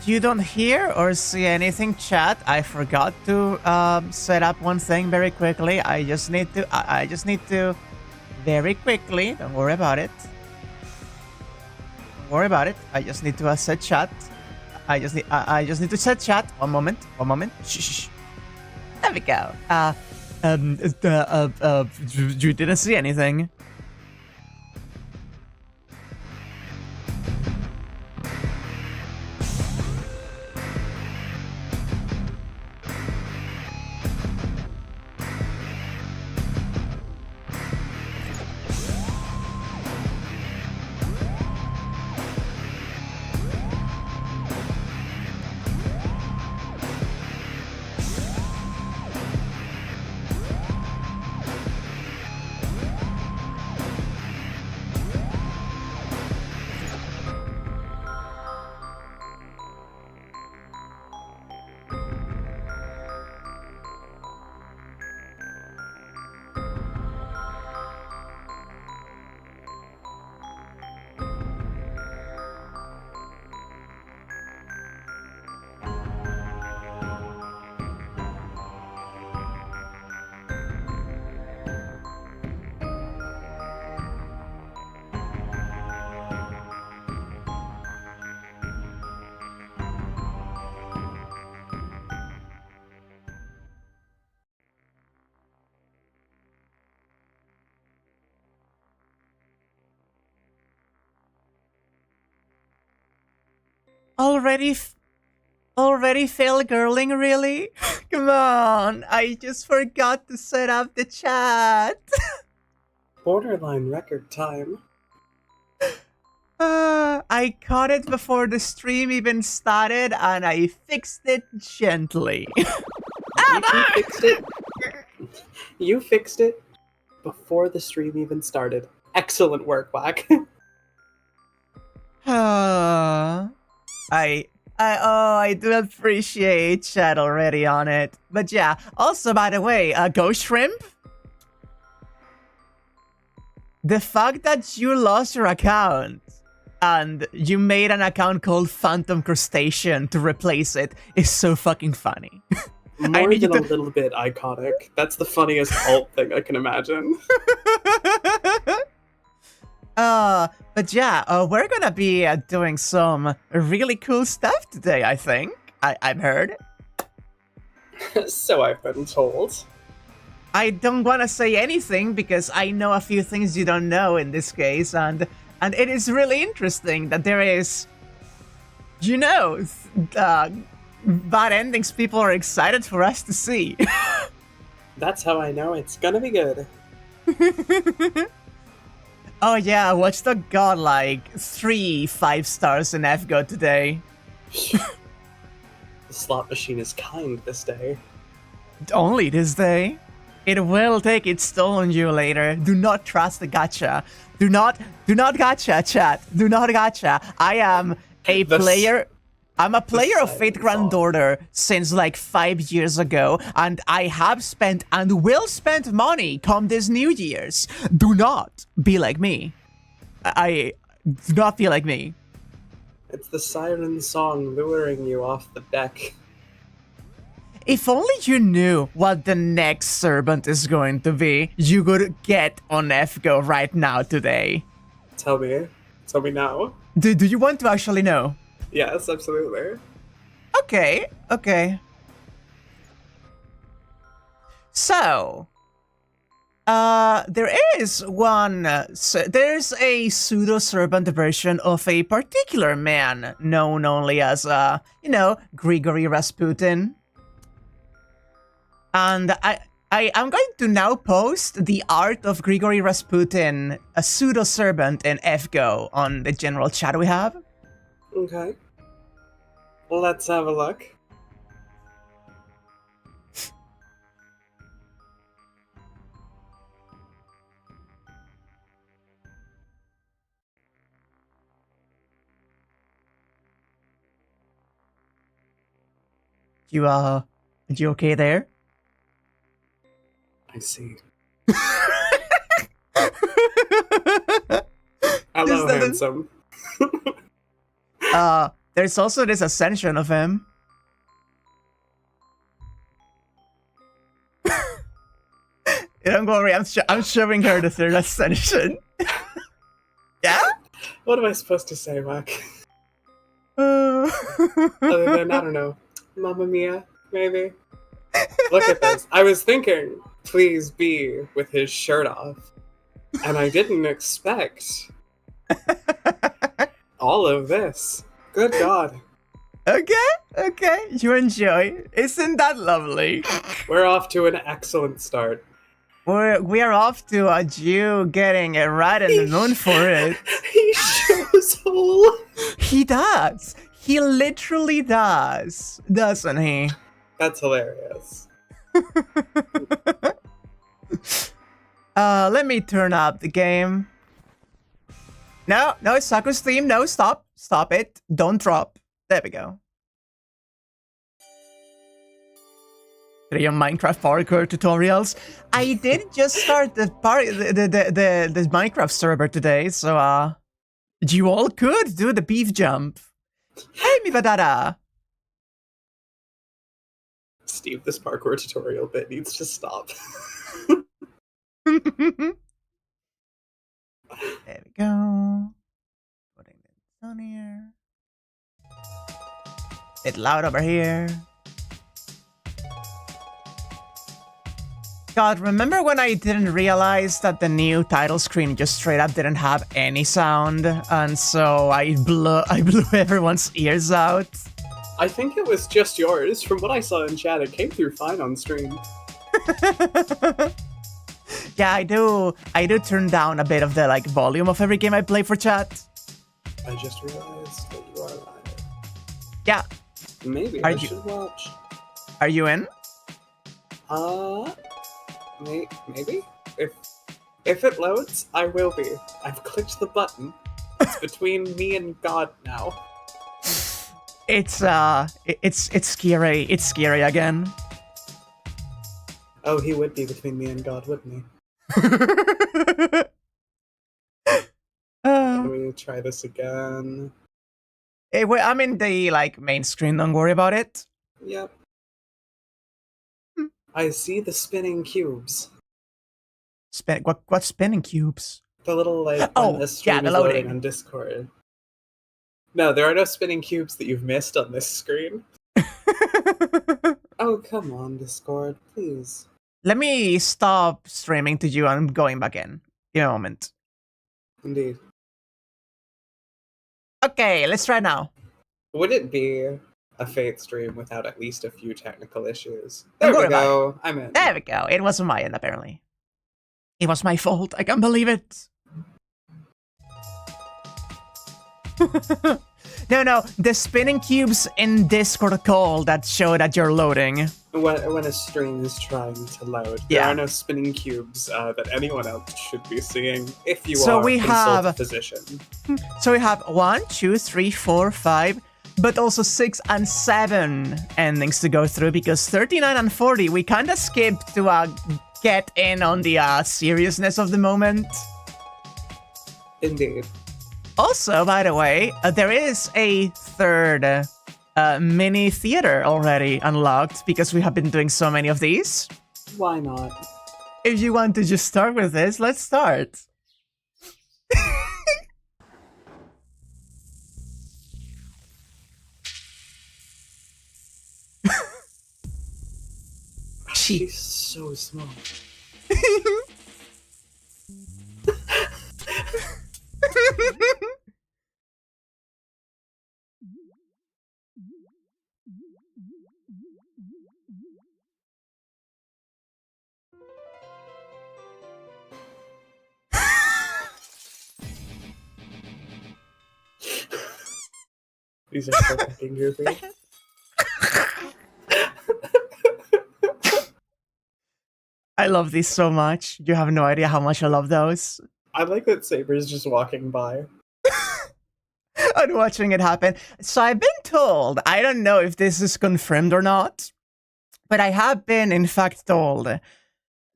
You don't hear or see anything, chat. I forgot to set up one thing very quickly. I just need to very quickly. Don't worry about it. Don't worry about it. I just need to set chat. I just need to set chat. One moment. Shh. There we go. You didn't see anything. Already fail girling, really? Come on, I just forgot to set up the chat. Borderline record time. I caught it before the stream even started, and I fixed it gently. You fixed it before the stream even started. Excellent work, Whack. I do appreciate chat already on it. But yeah, also, by the way, Ghost Shrimp? The fact that you lost your account and you made an account called Phantom Crustacean to replace it is so fucking funny. More than a little bit iconic. That's the funniest alt thing I can imagine. But yeah, we're gonna be doing some really cool stuff today, I think. I've heard. So I've been told. I don't want to say anything because I know a few things you don't know in this case, and it is really interesting that there is, you know, bad endings people are excited for us to see. That's how I know it's gonna be good. Oh yeah, Watchdog got like 3 5 stars in FGO today. The slot machine is kind this day. Only this day. It will take its toll on you later. Do not trust the gacha. Do not gacha, chat. Do not gacha. I am a player. I'm a player of Fate Grand song. Order since like 5 years ago, and I have spent and will spend money come this New Year's. Do not be like me. I do not feel like me. It's the siren song luring you off the deck. If only you knew what the next servant is going to be, you could get on FGO right now today. Tell me now. Do you want to actually know? Yes, absolutely. Okay. So, there is one. There's a pseudo-servant version of a particular man known only as, Grigory Rasputin. And I'm going to now post the art of Grigory Rasputin, a pseudo-servant in FGO, on the general chat we have. Okay. Let's have a look. You okay there? I see. Hello, handsome. There's also this ascension of him. Don't worry, I'm showing her the third ascension. Yeah? What am I supposed to say, Mac? Other than, I don't know, Mamma Mia, maybe? Look at this. I was thinking, please be with his shirt off. And I didn't expect all of this. Good God. Okay. You enjoy. Isn't that lovely? We're off to an excellent start. We are off to a Jew getting it right in the moon for it. He shows hole. He does. He literally does. Doesn't he? That's hilarious. Let me turn up the game. No, it's Sakura's theme. No, stop it. Don't drop. There we go. 3 Minecraft parkour tutorials. I did just start the Minecraft server today, so you all could do the beef jump. Hey, mi badada. Steve, this parkour tutorial bit needs to stop. There we go. Putting this on here. Bit loud over here. God, remember when I didn't realize that the new title screen just straight up didn't have any sound, and so I blew everyone's ears out? I think it was just yours. From what I saw in chat, it came through fine on stream. Yeah, I do turn down a bit of the volume of every game I play for chat. I just realized that you are live. Yeah. Maybe I should watch. Are you in? Maybe? If it loads, I will be. I've clicked the button. It's between me and God now. It's scary. It's scary again. Oh, he would be between me and God, wouldn't he? Let me try this again. Hey, wait, I'm in the main screen. Don't worry about it. Yep. I see the spinning cubes. What spinning cubes? The little when this stream is loading on Discord. No, there are no spinning cubes that you've missed on this screen. Oh, come on, Discord, please. Let me stop streaming to you. I'm going back in a moment. Indeed. Okay, let's try now. Would it be a Fate stream without at least a few technical issues? There we go. I'm in. There we go. It wasn't my end, apparently. It was my fault. I can't believe it. No, the spinning cubes in Discord call that show that you're loading. when a stream is trying to load, there Yeah. are no spinning cubes that anyone else should be seeing. If you So are, we consult a have- physician. So we have 1, 2, 3, 4, 5, but also 6 and 7 endings to go through, because 39 and 40 we kind of skipped to get in on the seriousness of the moment. Indeed. Also, by the way, there is a third mini theater already unlocked, because we have been doing so many of these. Why not? If you want to just start with this, let's start. She's so small. These are so fucking goofy. I love these so much. You have no idea how much I love those. I like that Saber's just walking by. And watching it happen. So I've been told, I don't know if this is confirmed or not, but I have been in fact told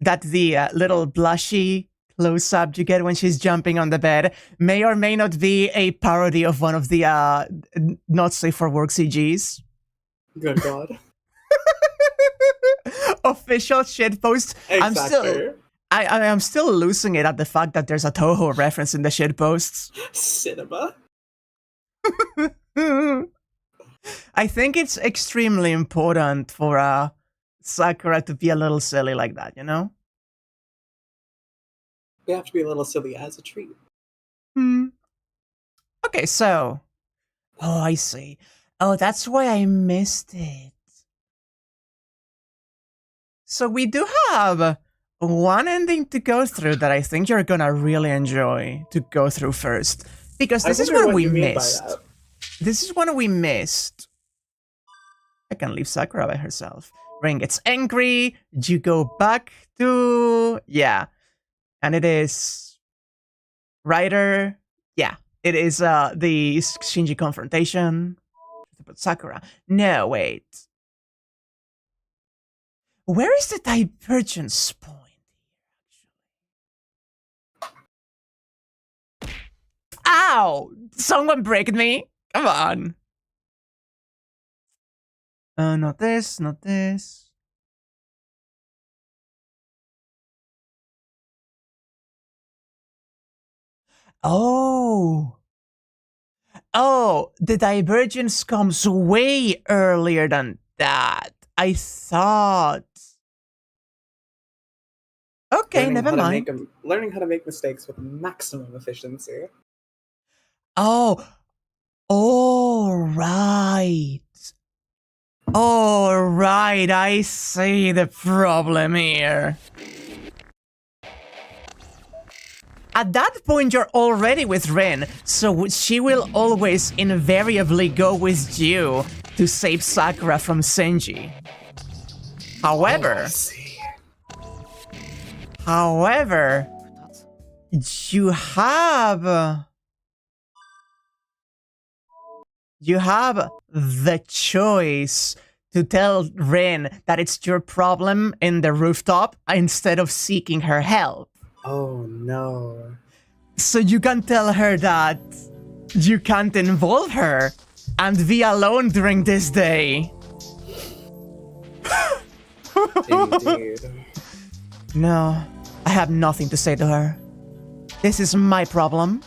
that the little blushy close-up you get when she's jumping on the bed may or may not be a parody of one of the not safe for work CGs. Good God. Official shitpost. Exactly. I'm still losing it at the fact that there's a Toho reference in the shitposts. Cinema. I think it's extremely important for Sakura to be a little silly like that, you know? We have to be a little silly as a treat. Okay, so... Oh, I see. Oh, that's why I missed it. So we do have one ending to go through that I think you're gonna really enjoy to go through first. Because this is one we missed. This is one we missed. I can leave Sakura by herself. Rin gets angry. You go back to... Yeah. And it is... Ryder. Yeah. It is the Shinji confrontation. Sakura. No, wait. Where is the divergence point? Ow! Someone break me! Come on! Not this, not this. Oh! Oh, the divergence comes way earlier than that. I thought. Okay, never mind. Learning how to make mistakes with maximum efficiency. Oh, all right. All right, I see the problem here. At that point, you're already with Rin, so she will always invariably go with you to save Sakura from Shinji. However, you have the choice to tell Rin that it's your problem in the rooftop instead of seeking her help. Oh no. So you can tell her that you can't involve her and be alone during this day. Indeed. No, I have nothing to say to her. This is my problem.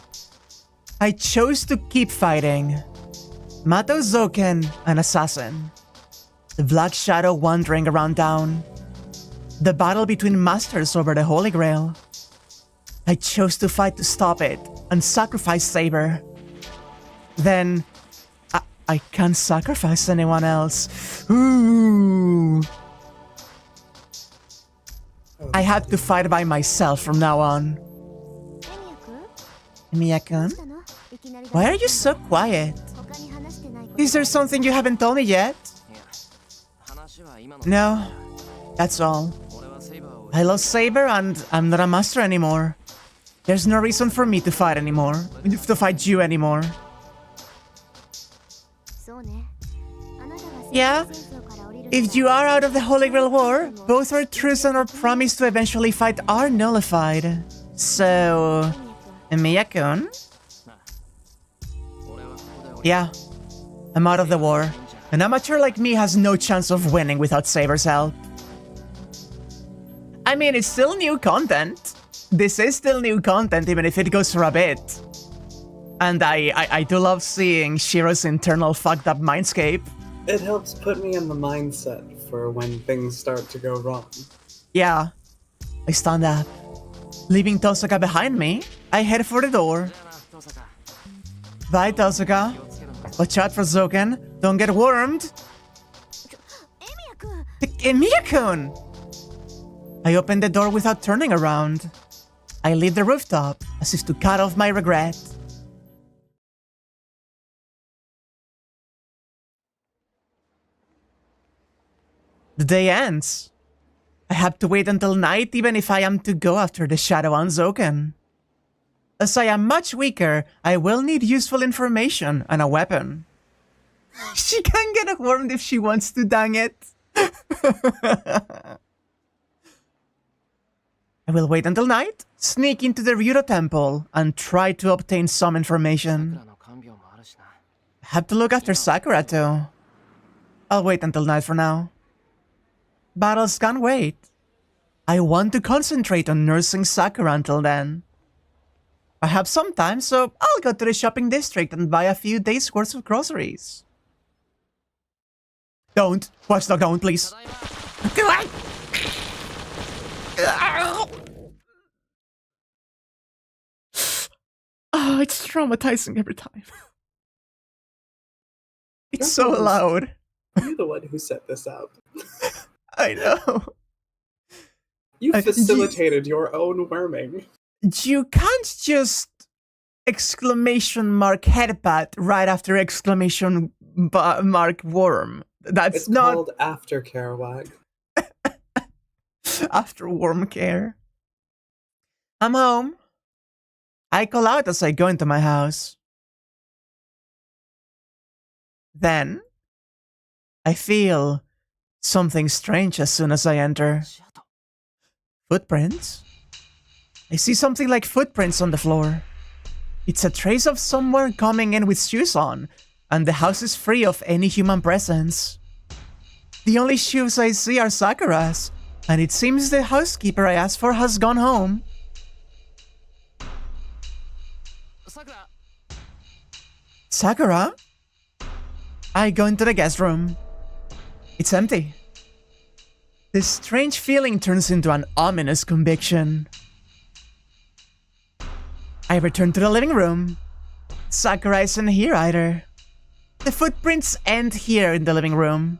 I chose to keep fighting. Mato Zoken, an assassin. The Black Shadow wandering around town. The battle between masters over the Holy Grail. I chose to fight to stop it and sacrifice Saber. Then, I can't sacrifice anyone else. Ooh. I have to fight by myself from now on. Emiya-kun? Why are you so quiet? Is there something you haven't told me yet? No, that's all. I lost Saber and I'm not a master anymore. There's no reason for me to fight anymore. To fight you anymore. Yeah? If you are out of the Holy Grail War, both our truce and our promise to eventually fight are nullified. So... Miyakun? Yeah. I'm out of the war. An amateur like me has no chance of winning without Saber's help. I mean, it's still new content. This is still new content, even if it goes for a bit. And I do love seeing Shirou's internal fucked up mindscape. It helps put me in the mindset for when things start to go wrong. Yeah. I stand up. Leaving Tosaka behind me, I head for the door. Bye, Tosaka. Watch out for Zoken. Don't get wormed. Emiya-kun! I open the door without turning around. I leave the rooftop, as if to cut off my regret. The day ends. I have to wait until night even if I am to go after the Shadow on Zoken. As I am much weaker, I will need useful information and a weapon. She can get warmed if she wants to, dang it. I will wait until night, sneak into the Ryudo Temple, and try to obtain some information. I have to look after Sakura too. I'll wait until night for now. Battles can't wait. I want to concentrate on nursing Sakura until then. I have some time, so I'll go to the shopping district and buy a few days' worth of groceries. Don't. Watchdog, don't, please. Do it! Oh, it's traumatizing every time. It's so loud. You're the one who set this up. I know. You facilitated your own worming. You can't just exclamation mark headbutt right after exclamation mark worm. That's it's not called aftercare, Wag. After worm care. I'm home. I call out as I go into my house. Then I feel something strange as soon as I enter. Footprints? I see something like footprints on the floor. It's a trace of someone coming in with shoes on, and the house is free of any human presence. The only shoes I see are Sakura's, and it seems the housekeeper I asked for has gone home. Sakura? I go into the guest room. It's empty. This strange feeling turns into an ominous conviction. I return to the living room. Sakura isn't here either. The footprints end here in the living room.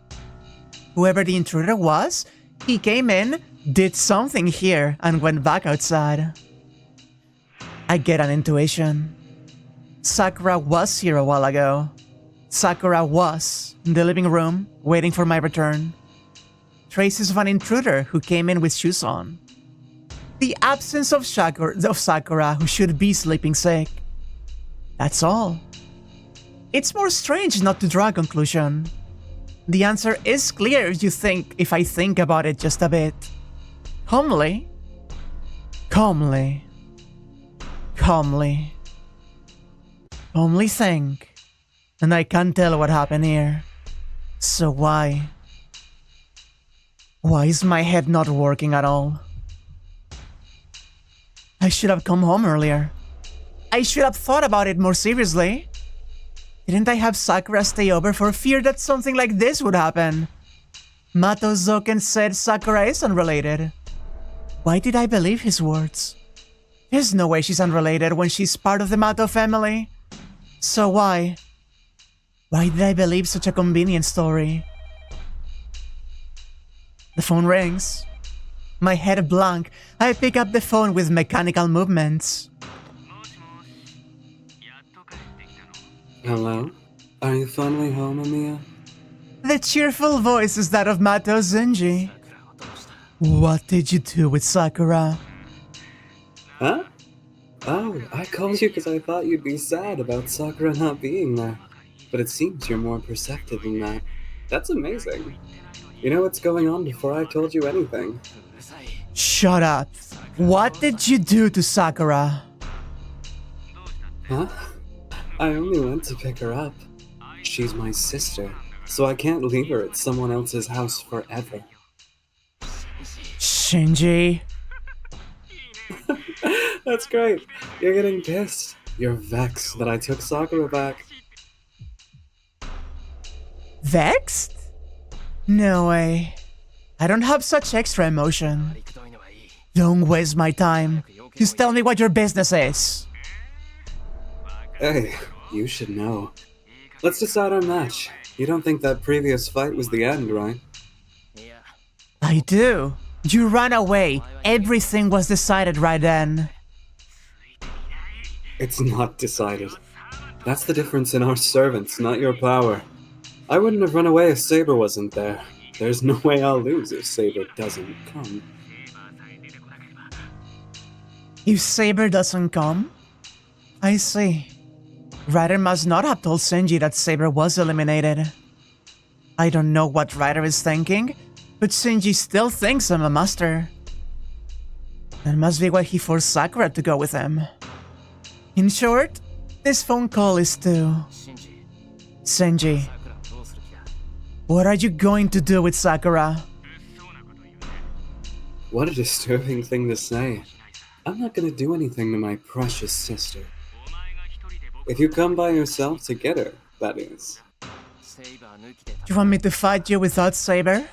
Whoever the intruder was, he came in, did something here, and went back outside. I get an intuition. Sakura was here a while ago. Sakura was in the living room, waiting for my return. Traces of an intruder who came in with shoes on. The absence of Sakura, who should be sleeping sick. That's all. It's more strange not to draw a conclusion. The answer is clear if I think about it just a bit. Calmly. Calmly. Calmly. Only think. And I can't tell what happened here. So why? Why is my head not working at all? I should have come home earlier. I should have thought about it more seriously. Didn't I have Sakura stay over for fear that something like this would happen? Mato Zoken said Sakura is unrelated. Why did I believe his words? There's no way she's unrelated when she's part of the Mato family. So why? Why did I believe such a convenient story? The phone rings. My head blank, I pick up the phone with mechanical movements. Hello? Are you finally home, Amiya? The cheerful voice is that of Mato Zenji. What did you do with Sakura? Huh? Oh, I called you because I thought you'd be sad about Sakura not being there. But it seems you're more perceptive than that. That's amazing. You know what's going on before I told you anything. Shut up. What did you do to Sakura? Huh? I only went to pick her up. She's my sister, so I can't leave her at someone else's house forever. Shinji. That's great. You're getting pissed. You're vexed that I took Sakura back. Vexed? No way. I don't have such extra emotion. Don't waste my time. Just tell me what your business is. Hey, you should know. Let's decide our match. You don't think that previous fight was the end, right? I do. You ran away. Everything was decided right then. It's not decided. That's the difference in our servants, not your power. I wouldn't have run away if Saber wasn't there. There's no way I'll lose if Saber doesn't come. If Saber doesn't come? I see. Ryder must not have told Shinji that Saber was eliminated. I don't know what Ryder is thinking, but Shinji still thinks I'm a master. That must be why he forced Sakura to go with him. In short, this phone call is to... Shinji. What are you going to do with Sakura? What a disturbing thing to say. I'm not gonna do anything to my precious sister. If you come by yourself to get her, that is. You want me to fight you without Saber?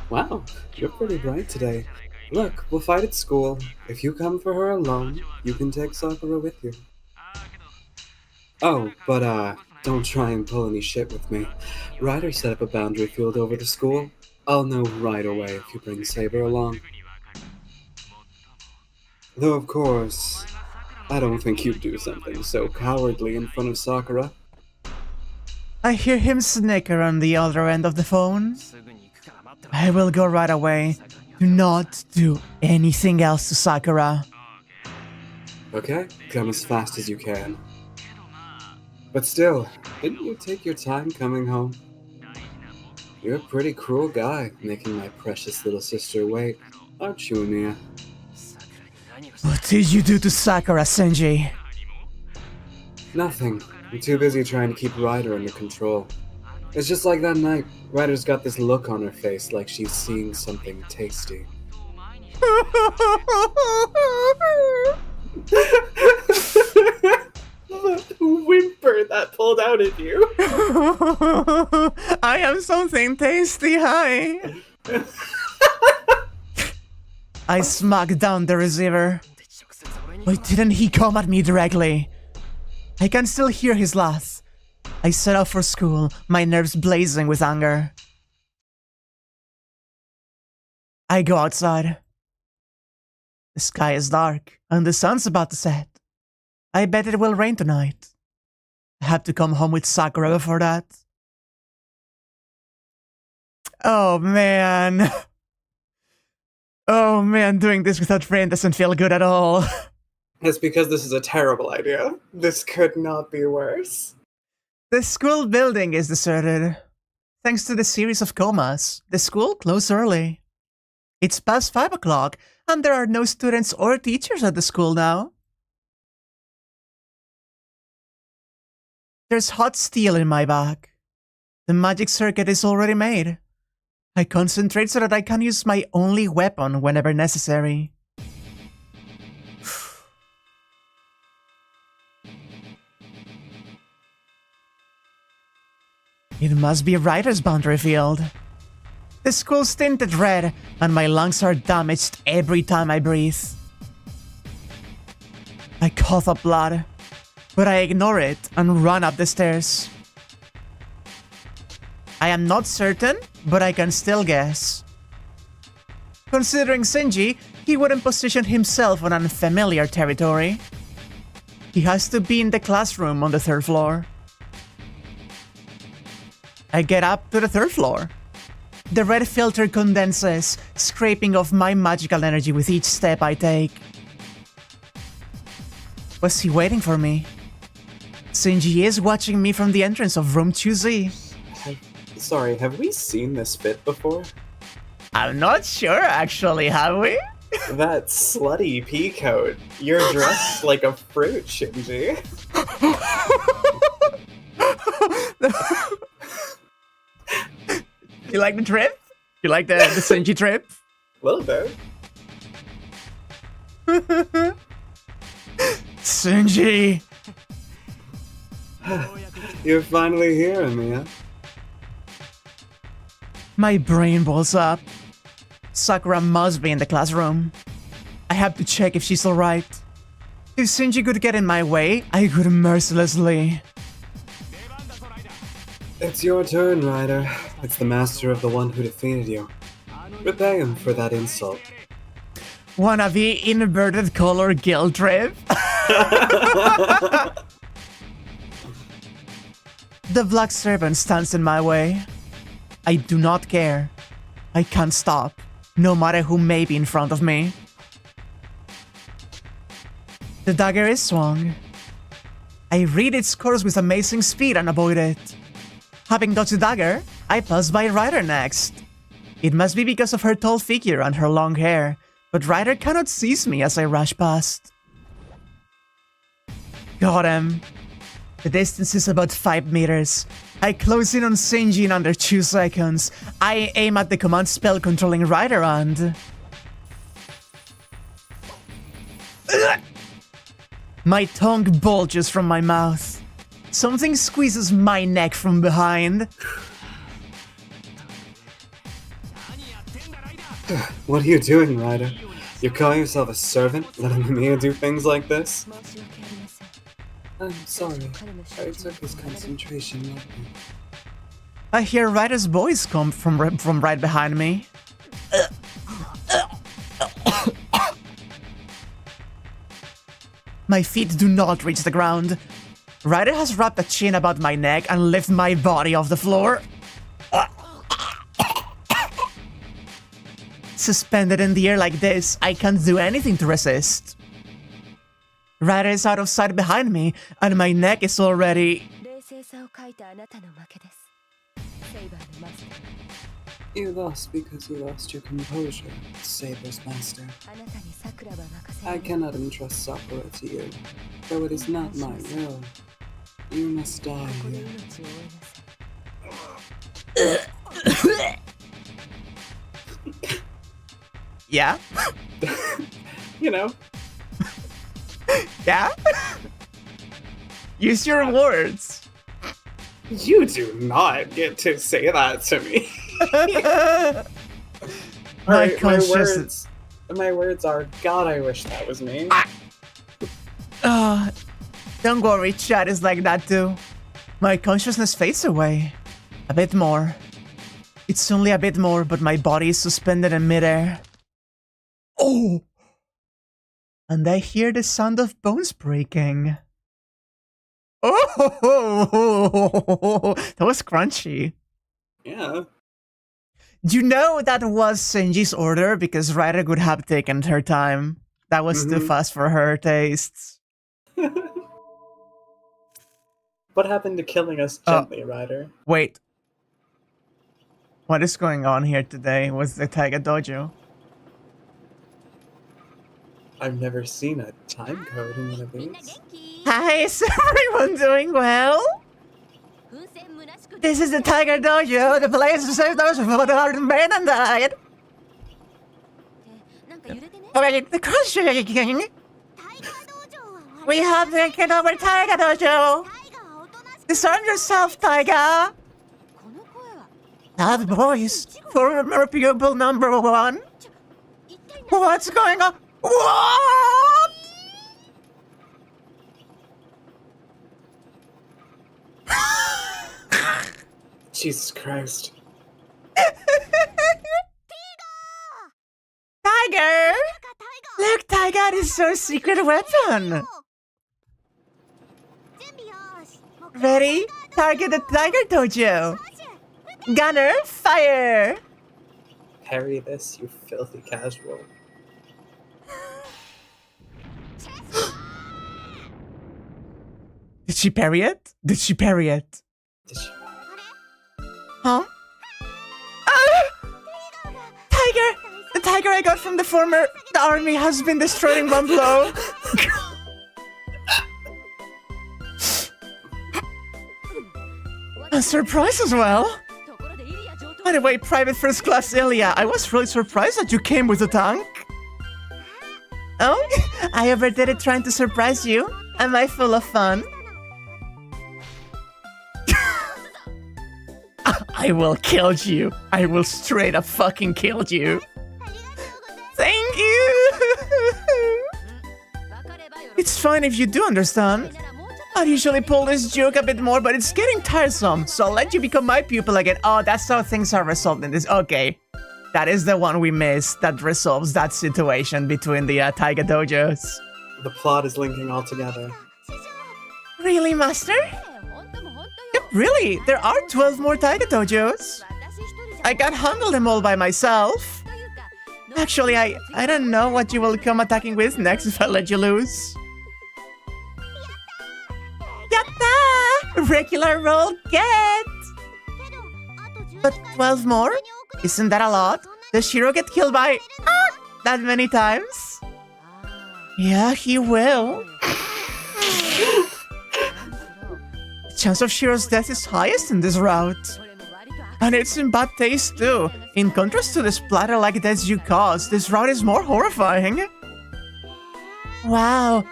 Wow, you're pretty bright today. Look, we'll fight at school. If you come for her alone, you can take Sakura with you. Oh, but don't try and pull any shit with me. Ryder set up a boundary field over the school. I'll know right away if you bring Saber along. Though of course, I don't think you'd do something so cowardly in front of Sakura. I hear him snicker on the other end of the phone. I will go right away. Do not do anything else to Sakura. Okay, come as fast as you can. But still, didn't you take your time coming home? You're a pretty cruel guy, making my precious little sister wait, aren't you, Amiya? What did you do to Sakura, Shinji? Nothing. I'm too busy trying to keep Ryder under control. It's just like that night. Ryder's got this look on her face like she's seeing something tasty. The whimper that pulled out at you. I am something tasty, hi. I smacked down the receiver. Why didn't he come at me directly? I can still hear his laugh. I set off for school, my nerves blazing with anger. I go outside. The sky is dark, and the sun's about to set. I bet it will rain tonight. I have to come home with Sakura before that. Oh man. Oh man, doing this without rain doesn't feel good at all. It's because this is a terrible idea. This could not be worse. The school building is deserted. Thanks to the series of comas, the school closed early. It's past 5 o'clock, and there are no students or teachers at the school now. There's hot steel in my back. The magic circuit is already made. I concentrate so that I can use my only weapon whenever necessary. It must be Ryder's boundary field. The school's tinted red, and my lungs are damaged every time I breathe. I cough up blood, but I ignore it and run up the stairs. I am not certain, but I can still guess. Considering Shinji, he wouldn't position himself on unfamiliar territory. He has to be in the classroom on the 3rd floor. I get up to the 3rd floor. The red filter condenses, scraping off my magical energy with each step I take. Was he waiting for me? Shinji is watching me from the entrance of room 2Z. Sorry, have we seen this fit before? I'm not sure, actually, have we? That slutty pea coat. You're dressed like a fruit, Shinji. You like the trip? You like the Shinji trip? A little bit. Shinji! You're finally here, Amiya. My brain balls up. Sakura must be in the classroom. I have to check if she's alright. If Shinji could get in my way, I could mercilessly. It's your turn, Ryder. It's the master of the one who defeated you. Repay him for that insult. Wannabe inverted color guilt trip? The black serpent stands in my way. I do not care. I can't stop, no matter who may be in front of me. The dagger is swung. I read its course with amazing speed and avoid it. Having dodged the dagger, I pass by Ryder next. It must be because of her tall figure and her long hair, but Ryder cannot seize me as I rush past. Got him. The distance is about 5 meters. I close in on Shinji in under 2 seconds. I aim at the command spell controlling Ryder and... My tongue bulges from my mouth. Something squeezes my neck from behind. What are you doing, Ryder? You're calling yourself a servant, letting Amiya do things like this? I'm sorry. I took his concentration lightly. I hear Ryder's voice come from right behind me. My feet do not reach the ground. Ryder has wrapped a chain about my neck and lifted my body off the floor. Suspended in the air like this, I can't do anything to resist. Ryder is out of sight behind me, and my neck is already... You lost because you lost your composure, Saber's master. I cannot entrust Sakura to you, though it is not my will. You must die here. Yeah? You know. Yeah? Use your words. You do not get to say that to me. My words are, God, I wish that was me. Don't worry, chat is like that too. My consciousness fades away. A bit more. It's only a bit more, but my body is suspended in midair. Oh! And I hear the sound of bones breaking. Oh! That was crunchy. Yeah. You know that was Shinji's order because Ryder would have taken her time. That was too fast for her tastes. What happened to killing us gently, Ryder? Wait. What is going on here today with the Tiger Dojo? I've never seen a time code in one of these. Hi, is everyone doing well? This is the Tiger Dojo, the place to save those who have been and died. Wait, the cross shaking. We have taken over Tiger Dojo. Disarm yourself, Tiger. That voice, former pupil number 1. What's going on? What? Jesus Christ. Tiger! Look, Tiger is your secret weapon! Ready? Target the Tiger Dojo! Gunner, fire! Parry this, you filthy casual. Did she parry it? Did she parry it? Did she? Huh? Ah! Tiger! The tiger I got from the former army has been destroyed in one blow. A surprise as well. Anyway, Private First Class Ilya, I was really surprised that you came with a tank. Oh, I overdid it trying to surprise you. Am I full of fun? I will kill you. I will straight up fucking kill you. Thank you. It's fine if you do understand. I usually pull this joke a bit more, but it's getting tiresome, so I'll let you become my pupil again. Oh, that's how things are resolved in this. Okay. That is the one we missed that resolves that situation between the Tiger Dojos. The plot is linking all together. Really, Master? Yep, really. There are 12 more Tiger Dojos. I can't handle them all by myself. Actually, I don't know what you will come attacking with next if I let you lose. Yatta! Regular roll get! But 12 more? Isn't that a lot? Does Shirou get killed by that many times? Yeah, he will. The chance of Shirou's death is highest in this route. And it's in bad taste too. In contrast to the splatter-like deaths you caused, this route is more horrifying. Wow,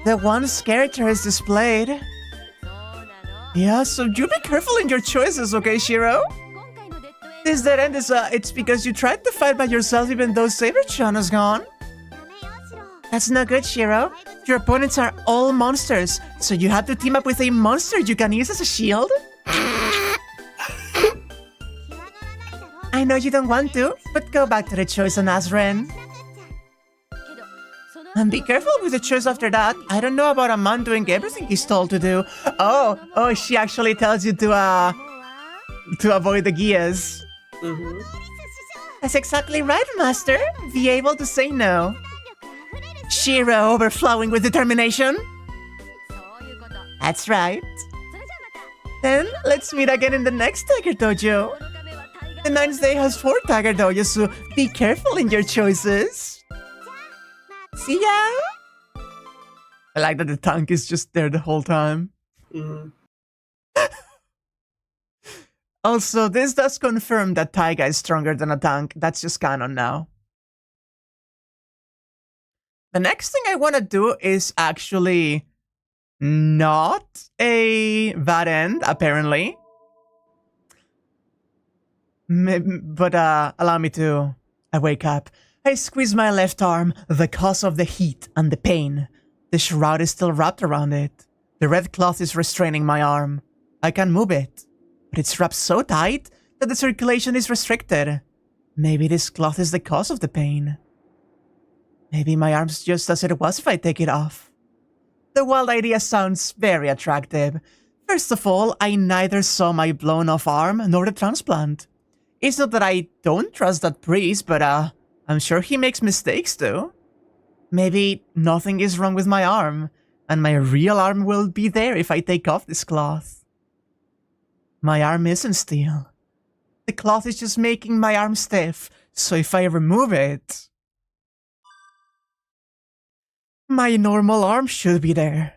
the one's character is displayed. Yeah, so you be careful in your choices, okay, Shirou? This dead end is, it's because you tried to fight by yourself even though Saber-chan is gone. That's not good, Shirou. Your opponents are all monsters, so you have to team up with a monster you can use as a shield. I know you don't want to, but go back to the choice on Azren. And be careful with the choice after that. I don't know about a man doing everything he's told to do. Oh, she actually tells you to avoid the gears. Mm-hmm. That's exactly right, Master. Be able to say no. Shirou overflowing with determination. That's right. Then, let's meet again in the next Tiger Dojo. The 9th day has 4 Tiger Dojos, so be careful in your choices. See ya! I like that the tank is just there the whole time. Mm-hmm. Also, this does confirm that Taiga is stronger than a tank. That's just canon now. The next thing I want to do is actually not a bad end, apparently. But allow me to... I wake up. I squeeze my left arm, the cause of the heat and the pain. The shroud is still wrapped around it. The red cloth is restraining my arm. I can't move it, but it's wrapped so tight that the circulation is restricted. Maybe this cloth is the cause of the pain. Maybe my arm's just as it was if I take it off. The wild idea sounds very attractive. First of all, I neither saw my blown-off arm nor the transplant. It's not that I don't trust that priest, but I'm sure he makes mistakes too. Maybe nothing is wrong with my arm, and my real arm will be there if I take off this cloth. My arm isn't steel. The cloth is just making my arm stiff, so if I remove it... my normal arm should be there.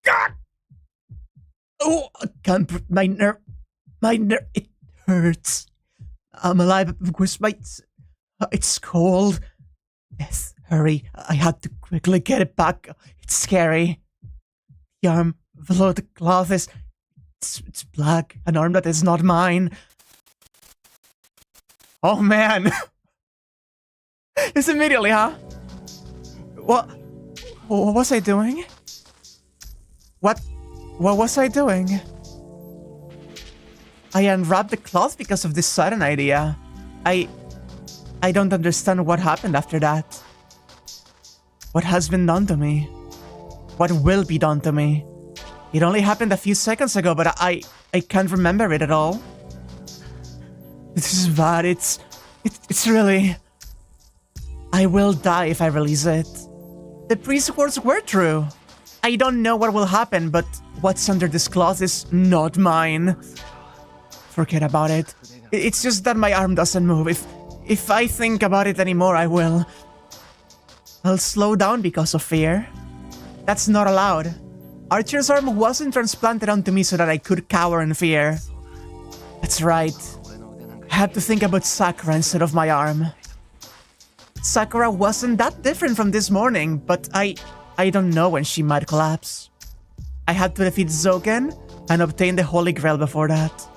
God! Oh, I can't... my nerve... it hurts. I'm alive, of course, it's cold. Yes, hurry. I had to quickly get it back. It's scary. The arm below the cloth is... it's black. An arm that is not mine. Oh, man. It's immediately, huh? What was I doing? What was I doing? I unwrapped the cloth because of this sudden idea. I don't understand what happened after that. What has been done to me? What will be done to me? It only happened a few seconds ago, but I can't remember it at all. This is bad. It's really... I will die if I release it. The priest's words were true. I don't know what will happen, but what's under this cloth is not mine. Forget about it. It's just that my arm doesn't move. If I think about it anymore, I'll slow down because of fear. That's not allowed. Archer's arm wasn't transplanted onto me so that I could cower in fear. That's right. I had to think about Sakura instead of my arm. Sakura wasn't that different from this morning, but I don't know when she might collapse. I had to defeat Zoken and obtain the Holy Grail before that.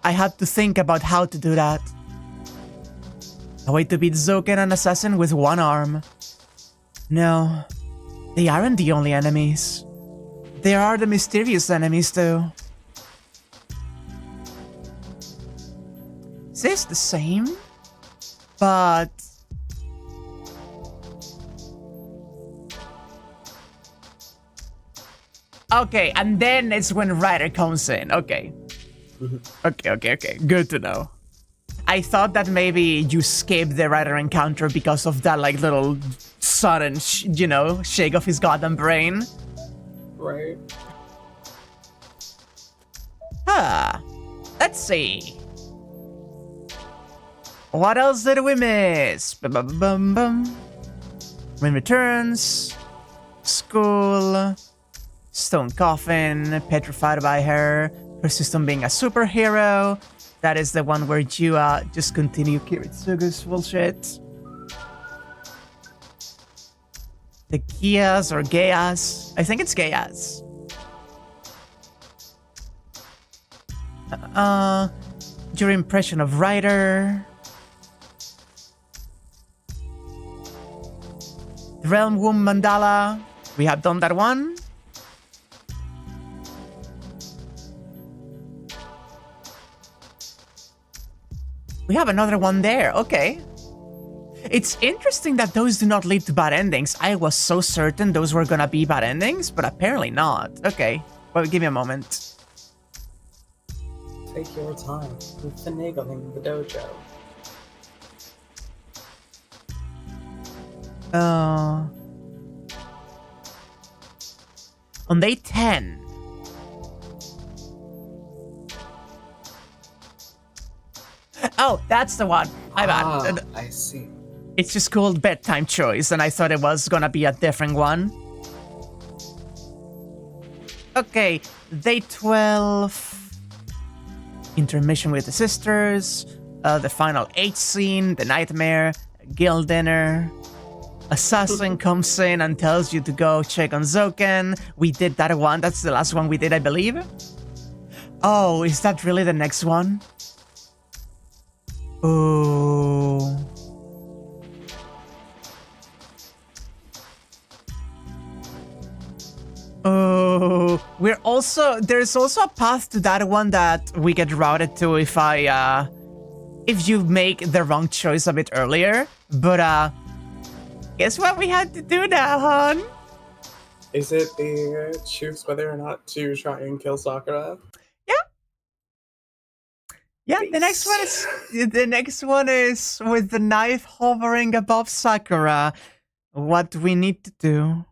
I had to think about how to do that. A way to beat Zoken, an assassin with one arm. No, they aren't the only enemies. There are the mysterious enemies too. Is this the same? But... Okay, and then it's when Ryder comes in. Okay. Okay. Good to know. I thought that maybe you skipped the Ryder encounter because of that, like, little sudden, shake of his goddamn brain. Right. Let's see. What else did we miss? Rin returns. School. Stone coffin. Petrified by her. Persist on being a superhero. That is the one where you just continue Kiritsugu's bullshit. The Gias or Gaias. I think it's Gaias. Your impression of Ryder. The Realm Womb Mandala. We have done that one. We have another one there. Okay. It's interesting that those do not lead to bad endings. I was so certain those were gonna be bad endings, but apparently not. Okay. Well, give me a moment. Take your time with finagling the dojo. On day 10. Oh, that's the one. My bad. I see. It's just called Bedtime Choice, and I thought it was gonna be a different one. Okay, day 12. Intermission with the sisters. The final H scene, the nightmare, guild dinner. Assassin comes in and tells you to go check on Zoken. We did that one. That's the last one we did, I believe. Oh, is that really the next one? Oh. Oh. There's also a path to that one that we get routed to if you make the wrong choice a bit earlier. But guess what we had to do now, hon? Is it the choose whether or not to try and kill Sakura? Yeah, the next one is with the knife hovering above Sakura. What we need to do.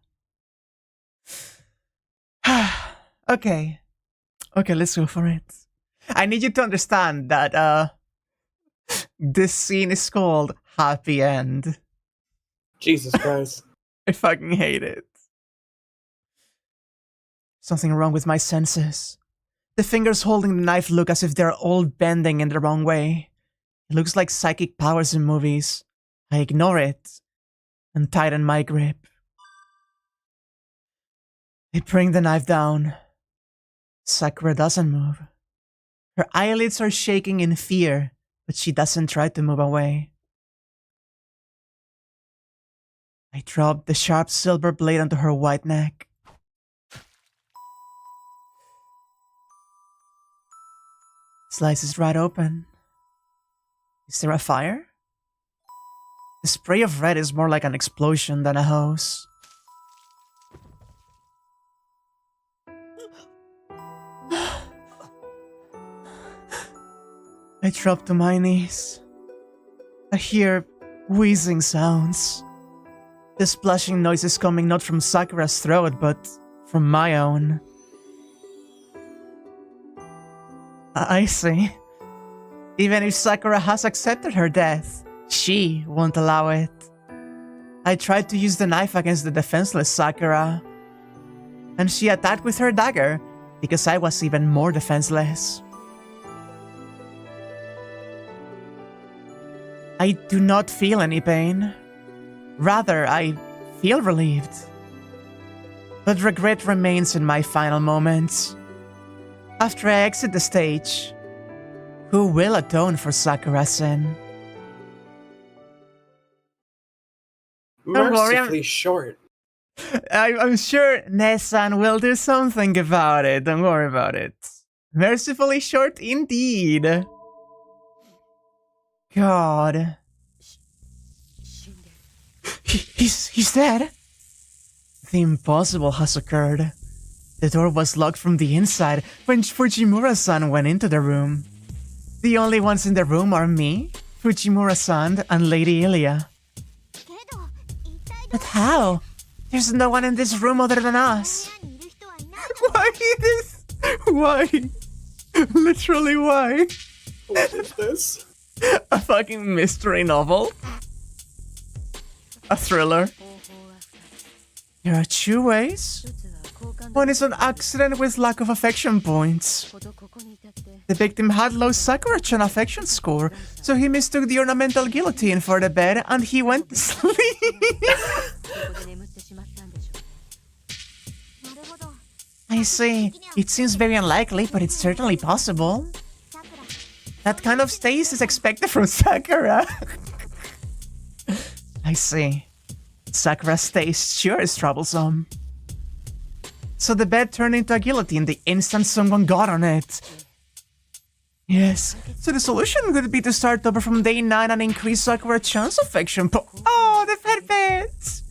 Okay, let's go for it. I need you to understand that this scene is called Happy End. Jesus Christ. I fucking hate it. Something wrong with my senses. The fingers holding the knife look as if they're all bending in the wrong way. It looks like psychic powers in movies. I ignore it and tighten my grip. I bring the knife down. Sakura doesn't move. Her eyelids are shaking in fear, but she doesn't try to move away. I drop the sharp silver blade onto her white neck. Slices right open. Is there a fire? The spray of red is more like an explosion than a hose. I drop to my knees. I hear wheezing sounds. The splashing noise is coming not from Sakura's throat, but from my own. I see. Even if Sakura has accepted her death, she won't allow it. I tried to use the knife against the defenseless Sakura, and she attacked with her dagger because I was even more defenseless. I do not feel any pain. Rather, I feel relieved. But regret remains in my final moments. After I exit the stage, who will atone for Sakura's sin? Don't worry, Mercifully short. I'm sure Nessan will do something about it. Don't worry about it. Mercifully short indeed. God. He's dead. The impossible has occurred. The door was locked from the inside when Fujimura-san went into the room. The only ones in the room are me, Fujimura-san, and Lady Ilia. But how? There's no one in this room other than us. Why this? Why? Literally why? What is this? A fucking mystery novel? A thriller? There are two ways. One is an accident with lack of affection points. The victim had low Sakura-chan affection score, so he mistook the ornamental guillotine for the bed and he went to sleep. I see. It seems very unlikely, but it's certainly possible. That kind of stays is expected from Sakura. I see. Sakura's stays sure is troublesome. So the bed turned into a guillotine the instant someone got on it. Yes, so the solution would be to start over from day 9 and increase Sakura-chan's affection oh, the perfect!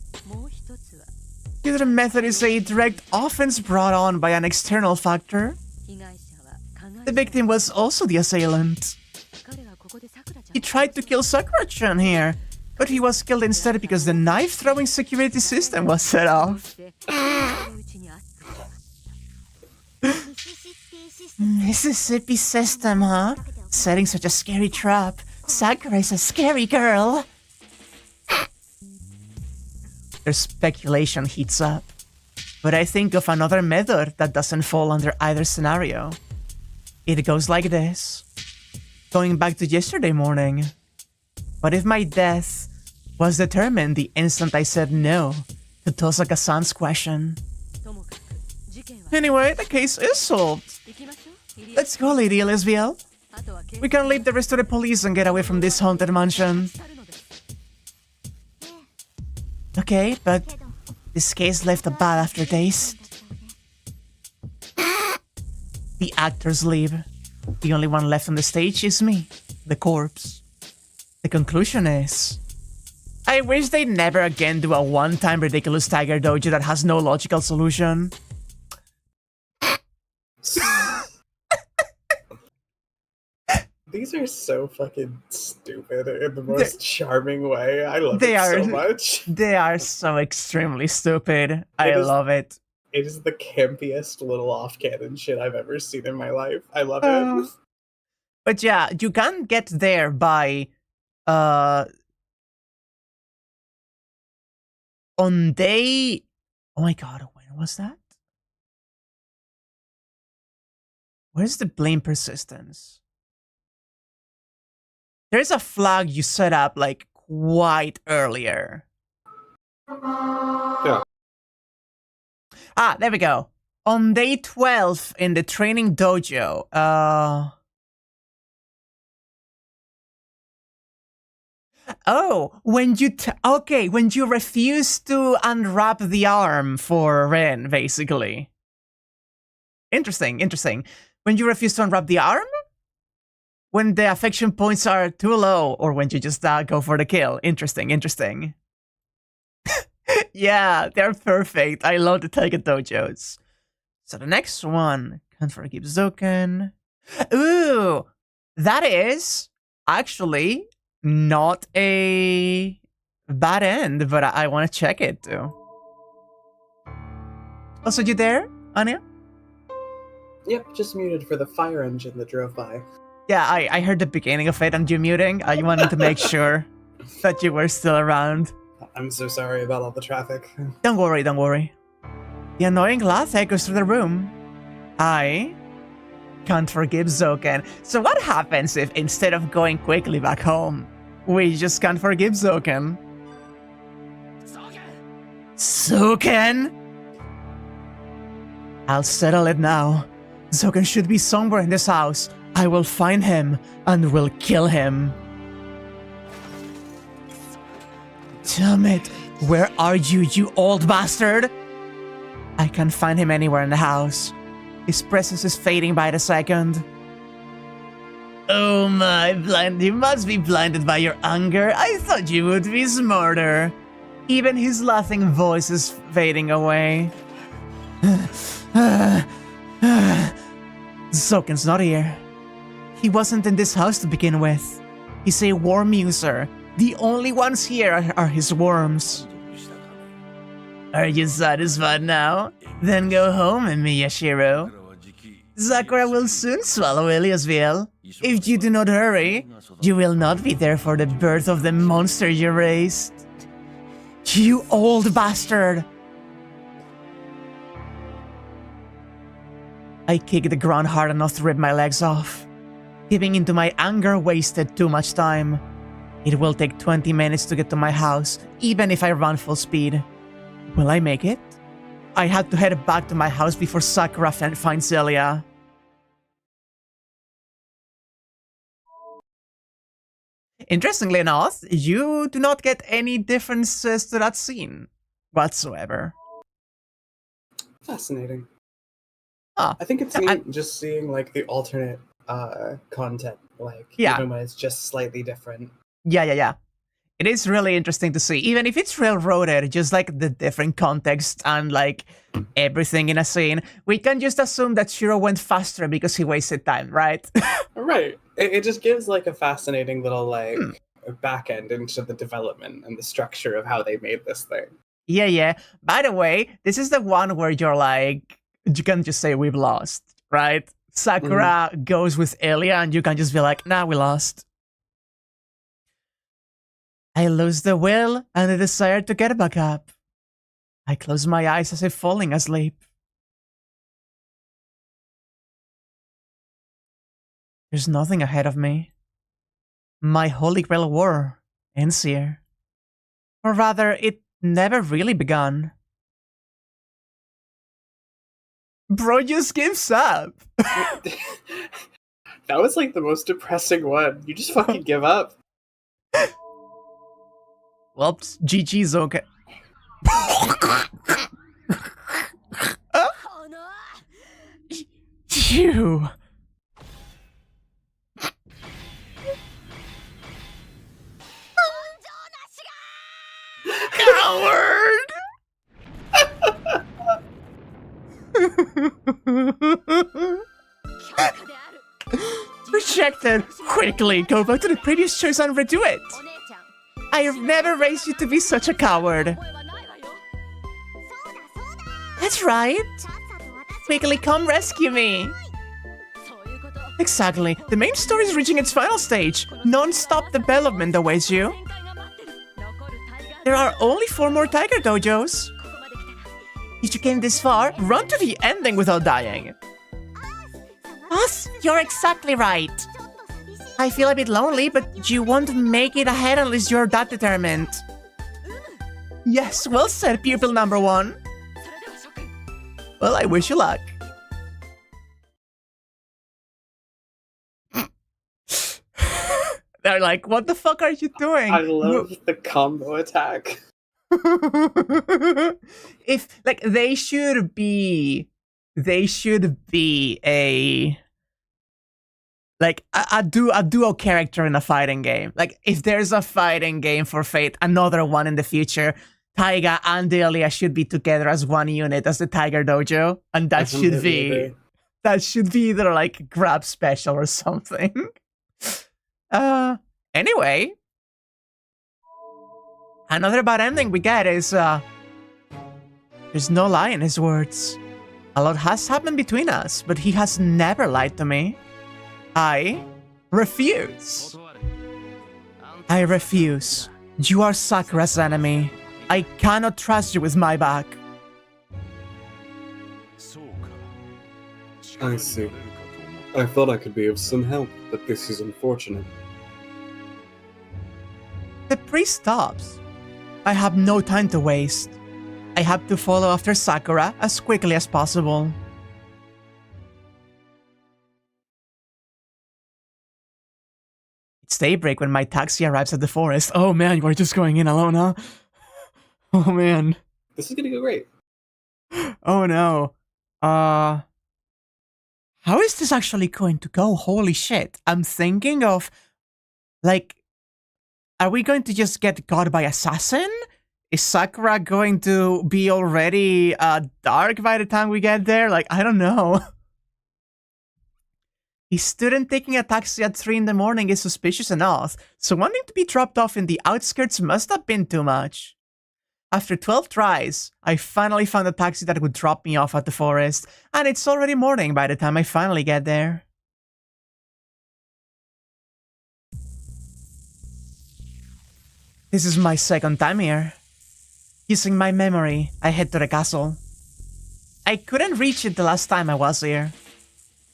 The other method is a direct offense brought on by an external factor. The victim was also the assailant. He tried to kill Sakura-chan here, but he was killed instead because the knife-throwing security system was set off. Mississippi system, huh? Setting such a scary trap. Sakura is a scary girl. Their speculation heats up. But I think of another method that doesn't fall under either scenario. It goes like this. Going back to yesterday morning. What if my death was determined the instant I said no to Tosaka-san's question? Anyway, the case is solved. Let's go, Lady Elizabeth. We can leave the rest of the police and get away from this haunted mansion. Okay, but this case left a bad aftertaste. The actors leave. The only one left on the stage is me, the corpse. The conclusion is... I wish they'd never again do a one-time ridiculous Tiger Dojo that has no logical solution. These are so fucking stupid in the most charming way. I love it so much. They are so extremely stupid. I love it. It is the campiest little off-canon shit I've ever seen in my life. I love it. But yeah, you can get there by... on day... Oh my god, when was that? Where's the blame persistence? There's a flag you set up, like, quite earlier. Yeah. Ah, there we go. On day 12 in the training dojo, oh, when you refuse to unwrap the arm for Ren, basically. Interesting. When you refuse to unwrap the arm? When the affection points are too low, or when you just go for the kill. Interesting. Yeah, they're perfect. I love the Tiger Dojos. So the next one, Can't Forgive Zoken. Ooh, That is actually not a bad end, but I want to check it too. Also, you there, Anya? Yep, just muted for the fire engine that drove by. Yeah, I heard the beginning of it and you muting. I wanted to make sure that you were still around. I'm so sorry about all the traffic. Don't worry, don't worry. The annoying laugh echoes through the room. I can't forgive Zoken. So what happens if instead of going quickly back home, we just can't forgive Zoken? Zoken? I'll settle it now. Zoken should be somewhere in this house. I will find him and will kill him. Damn it. Where are you, you old bastard? I can't find him anywhere in the house. His presence is fading by the second. Oh my, you must be blinded by your anger. I thought you would be smarter. Even his laughing voice is fading away. Zoken's not here. He wasn't in this house to begin with. He's a worm user. The only ones here are his worms. Are you satisfied now? Then go home with me, Shirou. Sakura will soon swallow Eliasville. If you do not hurry, you will not be there for the birth of the monster you raised. You old bastard! I kicked the ground hard enough to rip my legs off. Giving into my anger wasted too much time. It will take 20 minutes to get to my house, even if I run full speed. Will I make it? I had to head back to my house before Sakura finds Elia. Interestingly enough, you do not get any differences to that scene whatsoever. Fascinating. Huh. I think it's neat just seeing like the alternate content, like even when it's just slightly different. Yeah. It is really interesting to see, even if it's railroaded, just like the different context and like everything in a scene. We can just assume that Shirou went faster because he wasted time, right? Right. It just gives like a fascinating little like back end into the development and the structure of how they made this thing. Yeah. By the way, this is the one where you're like, you can just say we've lost, right? Sakura goes with Elia and you can just be like, nah, we lost. I lose the will and the desire to get back up. I close my eyes as if falling asleep. There's nothing ahead of me. My Holy Grail War ends here. Or rather, it never really begun. Bro just gives up. That was like the most depressing one. You just fucking give up. Whoops, GG's okay. You. Coward! Rejected! Quickly, go back to the previous choice and redo it! I have never raised you to be such a coward. That's right. Quickly come rescue me. Exactly. The main story is reaching its final stage. Non-stop development awaits you. There are only 4 more Tiger Dojos. If you came this far, run to the ending without dying. Us? You're exactly right. I feel a bit lonely, but you won't make it ahead unless you're that determined. Yes, well said, pupil number 1. Well, I wish you luck. They're like, what the fuck are you doing? I love the combo attack. If, like, they should be a... like, a duo character in a fighting game. Like, if there's a fighting game for Fate, another one in the future, Taiga and Delia should be together as one unit, as the Tiger Dojo. And that should be... that should be their, like, grab special or something. Anyway. Another bad ending we get is, there's no lie in his words. A lot has happened between us, but he has never lied to me. I refuse. I refuse. You are Sakura's enemy. I cannot trust you with my back. I see. I thought I could be of some help, but this is unfortunate. The priest stops. I have no time to waste. I have to follow after Sakura as quickly as possible. It's daybreak when my taxi arrives at the forest. Oh man, you are just going in alone, huh? Oh man. This is gonna go great. Oh no. How is this actually going to go? Holy shit. I'm thinking of, like, are we going to just get caught by assassin? Is Sakura going to be already dark by the time we get there? Like, I don't know. A student taking a taxi at 3 in the morning is suspicious enough, so wanting to be dropped off in the outskirts must have been too much. After 12 tries, I finally found a taxi that would drop me off at the forest, and it's already morning by the time I finally get there. This is my second time here. Using my memory, I head to the castle. I couldn't reach it the last time I was here.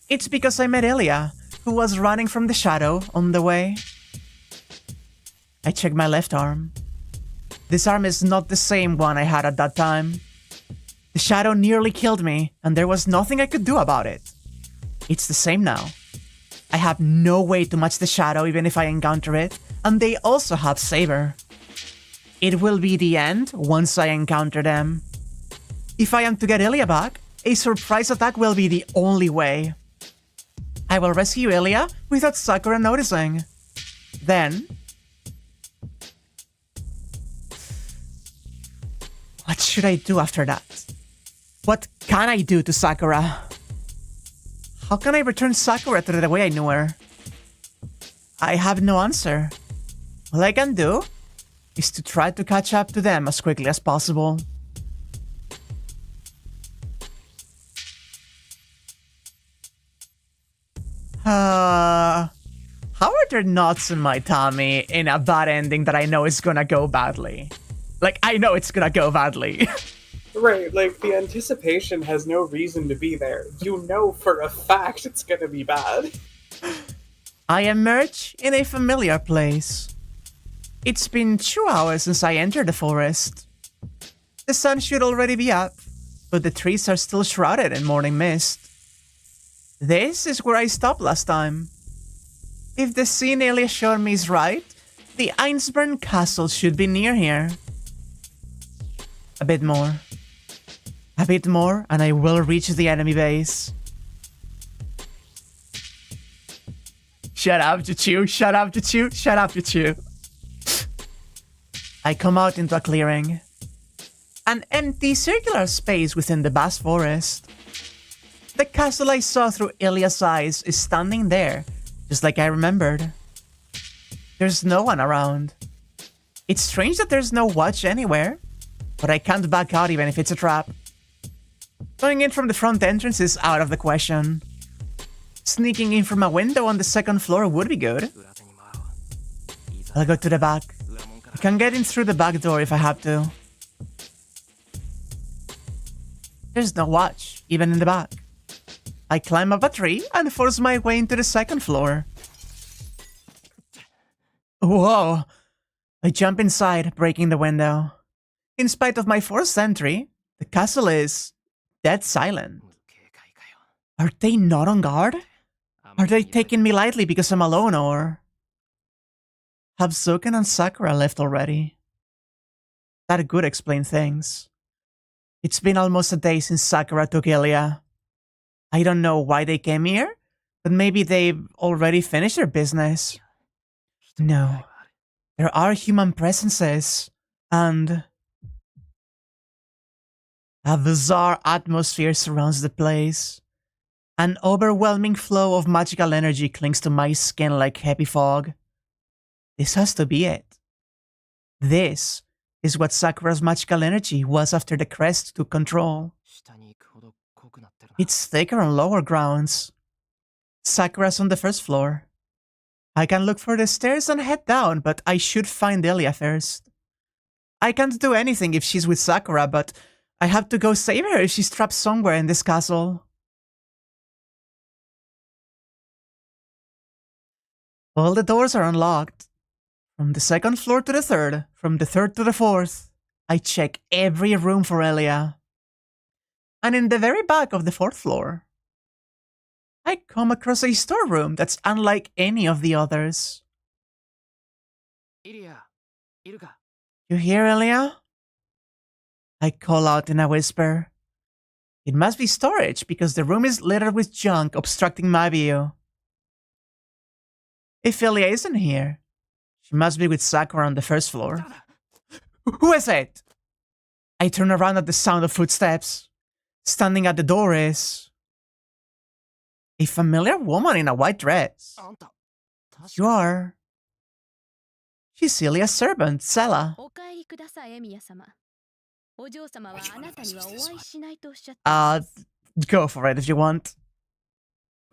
It's because I met Ilya, who was running from the shadow on the way. I check my left arm. This arm is not the same one I had at that time. The shadow nearly killed me, and there was nothing I could do about it. It's the same now. I have no way to match the shadow even if I encounter it, and they also have Saber. It will be the end once I encounter them. If I am to get Ilya back, a surprise attack will be the only way. I will rescue Ilya without Sakura noticing. Then... what should I do after that? What can I do to Sakura? How can I return Sakura to the way I knew her? I have no answer. All I can do is to try to catch up to them as quickly as possible. How are there knots in my tummy in a bad ending that I know is gonna go badly? Like, I know it's gonna go badly. Right, like, the anticipation has no reason to be there. You know for a fact it's gonna be bad. I emerge in a familiar place. It's been 2 hours since I entered the forest. The sun should already be up, but the trees are still shrouded in morning mist. This is where I stopped last time. If the scene Ilya showed me is right, the Einsburn castle should be near here. A bit more. A bit more, and I will reach the enemy base. Shut up, Juchu. Shut up, Juchu. Shut up, Juchu. I come out into a clearing. An empty circular space within the vast forest. The castle I saw through Ilya's eyes is standing there, just like I remembered. There's no one around. It's strange that there's no watch anywhere, but I can't back out even if it's a trap. Going in from the front entrance is out of the question. Sneaking in from a window on the second floor would be good. I'll go to the back. I can get in through the back door if I have to. There's no watch, even in the back. I climb up a tree and force my way into the second floor. Whoa! I jump inside, breaking the window. In spite of my forced entry, the castle is dead silent. Are they not on guard? Are they taking me lightly because I'm alone, or... have Zuken and Sakura left already? That could explain things. It's been almost a day since Sakura took Ilya. I don't know why they came here, but maybe they've already finished their business. No. There are human presences, and... a bizarre atmosphere surrounds the place. An overwhelming flow of magical energy clings to my skin like heavy fog. This has to be it. This is what Sakura's magical energy was after the crest took control. It's thicker on lower grounds. Sakura's on the first floor. I can look for the stairs and head down, but I should find Ilya first. I can't do anything if she's with Sakura, but I have to go save her if she's trapped somewhere in this castle. All the doors are unlocked. From the second floor to the third, from the third to the fourth, I check every room for Ilya. And in the very back of the fourth floor, I come across a storeroom that's unlike any of the others. You hear, Ilya? I call out in a whisper. It must be storage because the room is littered with junk obstructing my view. If Ilya isn't here, she must be with Sakura on the first floor. Who is it? I turn around at the sound of footsteps. Standing at the door is a familiar woman in a white dress. You are. She's Ilya's servant, Sela. Go for it if you want.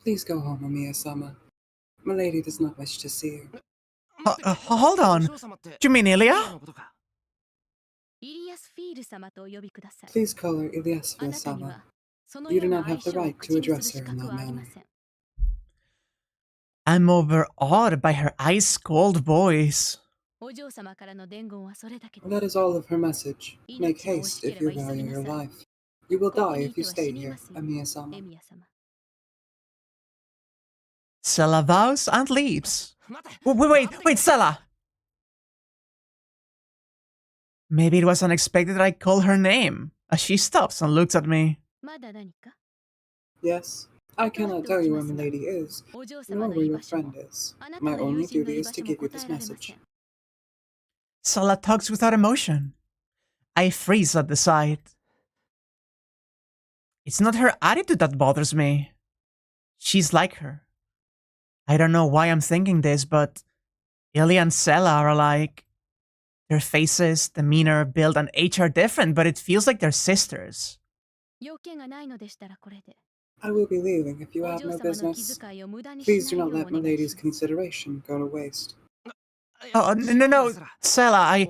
Please go home, Amiya-sama. Milady does not wish to see you. Hold on. Do you mean Ilya? Please call her Ilyasville-sama. You do not have the right to address her in that manner. I'm overawed by her ice-cold voice. That is all of her message. Make haste if you value your life. You will die if you stay here, Amiya-sama. Sela vows and leaves. Wait, Sela! Maybe it was unexpected that I call her name, as she stops and looks at me. Yes, I cannot tell you where Milady is, nor where your friend is. My only duty is to give you this message. Sela talks without emotion. I freeze at the sight. It's not her attitude that bothers me. She's like her. I don't know why I'm thinking this, but Ilya and Sela are alike. Their faces, demeanor, build, and age are different, but it feels like they're sisters. I will be leaving if you have no business. Please do not let Milady's consideration go to waste. Oh, no, Sela,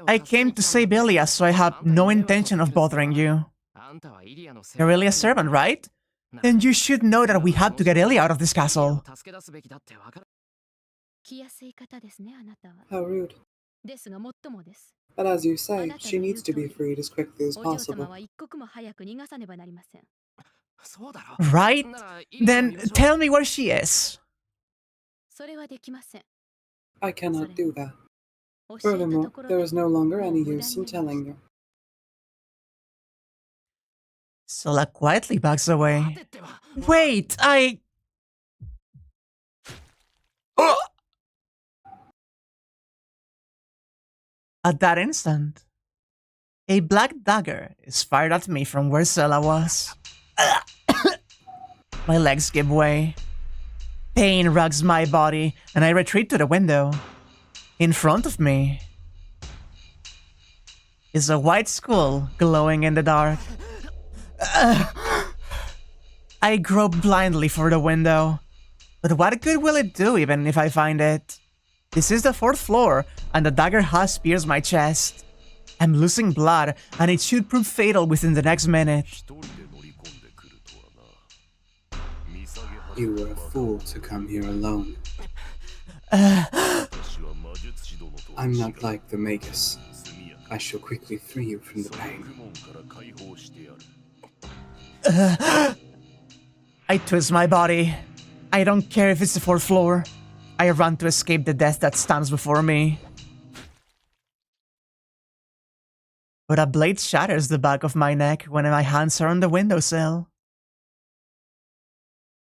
I came to save Ilya, so I have no intention of bothering you. You're Ilya's servant, right? Then you should know that we have to get Ilya out of this castle. How rude. But as you say, she needs to be freed as quickly as possible. Right? Then tell me where she is. I cannot do that. Furthermore, there is no longer any use in telling you. Sela quietly backs away. Wait, At that instant, a black dagger is fired at me from where Sela was. My legs give way. Pain rugs my body, and I retreat to the window. In front of me is a white skull glowing in the dark. I grope blindly for the window. But what good will it do even if I find it? This is the fourth floor, and the dagger has pierced my chest. I'm losing blood, and it should prove fatal within the next minute. You were a fool to come here alone. I'm not like the Magus. I shall quickly free you from the pain. I twist my body. I don't care if it's the fourth floor. I run to escape the death that stands before me. But a blade shatters the back of my neck when my hands are on the windowsill.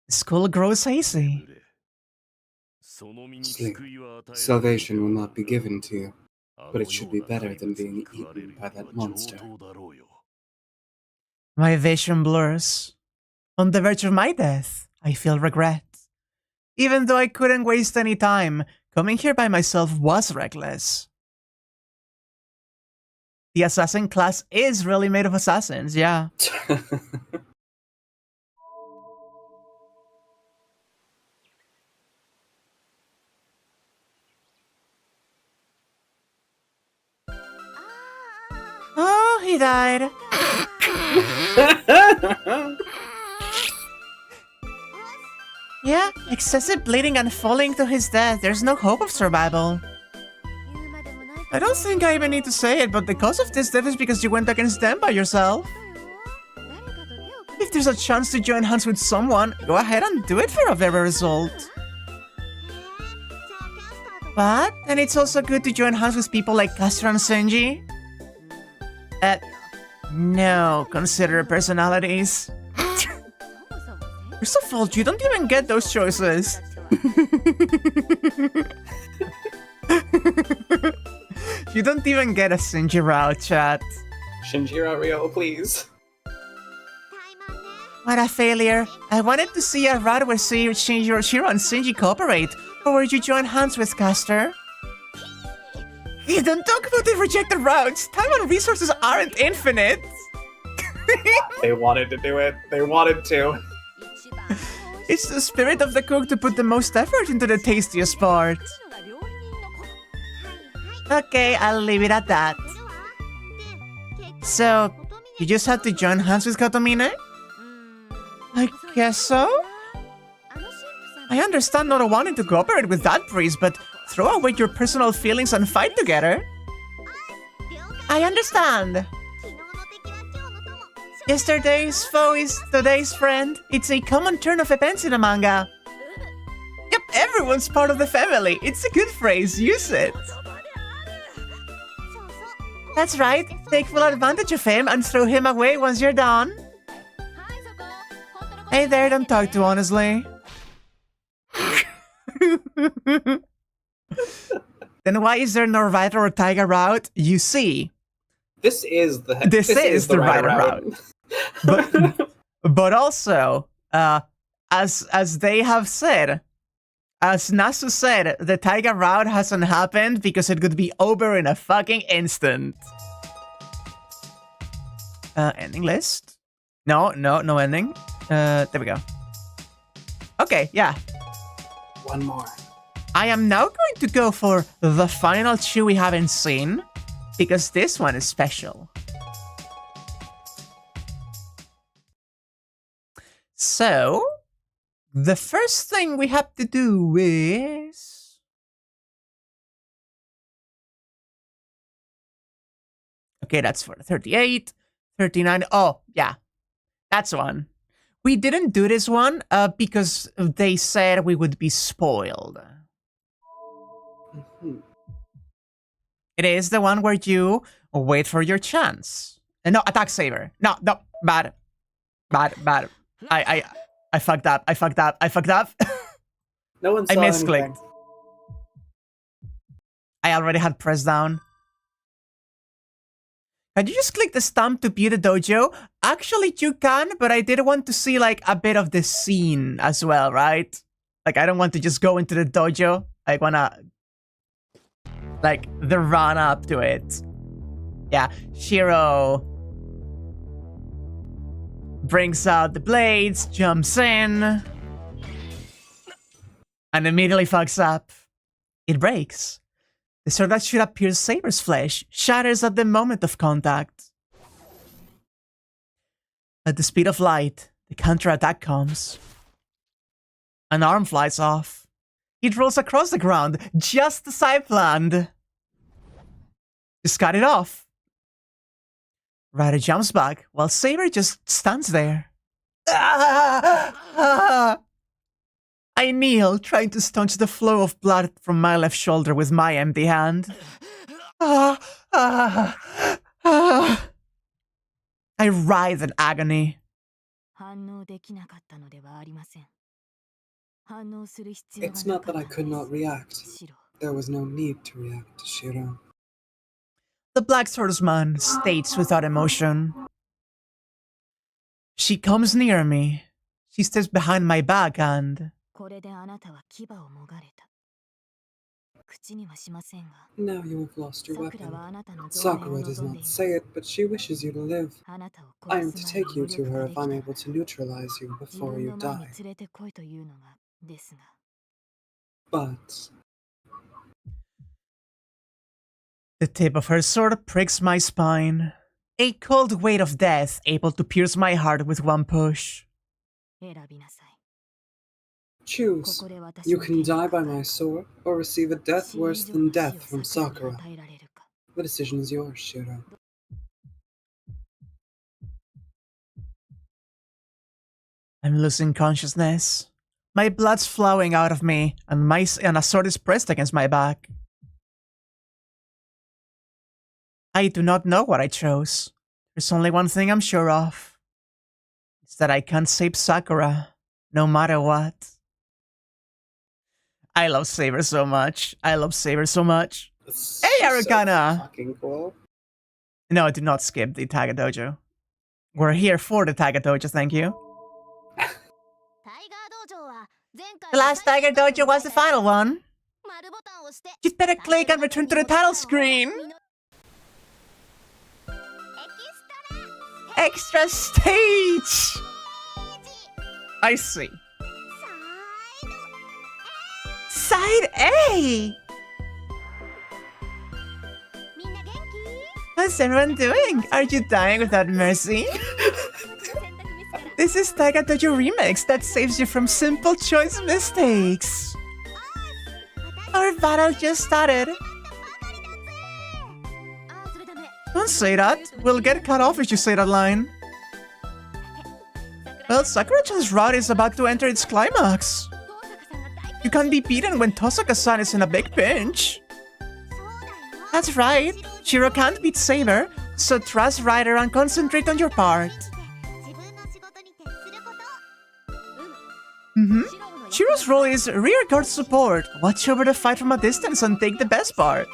The skull grows hazy. Sleep. Salvation will not be given to you, but it should be better than being eaten by that monster. My vision blurs. On the verge of my death, I feel regret. Even though I couldn't waste any time, Coming here by myself was reckless. The assassin class is really made of assassins, yeah. Oh, he died. Yeah, excessive bleeding and falling to his death. There's no hope of survival. I don't think I even need to say it, but the cause of this death is because you went against them by yourself. If there's a chance to join hands with someone, go ahead and do it for a better result. But, and it's also good to join hands with people like Castor and Senji. No, consider personalities. First of all, you don't even get those choices. You don't even get a Senji route, chat. Shinjiro Ryo, please. What a failure. I wanted to see a route where Shirou and Senji cooperate, or where you join hands with Castor. You don't talk about the rejected routes. Time and resources aren't infinite. They wanted to do it. They wanted to. It's the spirit of the cook to put the most effort into the tastiest part. Okay, I'll leave it at that. So, you just had to join hands with Kotomine? I guess so? I understand not wanting to cooperate with that priest, but throw away your personal feelings and fight together. I understand. Yesterday's foe is today's friend. It's a common turn of events in a manga. Yep, everyone's part of the family. It's a good phrase, use it. That's right, take full advantage of him and throw him away once you're done. Hey there, don't talk too honestly. Then why is there no right or Tiger route? You see, This is the right route. But also, as they have said, as Nasu said, the Tiger route hasn't happened because it could be over in a fucking instant. Ending list? No ending. There we go. Okay, yeah. One more. I am now going to go for the final two we haven't seen, because this one is special. So, the first thing we have to do is... Okay, that's for 38, 39. Oh, yeah. That's one. We didn't do this one because they said we would be spoiled. It is the one where you wait for your chance. No, attack Saber. No, bad. I fucked up. No one saw I misclicked. anything. I already had press down. Can you just click the stamp to view the dojo? Actually, you can, but I did want to see like a bit of the scene as well, right? Like, I don't want to just go into the dojo. I wanna... like, the run up to it. Yeah, Shirou brings out the blades, jumps in, and immediately fucks up. It breaks. The sword that should have pierced Saber's flesh shatters at the moment of contact. At the speed of light, the counterattack comes. An arm flies off. It rolls across the ground, just as I planned. Just cut it off. Ryder jumps back, while Saber just stands there. I kneel, trying to staunch the flow of blood from my left shoulder with my empty hand. I writhe in agony. It's not that I could not react. There was no need to react to Shirou. The black swordsman states without emotion. She comes near me. She steps behind my back and... Now you have lost your weapon. Sakura does not say it, but she wishes you to live. I am to take you to her if I'm able to neutralize you before you die. But The tip of her sword pricks my spine. A cold weight of death able to pierce my heart with one push. choose. You can die by my sword, or receive a death worse than death from Sakura. The decision is yours, Shirou. I'm losing consciousness. My blood's flowing out of me, and a sword is pressed against my back. I do not know what I chose. There's only one thing I'm sure of. It's that I can't save Sakura, no matter what. I love Saber so much. I love Saber so much. Hey, Aragana! So fucking cool. No, do not skip the Tiger Dojo. We're here for the Tiger Dojo, thank you. The last Tiger Dojo was the final one. You'd better click and return to the title screen. Extra stage! I see. Side A! How's everyone doing? Are you dying without mercy? This is Tiger Dojo Remix that saves you from simple choice mistakes. Our battle just started. Don't say that. We'll get cut off if you say that line. Well, Sakura-chan's route is about to enter its climax. You can't be beaten when Tosaka-san is in a big pinch. That's right. Shirou can't beat Saber, so trust Rider and concentrate on your part. Shirou's role is rear guard support. Watch over the fight from a distance and take the best part.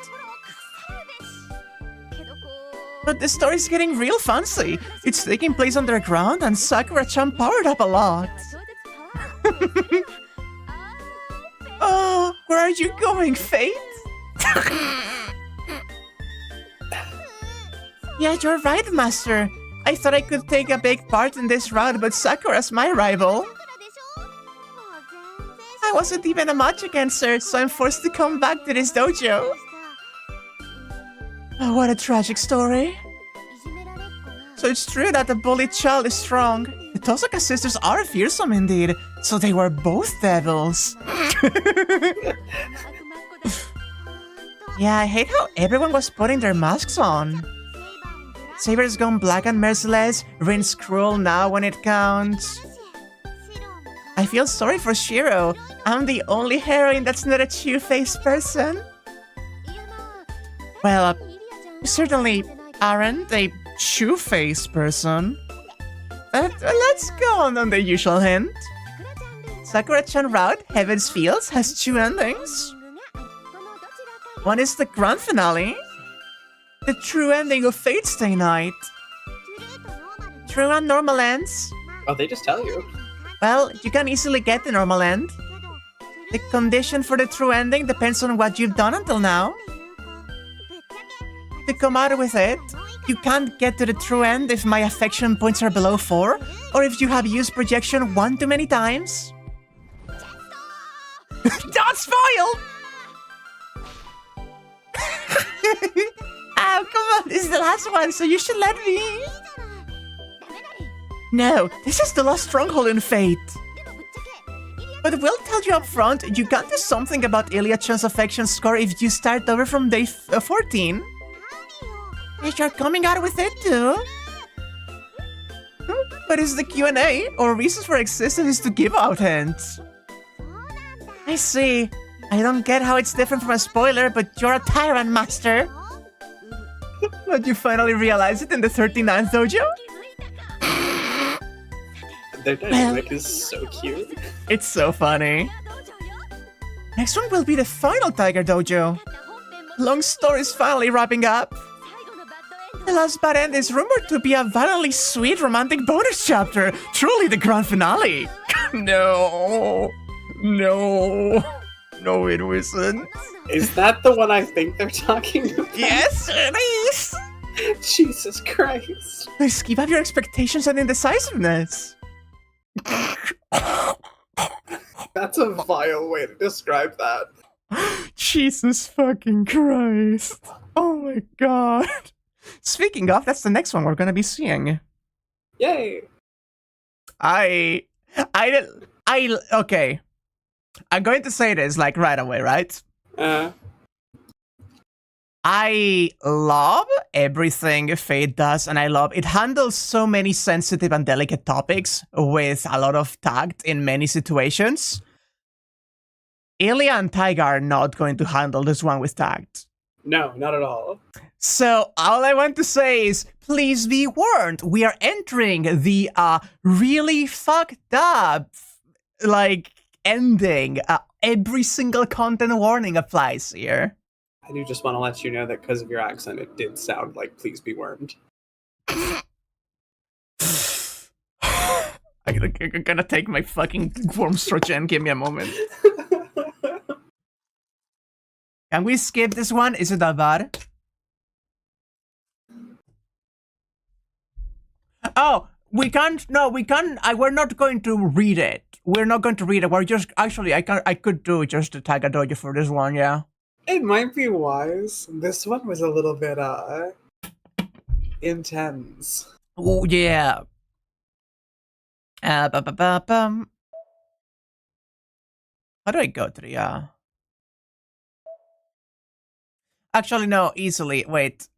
But the story's getting real fancy. It's taking place underground and Sakura-chan powered up a lot. Oh, where are you going, Fate? Yeah, you're right, Master. I thought I could take a big part in this route, but Sakura's my rival. I wasn't even a match against her, so I'm forced to come back to this dojo. Oh, what a tragic story. So it's true that the bullied child is strong. The Tosaka sisters are fearsome indeed, so they were both devils. Yeah, I hate how everyone was putting their masks on. Saber's gone black and merciless, Rin's cruel now when it counts. I feel sorry for Shirou. I'm the only heroine that's not a two-faced person. Well, you certainly aren't a two-faced person. Let's go on the usual hint. Sakura-chan route, Heaven's Fields, has two endings. One is the grand finale. The true ending of Fate's Day Night. True and normal ends. Oh, they just tell you. Well, you can easily get the normal end. The condition for the true ending depends on what you've done until now. To come out with it, you can't get to the true end if my affection points are below 4, or if you have used projection 1 too many times. Don't spoil! Oh, come on, this is the last one, so you should let me. No, this is the last stronghold in Fate. But we'll tell you up front, you can't do something about Ilya-chan's affection score if you start over from day 14. If you're coming out with it too. But it's the Q&A, or reasons for existence is to give out hints. I see. I don't get how it's different from a spoiler, but you're a tyrant, Master. But you finally realize it in the 39th dojo? Their dynamic is so cute. It's so funny. Next one will be the final Tiger Dojo. Long story's finally wrapping up. The last bad end is rumored to be a violently sweet romantic bonus chapter. Truly the grand finale. No. No. No, it isn't. Is that the one I think they're talking about? Yes, it is. Jesus Christ. Please keep up your expectations and indecisiveness. That's a vile way to describe that. Jesus fucking Christ. Oh my god. Speaking of, that's the next one we're gonna be seeing. Yay. Okay. I'm going to say this like right away, right? I love everything Fate does, and I love it handles so many sensitive and delicate topics with a lot of tact in many situations. Ilya and Tiger are not going to handle this one with tact. No, not at all. So all I want to say is, please be warned. We are entering the really fucked up, like, ending. Every single content warning applies here. I do just want to let you know that because of your accent, it did sound like "Please be wormed." I'm gonna take my fucking worm stretch and give me a moment. Can we skip this one? Is it that bad? Oh, we can't. No, we can't. We're not going to read it. We're not going to read it. We're just actually. I could do just the Tiger Dojo for this one. Yeah. It might be wise. This one was a little bit intense. Oh yeah. How do I go to the Actually, no, easily. Wait.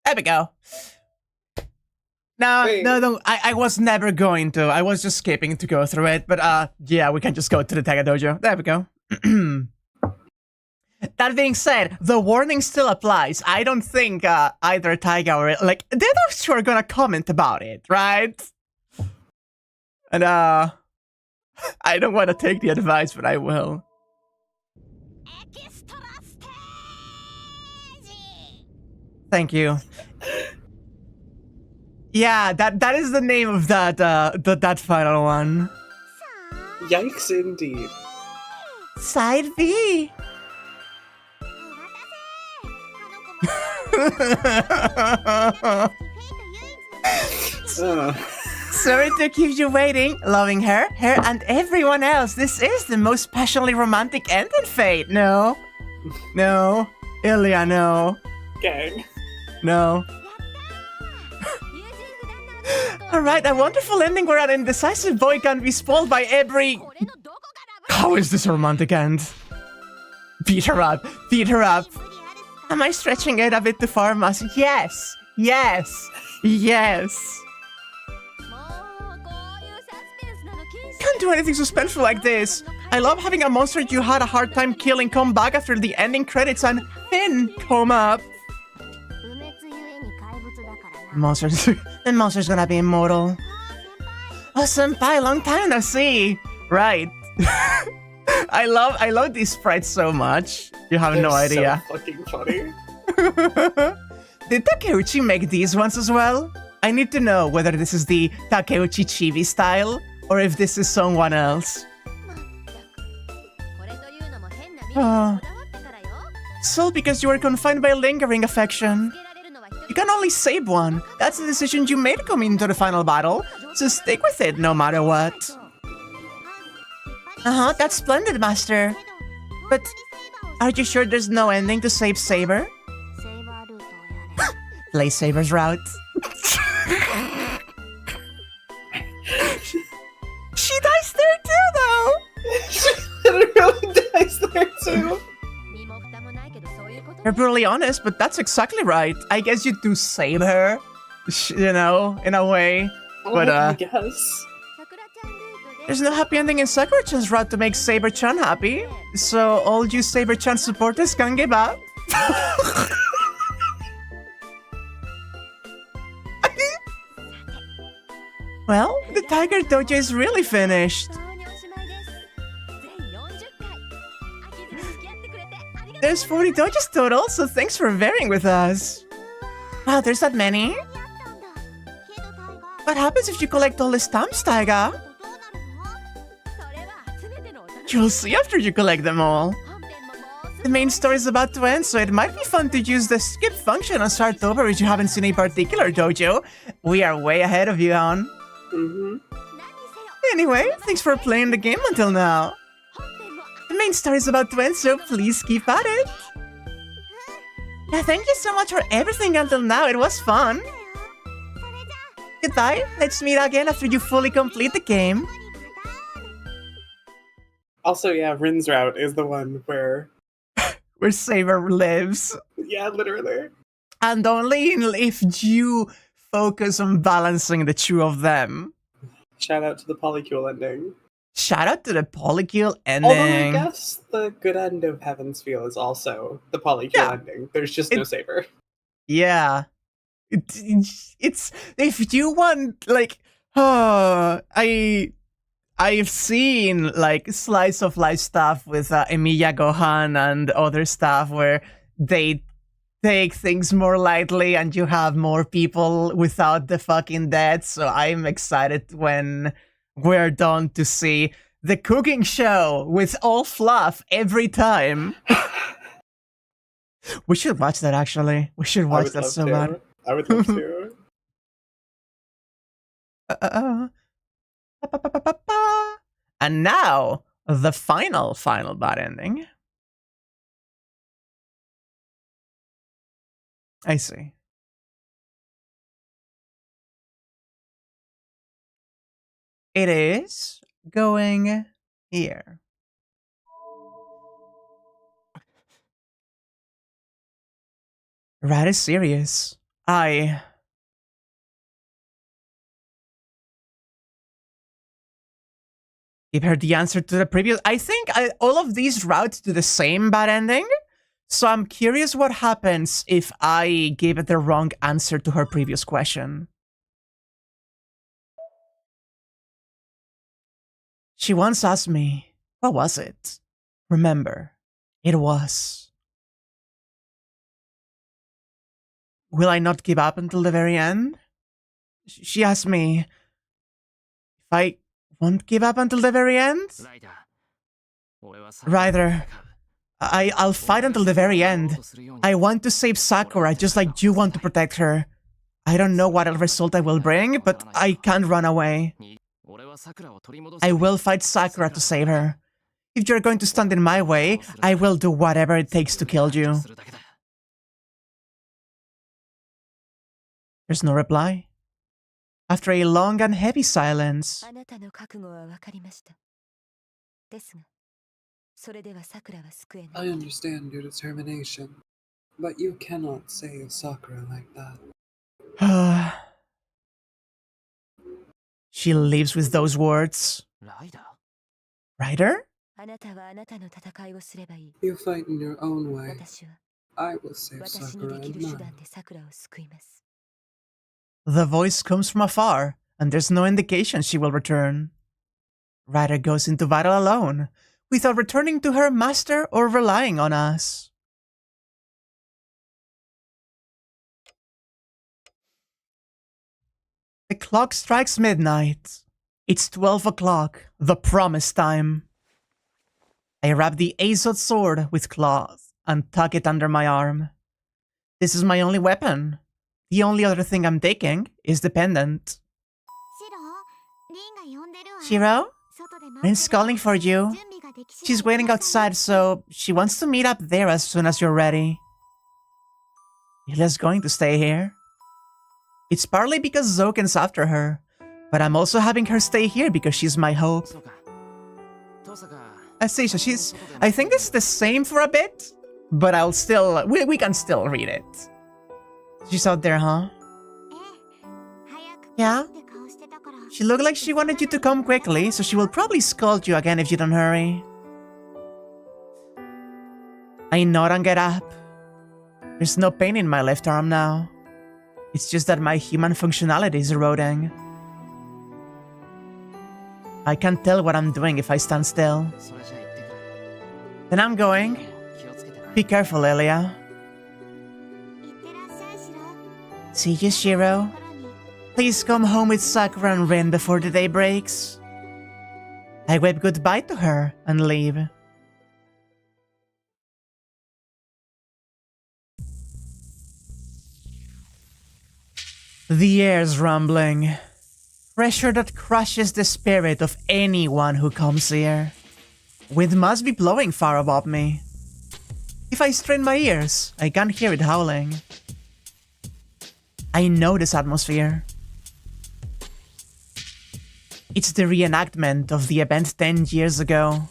There we go. No, Wait. no, I was never going to. I was just skipping to go through it. But yeah, we can just go to the Tiger Dojo. There we go. That being said, the warning still applies. I don't think either Tiger or like they're not sure gonna comment about it, right? And I don't want to take the advice, but I will. Thank you. Yeah, that is the name of that that final one. Yikes, indeed. Side B. Sorry to keep you waiting, loving her, and everyone else. This is the most passionately romantic end in Fate. No, no, Ilya, no, Gang. no. All right, a wonderful ending where an indecisive boy can be spoiled by every. How is this a romantic end? Beat her up, beat her up. Am I stretching it a bit too far, Mas? Yes, yes, yes. Can't do anything suspenseful like this. I love having a monster you had a hard time killing come back after the ending credits and then come up. The monster's gonna be immortal. Oh, senpai, long time no see. Right. I love these sprites so much. You have no idea. So fucking funny. Did Takeuchi make these ones as well? I need to know whether this is the Takeuchi Chibi style or if this is someone else. So because you were confined by lingering affection. You can only save one. That's the decision you made coming into the final battle. So stick with it no matter what. That's splendid, Master. But are you sure there's no ending to save Saber? Play Saber's route. She dies there too, though! She literally dies there too. You're brutally honest, but that's exactly right. I guess you do save her, you know, in a way. But I guess. There's no happy ending in Sakura-chan's route to make Saber-chan happy. So all you Saber-chan supporters can give up. Well, the Tiger Dojo is really finished. There's 40 dojos total, so thanks for bearing with us. Wow, there's that many? What happens if you collect all the stamps, Taiga? You'll see after you collect them all. The main story is about to end, so it might be fun to use the skip function and start over if you haven't seen a particular dojo. We are way ahead of you, hon. Anyway, thanks for playing the game until now. The main story is about to end, so please keep at it. Yeah, thank you so much for everything until now. It was fun. Goodbye. Let's meet again after you fully complete the game. Also, yeah, Rin's route is the one where Saber lives. Yeah, literally. And only if you focus on balancing the two of them. Shout out to the polycule ending. Shout out to the polycule ending. Although I guess the good end of Heaven's Feel is also the polycule ending. There's just no Saber. Yeah. It's if you want, like, I've seen like slice of life stuff with Emilia Gohan and other stuff where they take things more lightly and you have more people without the fucking death. So I'm excited when we're done to see the cooking show with all fluff every time. We should watch that, actually. We should watch that so bad. I would love to. And now, the final bad ending. I see. It is going here. Rat is serious. Give her the answer to the previous. I think all of these route to the same bad ending. So I'm curious what happens if I gave it the wrong answer to her previous question. She once asked me, what was it? Remember, it was. Will I not give up until the very end? She asked me if I won't give up until the very end? Ryder, I'll fight until the very end. I want to save Sakura just like you want to protect her. I don't know what result I will bring, but I can't run away. I will fight Sakura to save her. If you're going to stand in my way, I will do whatever it takes to kill you. There's no reply. After a long and heavy silence, I understand your determination, but you cannot save Sakura like that. She leaves with those words. Ryder? You fight in your own way. I will save Sakura and mine. The voice comes from afar, and there's no indication she will return. Ryder goes into battle alone, without returning to her master or relying on us. The clock strikes midnight. It's 12 o'clock, the promised time. I wrap the Azot sword with cloth and tuck it under my arm. This is my only weapon. The only other thing I'm taking is the pendant. Shirou? Rin's calling for you. She's waiting outside, so she wants to meet up there as soon as you're ready. Ilya's going to stay here. It's partly because Zoken's after her, but I'm also having her stay here because she's my hope. I see, so I think it's the same for a bit, but we can still read it. She's out there, huh? Yeah? She looked like she wanted you to come quickly, so she will probably scold you again if you don't hurry. I nod and get up. There's no pain in my left arm now. It's just that my human functionality is eroding. I can't tell what I'm doing if I stand still. Then I'm going. Be careful, Elia. See you, Shirou. Please come home with Sakura and Rin before the day breaks. I wave goodbye to her and leave. The air's rumbling. Pressure that crushes the spirit of anyone who comes here. Wind must be blowing far above me. If I strain my ears, I can't hear it howling. I know this atmosphere. It's the reenactment of the event 10 years ago.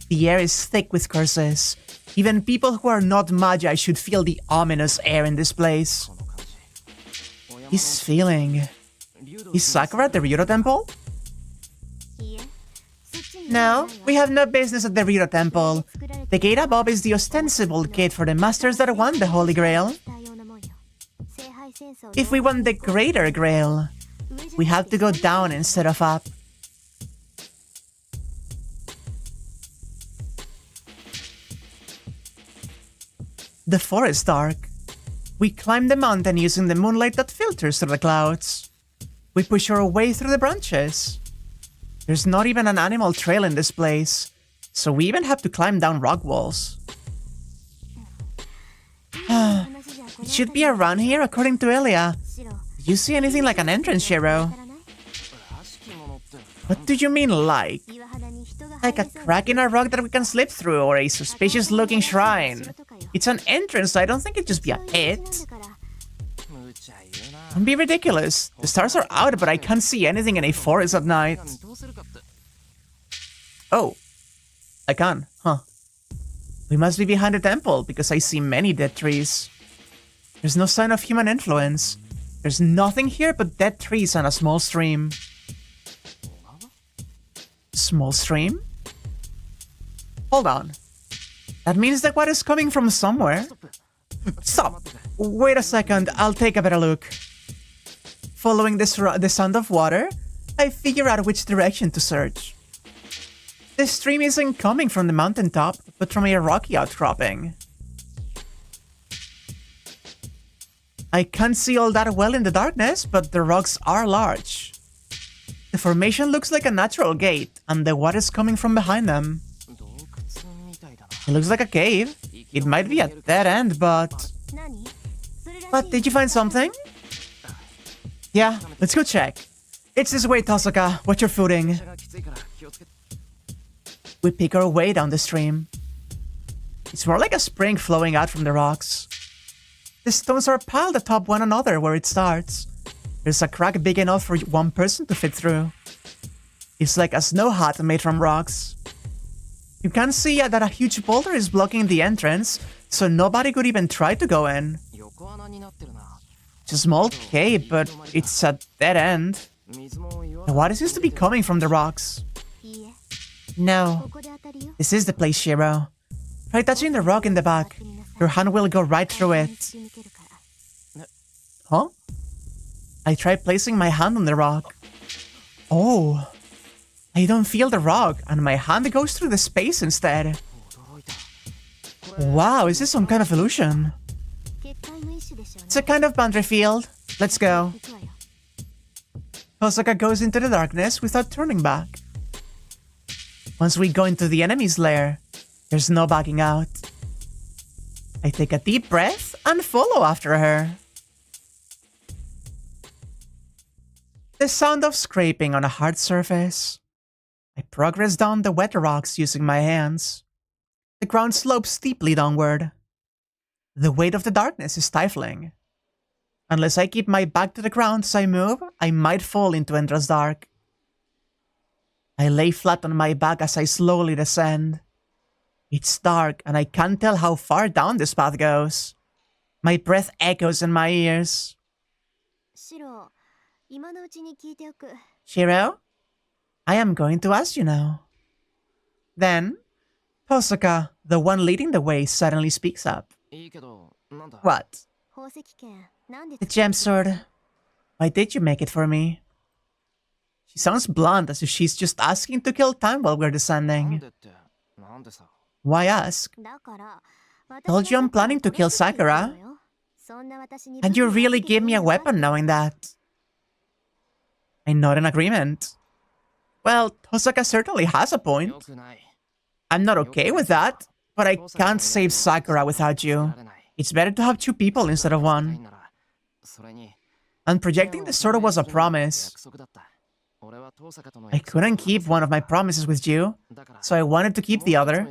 The air is thick with curses. Even people who are not magi should feel the ominous air in this place. He's feeling... Is Sakura at the Ryudo Temple? No, we have no business at the Ryudo Temple. The gate above is the ostensible gate for the masters that won the Holy Grail. If we want the Greater Grail, we have to go down instead of up. The forest is dark. We climb the mountain using the moonlight that filters through the clouds. We push our way through the branches. There's not even an animal trail in this place, so we even have to climb down rock walls. It should be around here according to Elia. Do you see anything like an entrance, Shirou? What do you mean, like? Like a crack in a rock that we can slip through, or a suspicious-looking shrine. It's an entrance, so I don't think it'd just be a pit. Don't be ridiculous. The stars are out, but I can't see anything in a forest at night. Oh. I can, huh? We must be behind the temple, because I see many dead trees. There's no sign of human influence. There's nothing here but dead trees and a small stream. Small stream? Hold on. That means that water is coming from somewhere. Stop! Wait a second, I'll take a better look. Following the sound of water, I figure out which direction to search. The stream isn't coming from the mountaintop, but from a rocky outcropping. I can't see all that well in the darkness, but the rocks are large. The formation looks like a natural gate, and the water's coming from behind them. It looks like a cave. It might be a dead end, but... But did you find something? Yeah, let's go check. It's this way, Tosaka. Watch your footing. We pick our way down the stream. It's more like a spring flowing out from the rocks. The stones are piled atop one another where it starts. There's a crack big enough for one person to fit through. It's like a snow hut made from rocks. You can see that a huge boulder is blocking the entrance, so nobody could even try to go in. It's a small cave, but it's a dead end. The water seems to be coming from the rocks. No. This is the place, Shirou. Try touching the rock in the back. Your hand will go right through it. Huh? I try placing my hand on the rock. Oh. I don't feel the rock, and my hand goes through the space instead. Wow, is this some kind of illusion? It's a kind of boundary field. Let's go. Tosaka goes into the darkness without turning back. Once we go into the enemy's lair, there's no backing out. I take a deep breath and follow after her. The sound of scraping on a hard surface. I progress down the wet rocks using my hands. The ground slopes steeply downward. The weight of the darkness is stifling. Unless I keep my back to the ground as I move, I might fall into endless dark. I lay flat on my back as I slowly descend. It's dark and I can't tell how far down this path goes. My breath echoes in my ears. Shirou? I am going to ask you now. Then, Tosaka, the one leading the way, suddenly speaks up. What? The gem sword. Why did you make it for me? She sounds blunt, as if she's just asking to kill time while we're descending. Why ask? Told you I'm planning to kill Sakura. And you really gave me a weapon knowing that. I nod in agreement. Well, Tosaka certainly has a point. I'm not okay with that, but I can't save Sakura without you. It's better to have two people instead of one. And projecting the sword was a promise. I couldn't keep one of my promises with you, so I wanted to keep the other.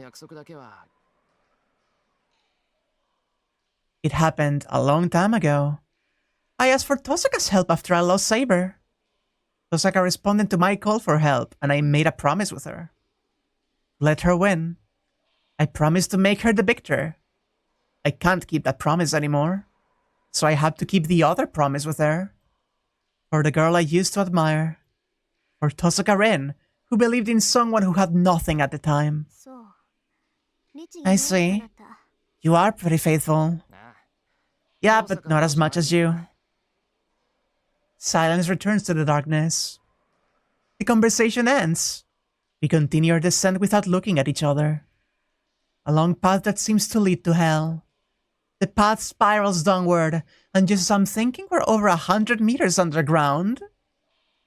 It happened a long time ago. I asked for Tosaka's help after I lost Saber. Tosaka responded to my call for help, and I made a promise with her. Let her win. I promised to make her the victor. I can't keep that promise anymore, so I had to keep the other promise with her. For the girl I used to admire. For Tosaka Ren, who believed in someone who had nothing at the time. I see. You are pretty faithful. Yeah, but not as much as you. Silence returns to the darkness. The conversation ends. We continue our descent without looking at each other. A long path that seems to lead to hell. The path spirals downward, and just as I'm thinking we're over 100 meters underground,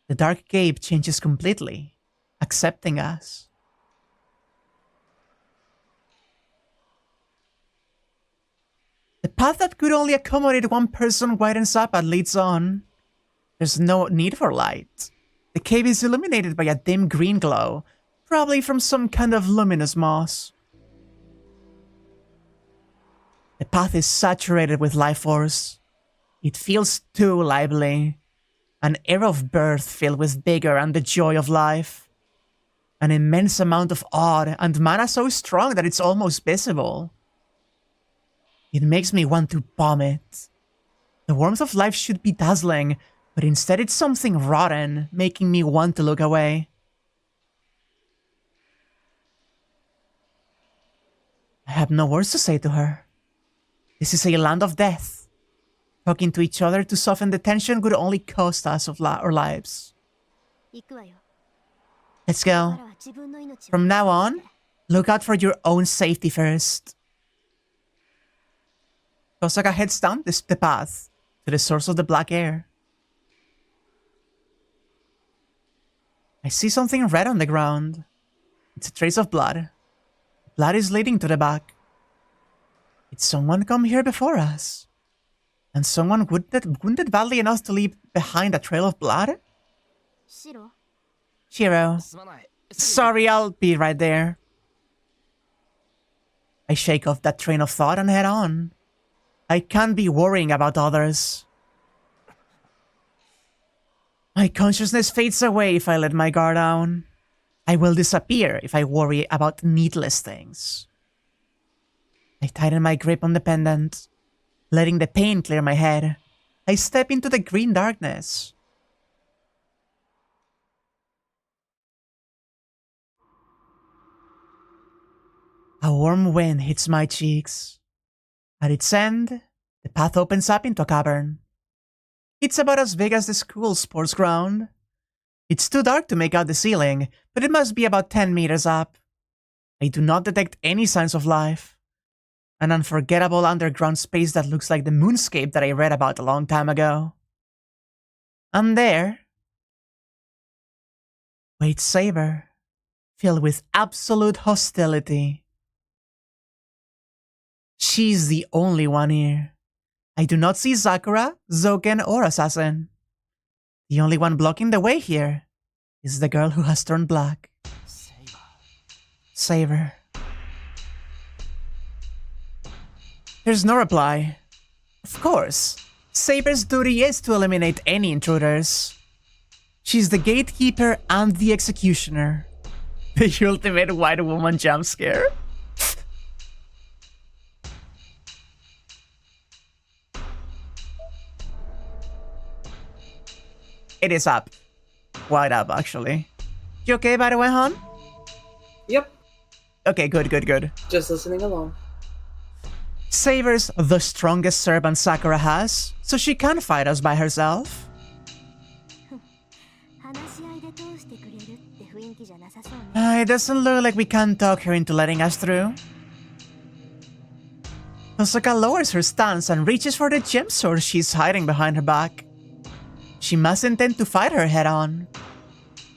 the dark cave changes completely, accepting us. The path that could only accommodate one person widens up and leads on. There's no need for light. The cave is illuminated by a dim green glow, probably from some kind of luminous moss. The path is saturated with life force. It feels too lively. An air of birth filled with vigor and the joy of life. An immense amount of awe and mana so strong that it's almost visible. It makes me want to vomit. The warmth of life should be dazzling, but instead it's something rotten, making me want to look away. I have no words to say to her. This is a land of death. Talking to each other to soften the tension would only cost us our lives. Let's go. From now on, look out for your own safety first. Tosaka heads down the path to the source of the black air. I see something red on the ground. It's a trace of blood. Blood is leading to the back. Did someone come here before us? And someone wounded badly enough to leave behind a trail of blood? Shirou. Sorry, I'll be right there. I shake off that train of thought and head on. I can't be worrying about others. My consciousness fades away if I let my guard down. I will disappear if I worry about needless things. I tighten my grip on the pendant, letting the pain clear my head. I step into the green darkness. A warm wind hits my cheeks. At its end, the path opens up into a cavern. It's about as big as the school sports ground. It's too dark to make out the ceiling, but it must be about 10 meters up. I do not detect any signs of life. An unforgettable underground space that looks like the moonscape that I read about a long time ago. And there waits Saber, filled with absolute hostility. She's the only one here. I do not see Sakura, Zoken, or Assassin. The only one blocking the way here is the girl who has turned black. Saber. There's no reply. Of course, Saber's duty is to eliminate any intruders. She's the gatekeeper and the executioner. The ultimate white woman jump scare. It is up. Quite up, actually. You okay, by the way, hon? Yep. Okay, good. Just listening along. Saber's the strongest servant Sakura has, so she can't fight us by herself. It doesn't look like we can talk her into letting us through. Tosaka lowers her stance and reaches for the gem sword she's hiding behind her back. She must intend to fight her head on.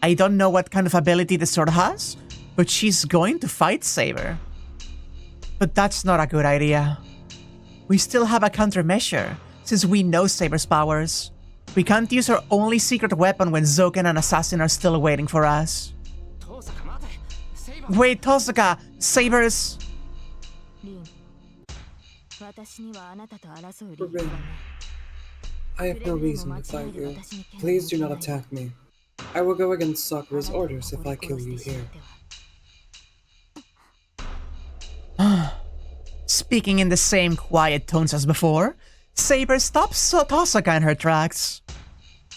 I don't know what kind of ability the sword has, but she's going to fight Saber. But that's not a good idea. We still have a countermeasure, since we know Saber's powers. We can't use our only secret weapon when Zoken and Assassin are still waiting for us. Wait, Tosaka! Saber's... Rin, I have no reason to fight you. Please do not attack me. I will go against Sakura's orders if I kill you here. Speaking in the same quiet tones as before, Saber stops Tosaka in her tracks.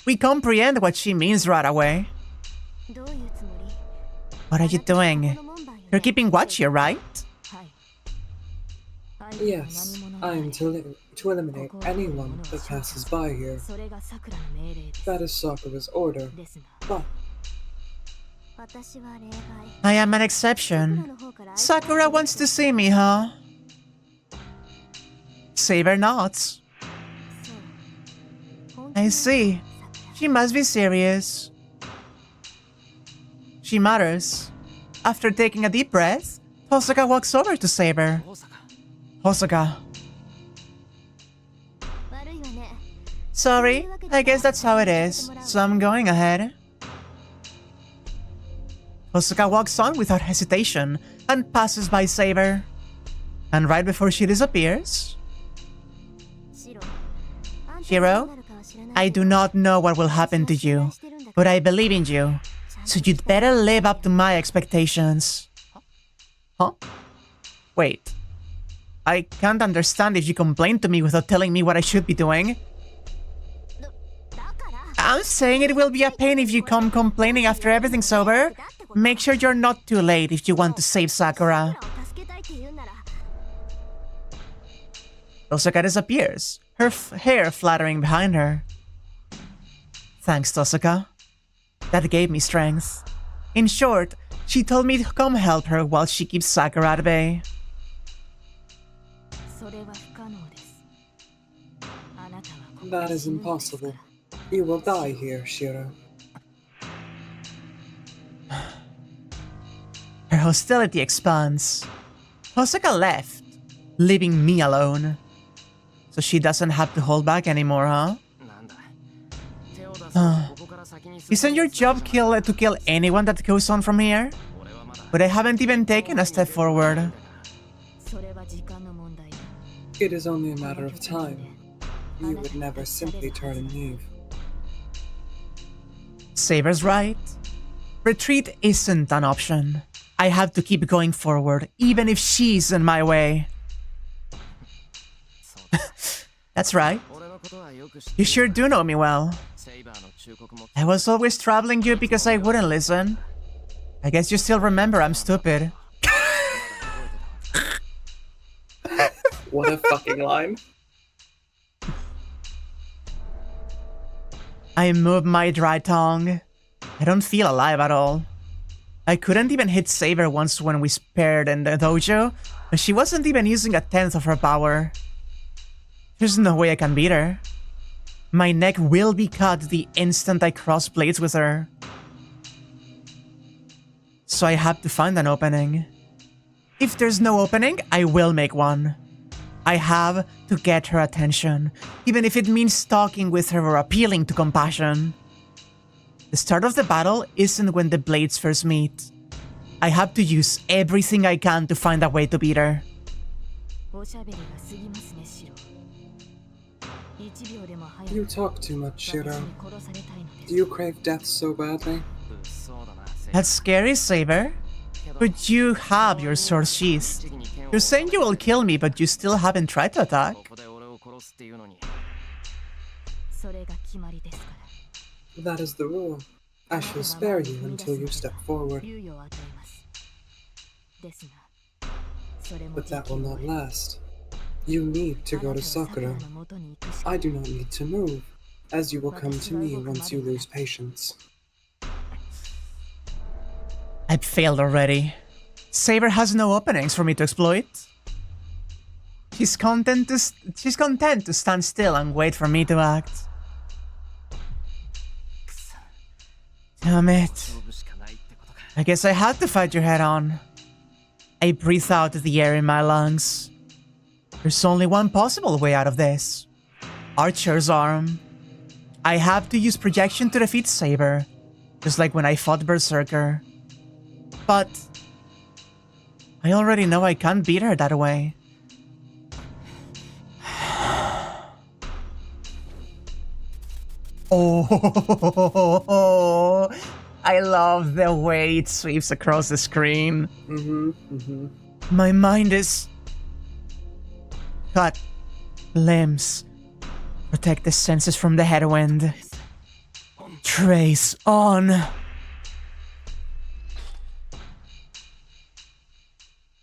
We comprehend what she means right away. What are you doing? You're keeping watch here, right? Yes, I am to eliminate anyone that passes by here. That is Sakura's order, but... I am an exception. Sakura wants to see me, huh? Saber nods. I see. She must be serious. She mutters. After taking a deep breath, Tosaka walks over to Saber. Tosaka. Sorry, I guess that's how it is, so I'm going ahead. Tosaka walks on without hesitation and passes by Saber. And right before she disappears... Shirou, I do not know what will happen to you, but I believe in you, so you'd better live up to my expectations. Huh? Wait. I can't understand if you complain to me without telling me what I should be doing. I'm saying it will be a pain if you come complaining after everything's over. Make sure you're not too late if you want to save Sakura. Tosaka disappears, her hair fluttering behind her. Thanks, Tosaka. That gave me strength. In short, she told me to come help her while she keeps Sakura at bay. That is impossible. You will die here, Shirou. Her hostility expands. Tosaka left, leaving me alone. So she doesn't have to hold back anymore, huh? Isn't your job to kill anyone that goes on from here? But I haven't even taken a step forward. It is only a matter of time. You would never simply turn and leave. Saber's right. Retreat isn't an option. I have to keep going forward, even if she's in my way. That's right. You sure do know me well. I was always troubling you because I wouldn't listen. I guess you still remember I'm stupid. What a fucking line. I move my dry tongue. I don't feel alive at all. I couldn't even hit Saber once when we sparred in the dojo, but she wasn't even using 1/10 of her power. There's no way I can beat her. My neck will be cut the instant I cross blades with her. So I have to find an opening. If there's no opening, I will make one. I have to get her attention, even if it means talking with her or appealing to compassion. The start of the battle isn't when the blades first meet. I have to use everything I can to find a way to beat her. You talk too much, Shirou. Do you crave death so badly? That's scary, Saber. But you have your sword sheathed. You're saying you will kill me, but you still haven't tried to attack. That is the rule. I shall spare you until you step forward. But that will not last. You need to go to Sakura. I do not need to move, as you will come to me once you lose patience. I've failed already. Saber has no openings for me to exploit. She's content to stand still and wait for me to act. Damn it. I guess I had to fight your head on. I breathe out the air in my lungs. There's only one possible way out of this. Archer's arm. I have to use projection to defeat Saber, just like when I fought Berserker. But I already know I can't beat her that way. Oh, I love the way it sweeps across the screen. My mind is cut. Limbs. Protect the senses from the headwind. Trace on.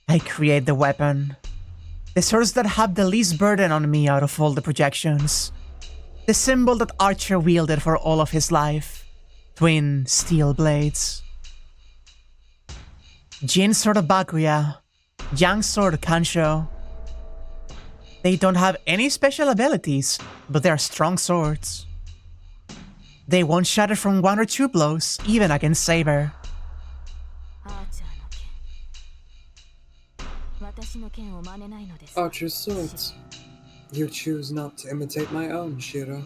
I create the weapon. The swords that have the least burden on me out of all the projections. The symbol that Archer wielded for all of his life. Twin steel blades. Jin's sword of Bakuya. Yang's sword of Kansho. They don't have any special abilities, but they are strong swords. They won't shatter from 1 or 2 blows, even against Saber. Archer's swords. You choose not to imitate my own, Shirou.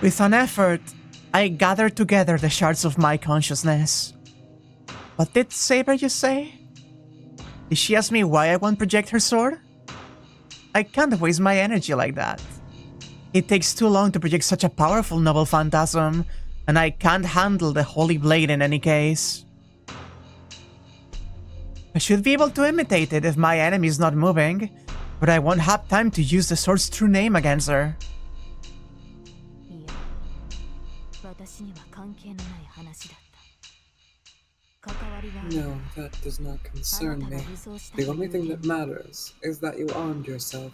With an effort, I gathered together the shards of my consciousness. What did Saber just say? Did she ask me why I won't project her sword? I can't waste my energy like that. It takes too long to project such a powerful noble phantasm, and I can't handle the holy blade in any case. I should be able to imitate it if my enemy is not moving, but I won't have time to use the sword's true name against her. No, that does not concern me. The only thing that matters is that you armed yourself.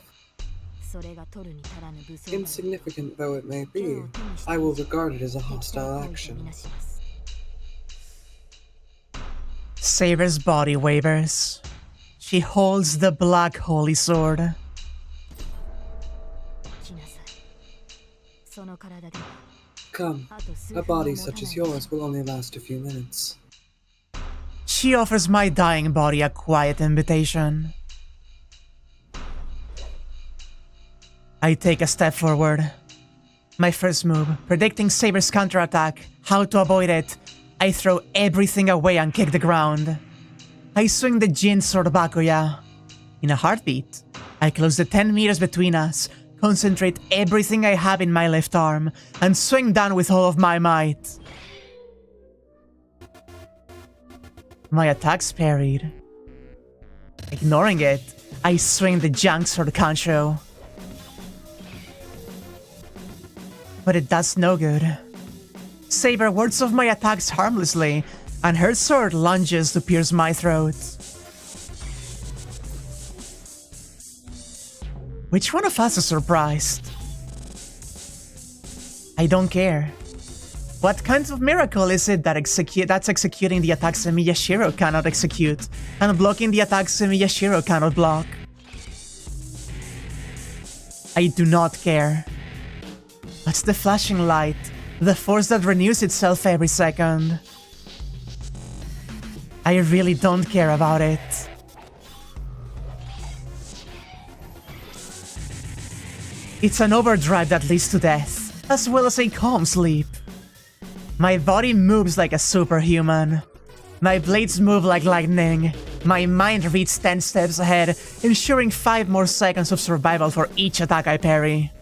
Insignificant though it may be, I will regard it as a hostile action. Saber's body wavers. She holds the black holy sword. Come, a body such as yours will only last a few minutes. She offers my dying body a quiet invitation. I take a step forward. My first move, predicting Saber's counterattack, how to avoid it. I throw everything away and kick the ground. I swing the Jin sword Bakuya. In a heartbeat, I close the 10 meters between us, concentrate everything I have in my left arm, and swing down with all of my might. My attack's parried. Ignoring it, I swing the Yang sword Kansho. But it does no good. Saber wards off my attacks harmlessly, and her sword lunges to pierce my throat. Which one of us is surprised? I don't care. What kind of miracle is it that that's executing the attacks Miyashiro cannot execute, and blocking the attacks Miyashiro cannot block? I do not care. That's the flashing light, the force that renews itself every second. I really don't care about it. It's an overdrive that leads to death, as well as a calm sleep. My body moves like a superhuman. My blades move like lightning. My mind reads 10 steps ahead, ensuring 5 more seconds of survival for each attack I parry.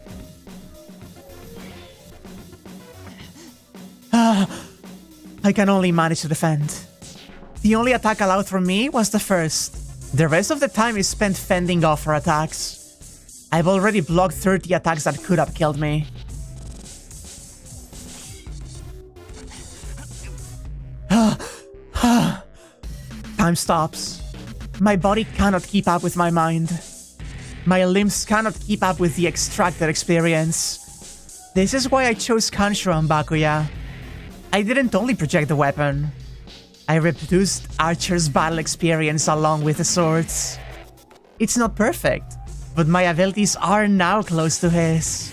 I can only manage to defend. The only attack allowed from me was the first. The rest of the time is spent fending off her attacks. I've already blocked 30 attacks that could have killed me. Time stops. My body cannot keep up with my mind. My limbs cannot keep up with the extracted experience. This is why I chose Kansho and Bakuya. I didn't only project the weapon. I reduced Archer's battle experience along with the swords. It's not perfect, but my abilities are now close to his.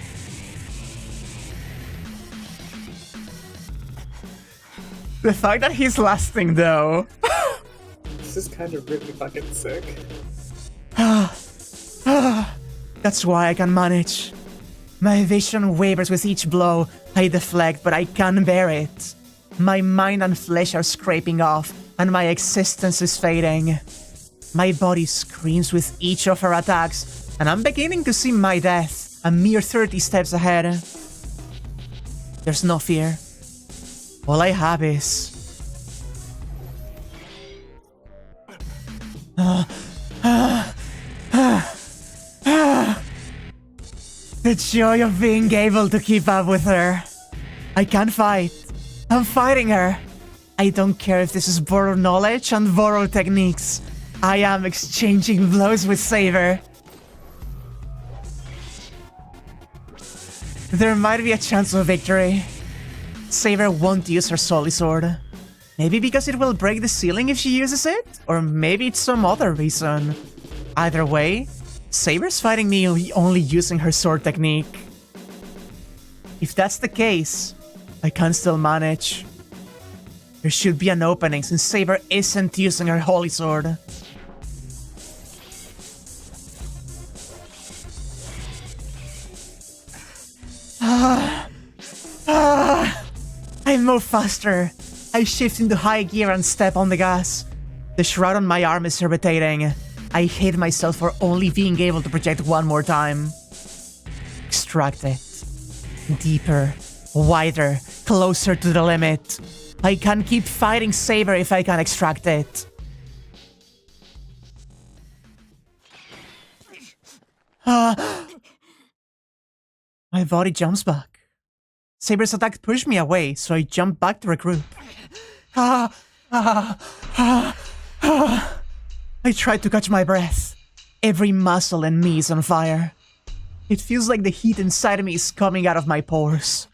The fact that he's lasting though. This is kind of really fucking sick. That's why I can manage. My vision wavers with each blow. I deflect, but I can't bear it. My mind and flesh are scraping off, and my existence is fading. My body screams with each of her attacks, and I'm beginning to see my death a mere 30 steps ahead. There's no fear. All I have is... the joy of being able to keep up with her. I can't fight. I'm fighting her. I don't care if this is borrowed knowledge and borrowed techniques. I am exchanging blows with Saber. There might be a chance of victory. Saber won't use her Soli Sword. Maybe because it will break the ceiling if she uses it? Or maybe it's some other reason. Either way, Saber's fighting me only using her sword technique. If that's the case, I can still manage. There should be an opening since Saber isn't using her Holy Sword. I move faster. I shift into high gear and step on the gas. The shroud on my arm is irritating. I hate myself for only being able to project one more time. Extract it. Deeper, wider, closer to the limit. I can keep fighting Saber if I can extract it. My body jumps back. Saber's attack pushed me away, so I jump back to regroup. I tried to catch my breath. Every muscle in me is on fire. It feels like the heat inside me is coming out of my pores.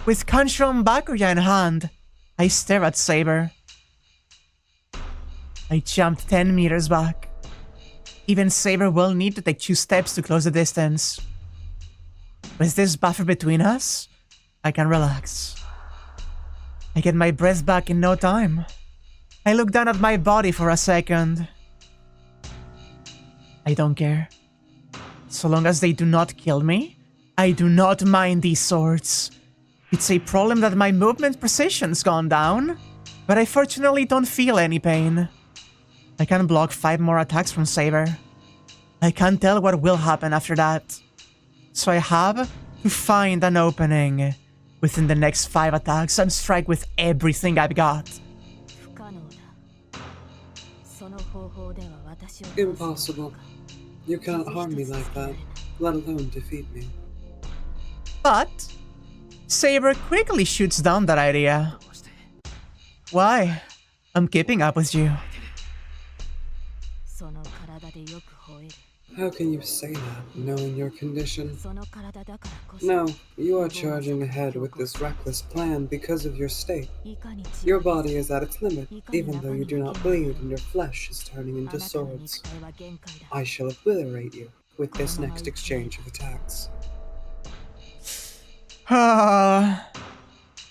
With Kanshiro and Wakraya in hand, I stare at Saber. I jumped 10 meters back. Even Saber will need to take 2 steps to close the distance. With this buffer between us, I can relax. I get my breath back in no time. I look down at my body for a second. I don't care. So long as they do not kill me, I do not mind these swords. It's a problem that my movement precision's gone down, but I fortunately don't feel any pain. I can block 5 more attacks from Saber. I can't tell what will happen after that. So I have to find an opening within the next 5 attacks and strike with everything I've got. Impossible. You cannot harm me like that, let alone defeat me. But Saber quickly shoots down that idea. Why? I'm keeping up with you. How can you say that, knowing your condition? No, you are charging ahead with this reckless plan because of your state. Your body is at its limit, even though you do not bleed and your flesh is turning into swords. I shall obliterate you with this next exchange of attacks.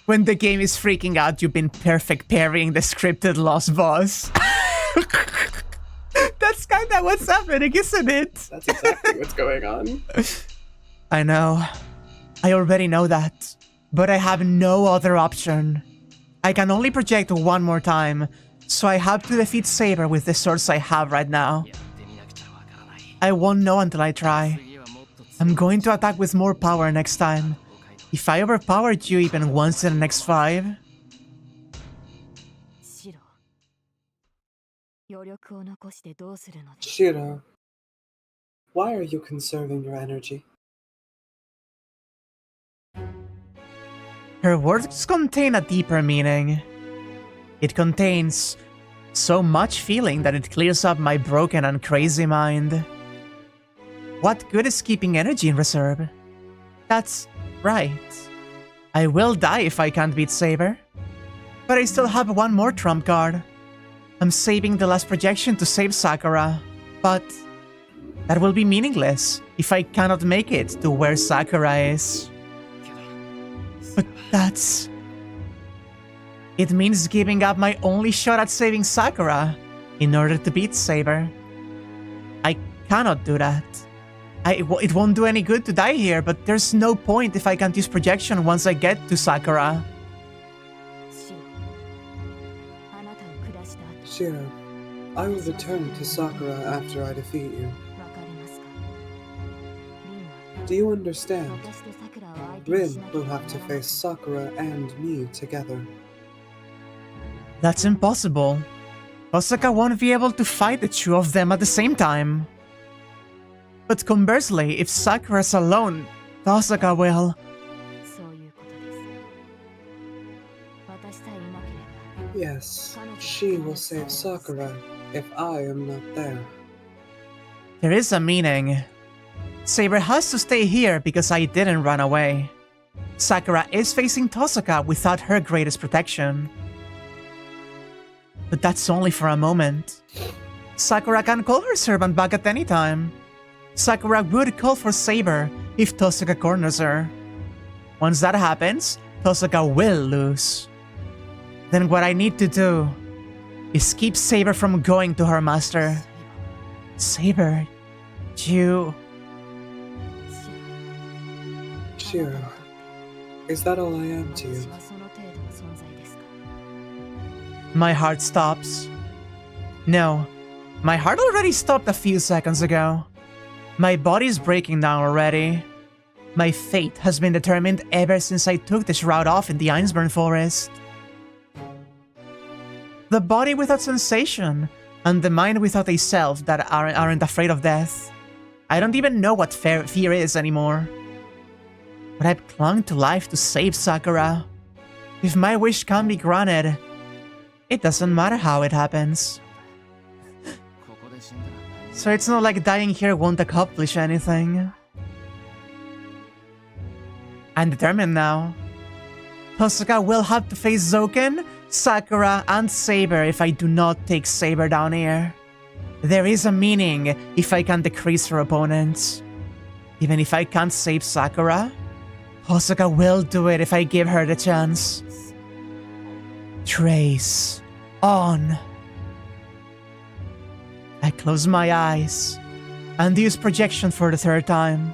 When the game is freaking out, you've been perfect parrying the scripted lost boss. That's kinda what's happening, isn't it? That's exactly what's going on. I know. I already know that. But I have no other option. I can only project 1 more time, so I have to defeat Saber with the swords I have right now. I won't know until I try. I'm going to attack with more power next time. If I overpowered you even once in the next 5... Shirou, why are you conserving your energy? Her words contain a deeper meaning. It contains so much feeling that it clears up my broken and crazy mind. What good is keeping energy in reserve? That's right. I will die if I can't beat Saber. But I still have one more trump card. I'm saving the last projection to save Sakura, but that will be meaningless if I cannot make it to where Sakura is. But that's... It means giving up my only shot at saving Sakura in order to beat Saber. I cannot do that. It won't do any good to die here, but there's no point if I can't use projection once I get to Sakura. Shirou, I will return to Sakura after I defeat you. Do you understand? Rin will have to face Sakura and me together. That's impossible. Osaka won't be able to fight the two of them at the same time. But conversely, if Sakura's alone, Osaka will. Yes, she will save Sakura if I am not there. There is a meaning. Saber has to stay here because I didn't run away. Sakura is facing Tosaka without her greatest protection. But that's only for a moment. Sakura can call her servant back at any time. Sakura would call for Saber if Tosaka corners her. Once that happens, Tosaka will lose. Then what I need to do is keep Saber from going to her master. Saber, you... Shirou, is that all I am to you? My heart stops. No, my heart already stopped a few seconds ago. My body's breaking down already. My fate has been determined ever since I took this route off in the Einsburn forest. The body without sensation, and the mind without a self that aren't afraid of death. I don't even know what fear is anymore. But I've clung to life to save Sakura. If my wish can't be granted, it doesn't matter how it happens. So it's not like dying here won't accomplish anything. I'm determined now. Tosaka will have to face Zoken, Sakura, and Saber if I do not take Saber down here. There is a meaning if I can decrease her opponents. Even if I can't save Sakura, Tosaka will do it if I give her the chance. Trace on. I close my eyes and use projection for the third time.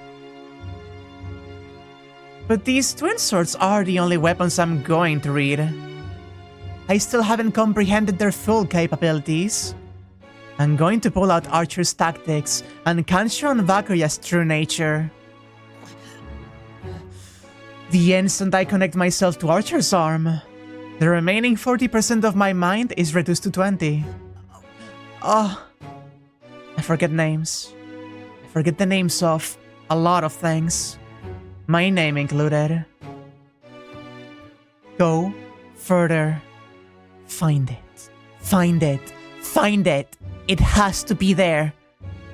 But these twin swords are the only weapons I'm going to read. I still haven't comprehended their full capabilities. I'm going to pull out Archer's tactics and Kansho and Wakraya's true nature. The instant I connect myself to Archer's arm, the remaining 40% of my mind is reduced to 20. Oh, I forget names. I forget the names of a lot of things. My name included. Go further. Find it. Find it. Find it. It has to be there.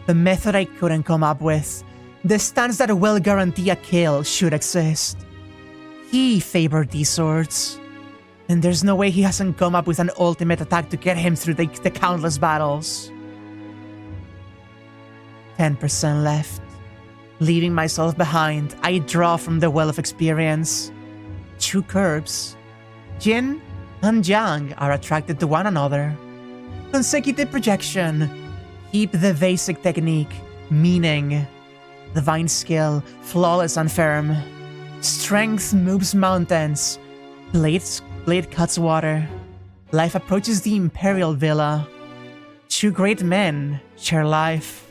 The method I couldn't come up with. The stance that will guarantee a kill should exist. He favored these swords. And there's no way he hasn't come up with an ultimate attack to get him through the countless battles. 10% left. Leaving myself behind, I draw from the well of experience. Two curves. Yin and Yang are attracted to one another. Consecutive projection. Keep the basic technique, meaning. Divine skill, flawless and firm. Strength moves mountains. Blade cuts water. Life approaches the Imperial Villa. Two great men share life.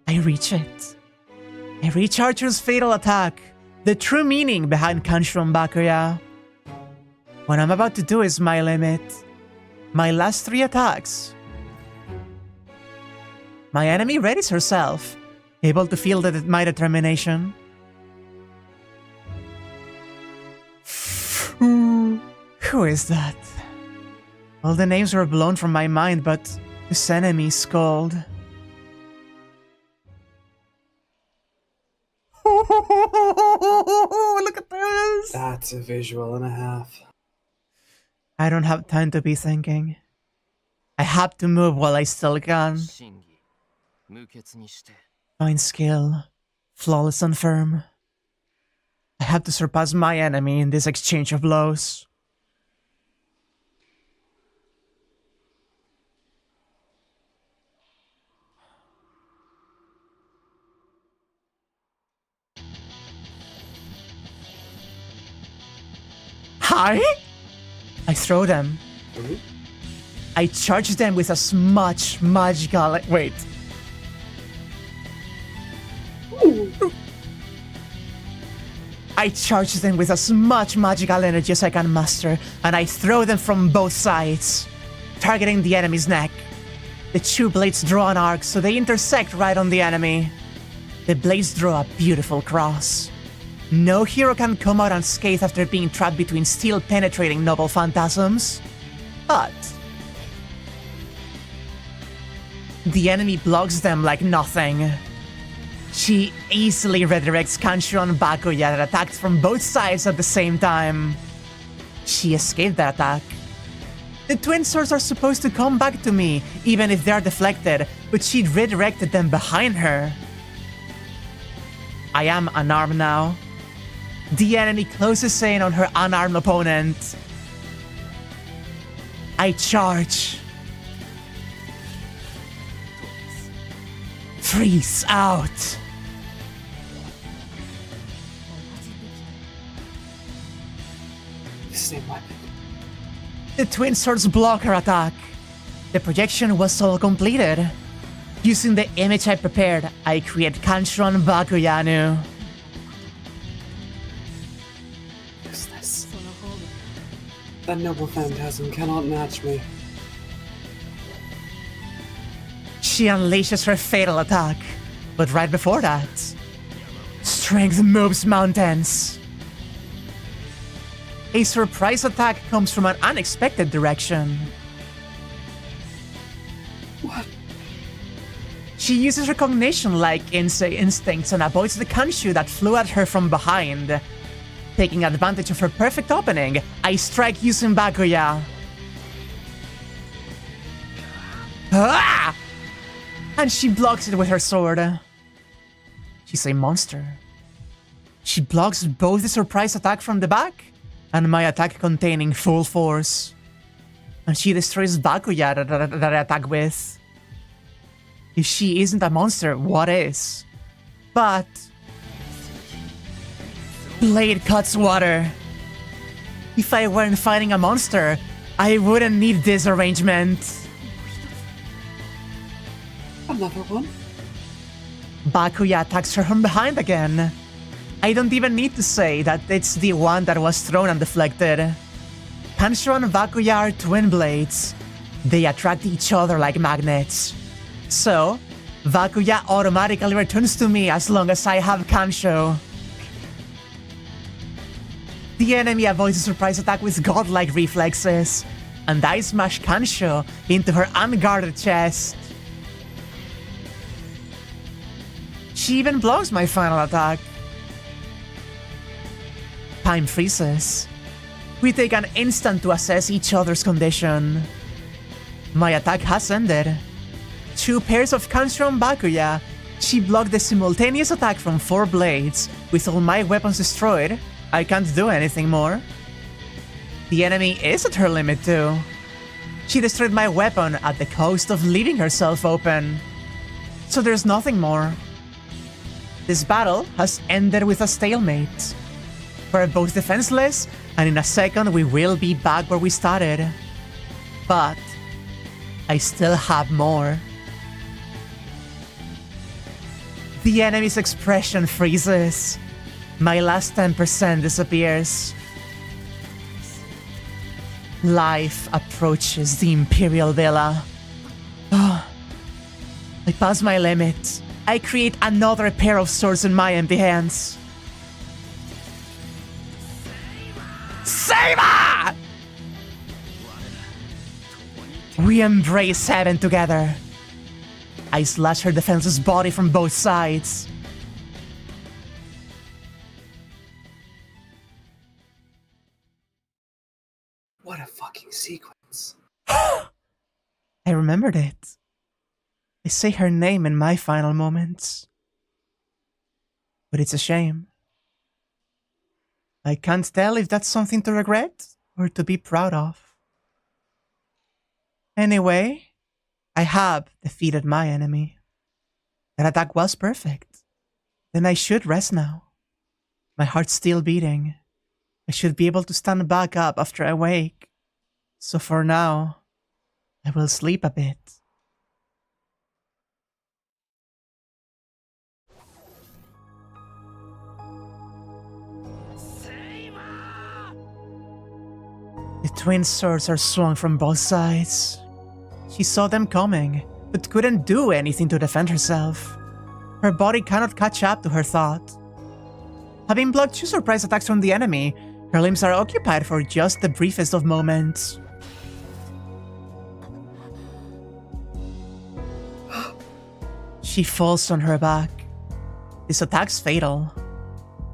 I reach it. I reach Archer's fatal attack. The true meaning behind Kansho and Wakraya. What I'm about to do is my limit. My last 3 attacks. My enemy readies herself, able to feel my determination. Who is that? All the names were blown from my mind, but this enemy's called... Look at this! That's a visual and a half. I don't have time to be thinking. I have to move while I still can. Fine skill. Flawless and firm. I have to surpass my enemy in this exchange of blows. Hi? I throw them. Mm-hmm. I charge them with as much magical... Wait. I charge them with as much magical energy as I can muster, and I throw them from both sides, targeting the enemy's neck. The two blades draw an arc, so they intersect right on the enemy. The blades draw a beautiful cross. No hero can come out unscathed after being trapped between steel-penetrating noble phantasms. But the enemy blocks them like nothing. She easily redirects Kanshiro and Bakuya that attacked from both sides at the same time. She escaped that attack. The twin swords are supposed to come back to me, even if they are deflected, but she redirected them behind her. I am unarmed now. The enemy closes in on her unarmed opponent. I charge. Freeze out. The same weapon. The twin swords block her attack. The projection was all completed. Using the image I prepared, I create Kanshiro and Bakuya anew. Useless. That noble phantasm cannot match me. She unleashes her fatal attack, but right before that, strength moves mountains. A surprise attack comes from an unexpected direction. What? She uses recognition-like instincts and avoids the Kanshu that flew at her from behind. Taking advantage of her perfect opening, I strike using Bakuya. Ah! And she blocks it with her sword. She's a monster. She blocks both the surprise attack from the back and my attack containing full force. And she destroys Bakuya that I attack with. If she isn't a monster, what is? But blade cuts water. If I weren't fighting a monster, I wouldn't need this arrangement. Another one? Bakuya attacks her from behind again. I don't even need to say that it's the one that was thrown and deflected. Kanshiro and Bakuya are twin blades. They attract each other like magnets. So, Bakuya automatically returns to me as long as I have Kanshiro. The enemy avoids a surprise attack with godlike reflexes, and I smash Kanshiro into her unguarded chest. She even blocks my final attack. Time freezes. We take an instant to assess each other's condition. My attack has ended. Two pairs of Kanshiro and Bakuya. She blocked the simultaneous attack from 4 blades. With all my weapons destroyed, I can't do anything more. The enemy is at her limit too. She destroyed my weapon at the cost of leaving herself open. So there's nothing more. This battle has ended with a stalemate. We're both defenseless, and in a second we will be back where we started. But I still have more. The enemy's expression freezes. My last 10% disappears. Life approaches the Imperial Villa. I pass my limit. I create another pair of swords in my empty hands. Saber! We embrace heaven together. I slash her defenseless body from both sides. remembered it. I say her name in my final moments. But it's a shame. I can't tell if that's something to regret or to be proud of. Anyway, I have defeated my enemy. That attack was perfect. Then I should rest now. My heart's still beating. I should be able to stand back up after I wake. So for now, I will sleep a bit. The twin swords are swung from both sides. She saw them coming, but couldn't do anything to defend herself. Her body cannot catch up to her thought. Having blocked 2 surprise attacks from the enemy, her limbs are occupied for just the briefest of moments. She falls on her back. This attack's fatal.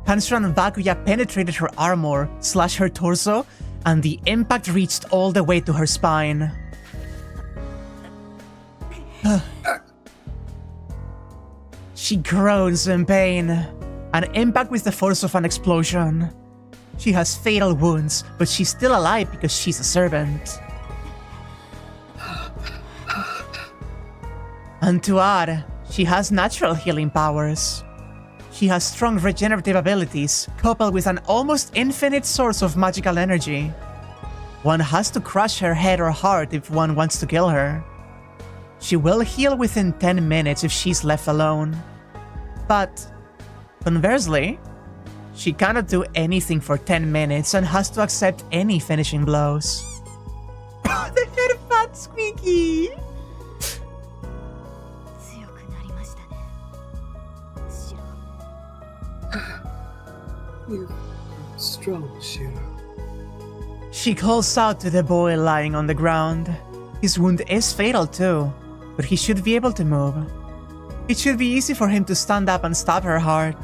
Pansra and Wakraya penetrated her armor, slashed her torso, and the impact reached all the way to her spine. She groans in pain. An impact with the force of an explosion. She has fatal wounds, but she's still alive because she's a servant. And to add, she has natural healing powers. She has strong regenerative abilities, coupled with an almost infinite source of magical energy. One has to crush her head or heart if one wants to kill her. She will heal within 10 minutes if she's left alone. But, conversely, she cannot do anything for 10 minutes and has to accept any finishing blows. The head fat squeaky! You're strong, Shirou. She calls out to the boy lying on the ground. His wound is fatal too, but he should be able to move. It should be easy for him to stand up and stab her heart.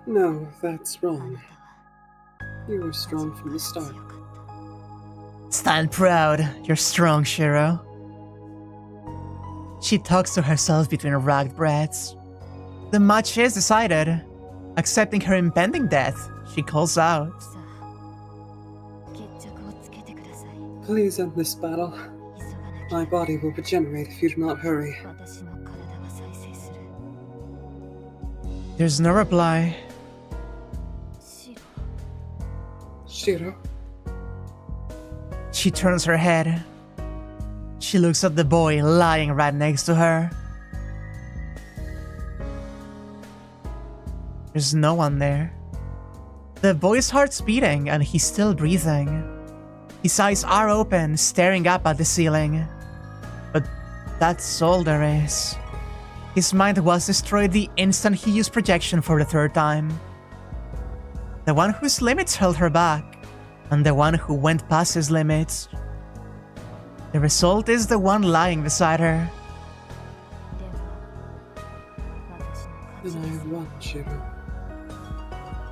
No, that's wrong. You were strong from the start. Stand proud, you're strong, Shirou. She talks to herself between ragged breaths. The match is decided. Accepting her impending death, she calls out. Please end this battle. My body will regenerate if you do not hurry. There's no reply. Shirou? She turns her head. She looks at the boy lying right next to her. There's no one there. The boy's heart's beating and he's still breathing. His eyes are open, staring up at the ceiling. But that's all there is. His mind was destroyed the instant he used projection for the 3rd time. The one whose limits held her back, and the one who went past his limits. The result is the one lying beside her. Then I won, Shirou.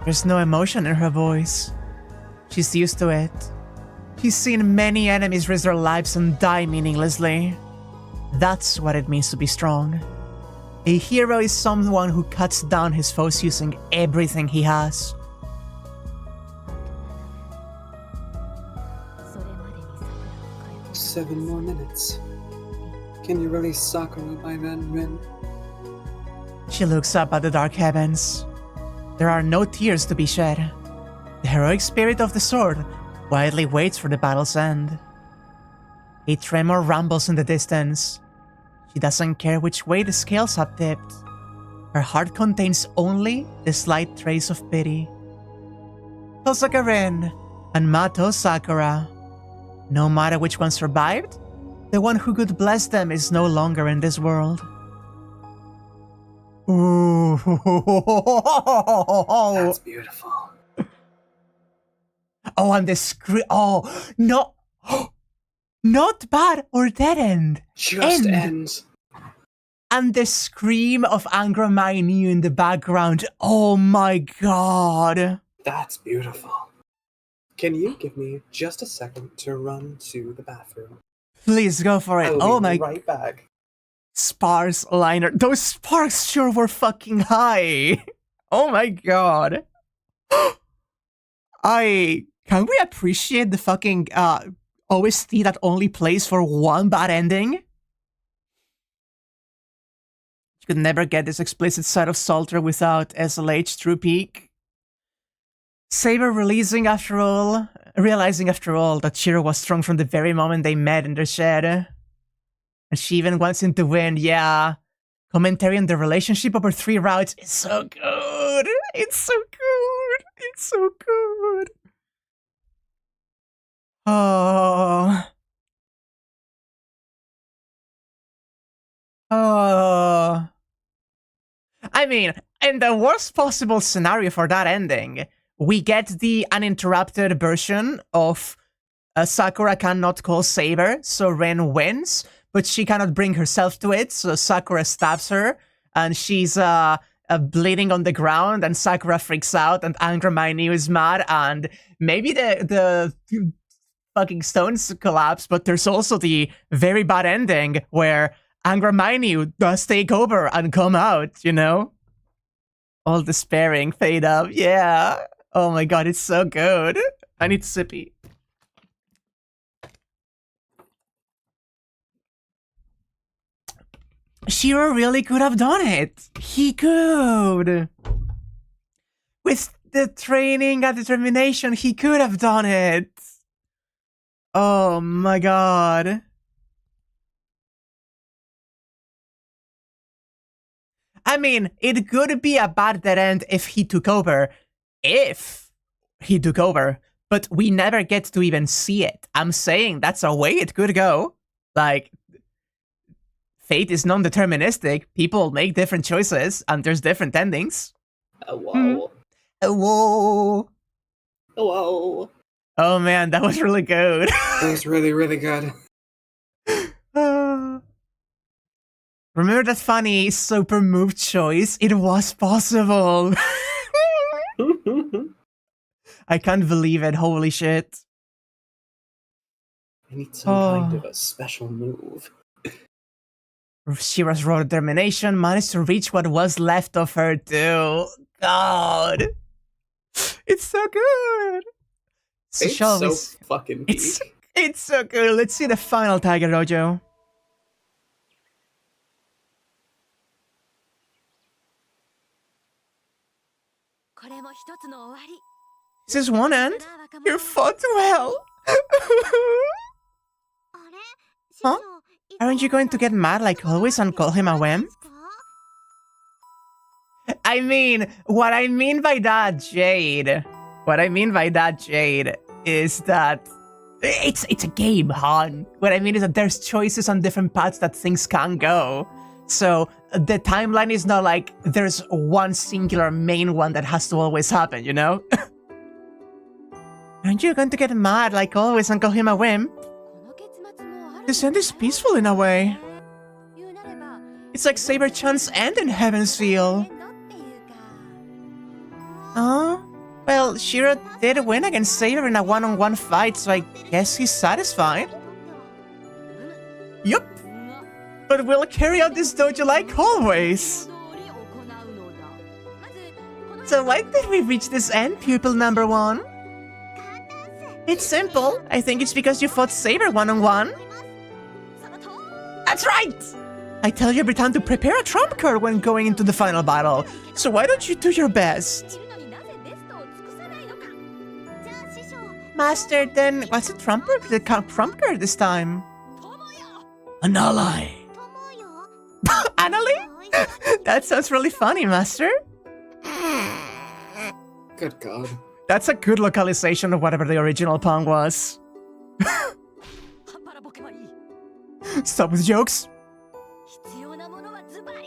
There's no emotion in her voice. She's used to it. She's seen many enemies risk their lives and die meaninglessly. That's what it means to be strong. A hero is someone who cuts down his foes using everything he has. Seven more minutes. Can you release Sakura by then, Rin? She looks up at the dark heavens. There are no tears to be shed. The heroic spirit of the sword quietly waits for the battle's end. A tremor rumbles in the distance. She doesn't care which way the scales have tipped. Her heart contains only the slight trace of pity. Tosaka Rin and Mato Sakura. No matter which one survived, the one who could bless them is no longer in this world. Ooh. That's beautiful. Oh, and the scream. Oh, no. Not bad or dead end. Just ends. And the scream of Angra Mainyu in the background. Oh my god. That's beautiful. Can you give me just a second to run to the bathroom? Please go for it. I'll Oh my... be right back. Sparks liner. Those sparks sure were fucking high. Oh my god. Can we appreciate the fucking OST that only plays for one bad ending? You could never get this explicit side of Salter without SLH True Peak. Saber realizing after all that Shirou was strong from the very moment they met in their shed. And she even wants him to win, yeah. Commentary on the relationship over 3 rounds is so good. It's so good. It's so good. Oh. Oh. I mean, in the worst possible scenario for that ending, we get the uninterrupted version of Sakura cannot call Saber, so Ren wins, but she cannot bring herself to it, so Sakura stabs her, and she's bleeding on the ground, and Sakura freaks out, and Angra Mainyu is mad, and maybe the fucking stones collapse, but there's also the very bad ending where Angra Mainyu does take over and come out, you know? All despairing, fade up, yeah. Oh my god, it's so good. I need sippy. Shirou really could have done it. He could. With the training and determination, he could have done it. Oh my god. I mean, it could be a bad dead end if he took over. But we never get to even see it. I'm saying that's a way it could go. Like, fate is non-deterministic. People make different choices, and there's different endings. Whoa. Whoa. Whoa. Oh man, that was really good. That was really, really good. Remember that funny, super move choice? It was possible. I can't believe it, holy shit. I need some kind of a special move. Shirou's raw determination managed to reach what was left of her too. God. It's so good. It's so fucking peak. It's so good. Let's see the final Tiger Dojo. This is one end. You fought well. Huh? Aren't you going to get mad like always and call him a wimp? I mean, what I mean by that, Jade, is that it's a game, hon. What I mean is that there's choices on different paths that things can go. So the timeline is not like there's one singular main one that has to always happen, you know? Aren't you going to get mad like always and call him a wimp? This end is peaceful in a way. It's like Saber-chan's end in Heaven's Feel. Oh? Well, Shirou did win against Saber in a one-on-one fight, so I guess he's satisfied. Yup. But we'll carry out this dojo like always. So why did we reach this end, pupil number 1? It's simple. I think it's because you fought Saber one-on-one. That's right! I tell you every time to prepare a trump card when going into the final battle. So why don't you do your best? Master, then what's the trump card this time? An ally. An ally? That sounds really funny, Master. Good God. That's a good localization of whatever the original Pong was. Stop with jokes.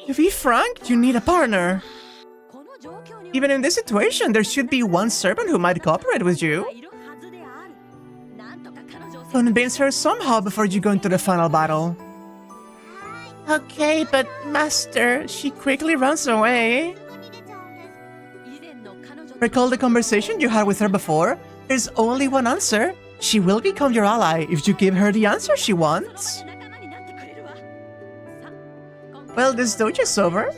To be frank, you need a partner. Even in this situation, there should be one servant who might cooperate with you. Convince her somehow before you go into the final battle. Okay, but Master, she quickly runs away. Recall the conversation you had with her before? There's only one answer. She will become your ally if you give her the answer she wants. Well, this dojo's over.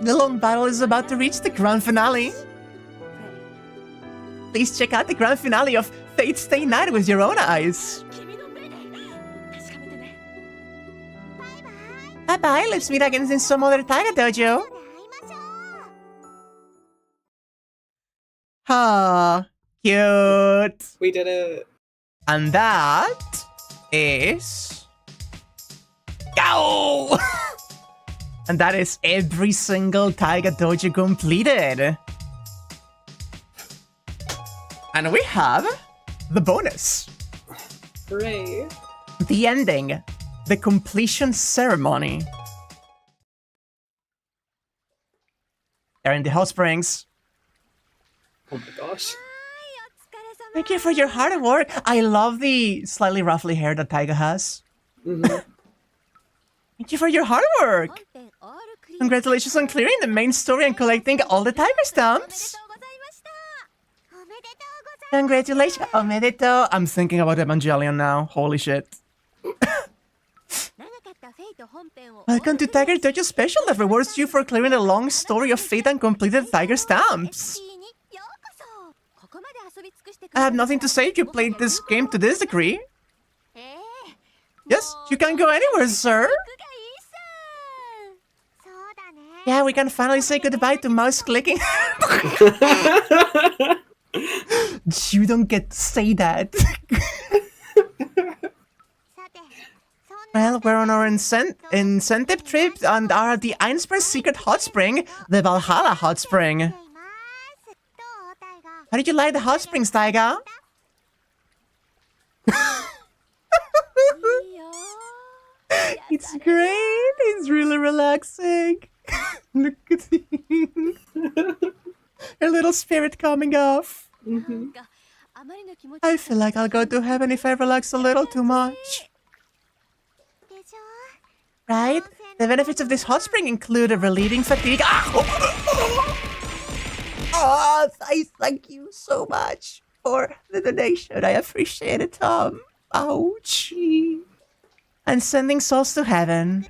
The long battle is about to reach the grand finale. Please check out the grand finale of Fate Stay Night with your own eyes. Bye-bye, let's meet again in some other Tiger Dojo. Ah, cute. We did it. And that is... Go! And that is every single Tiger Dojo completed. And we have the bonus. Hooray. The ending. The completion ceremony. They're in the hot springs. Oh my gosh. Thank you for your hard work. I love the slightly ruffly hair that Taiga has. Mm-hmm. Thank you for your hard work. Congratulations on clearing the main story and collecting all the Tiger stamps. Congratulations. Omedeto. I'm thinking about Evangelion now. Holy shit. Welcome to Tiger Dojo Special that rewards you for clearing a long story of fate and completed Tiger stamps. I have nothing to say if you played this game to this degree. Yes, you can go anywhere, sir. Yeah, we can finally say goodbye to mouse clicking. You don't get to say that. Well, we're on our incentive trip and are at the Einsberg Secret Hot Spring, the Valhalla Hot Spring. How did you like the hot springs, Taiga? It's great. It's really relaxing. Look at him. A little spirit coming off. Mm-hmm. I feel like I'll go to heaven if I relax a little too much. Right? The benefits of this hot spring include a relieving fatigue. Oh, I thank you so much for the donation. I appreciate it, Tom. Ouch. And sending souls to heaven.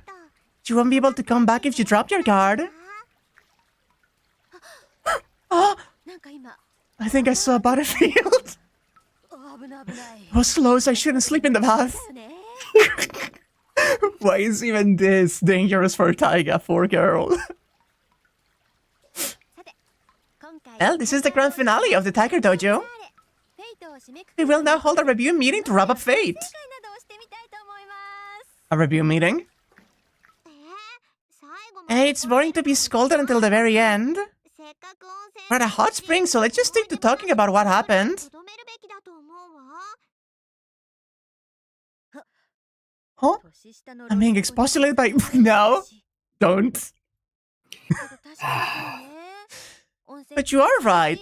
You won't be able to come back if you drop your guard. Oh, I think I saw a battlefield. It was close. I shouldn't sleep in the bath. Why is even this dangerous for Taiga, poor girl? Well, this is the grand finale of the Tiger Dojo. We will now hold a review meeting to wrap up Fate. A review meeting? Hey, it's boring to be scolded until the very end. We're at a hot spring, so let's just stick to talking about what happened. Huh? I'm being expostulated by... No, don't. But you are right.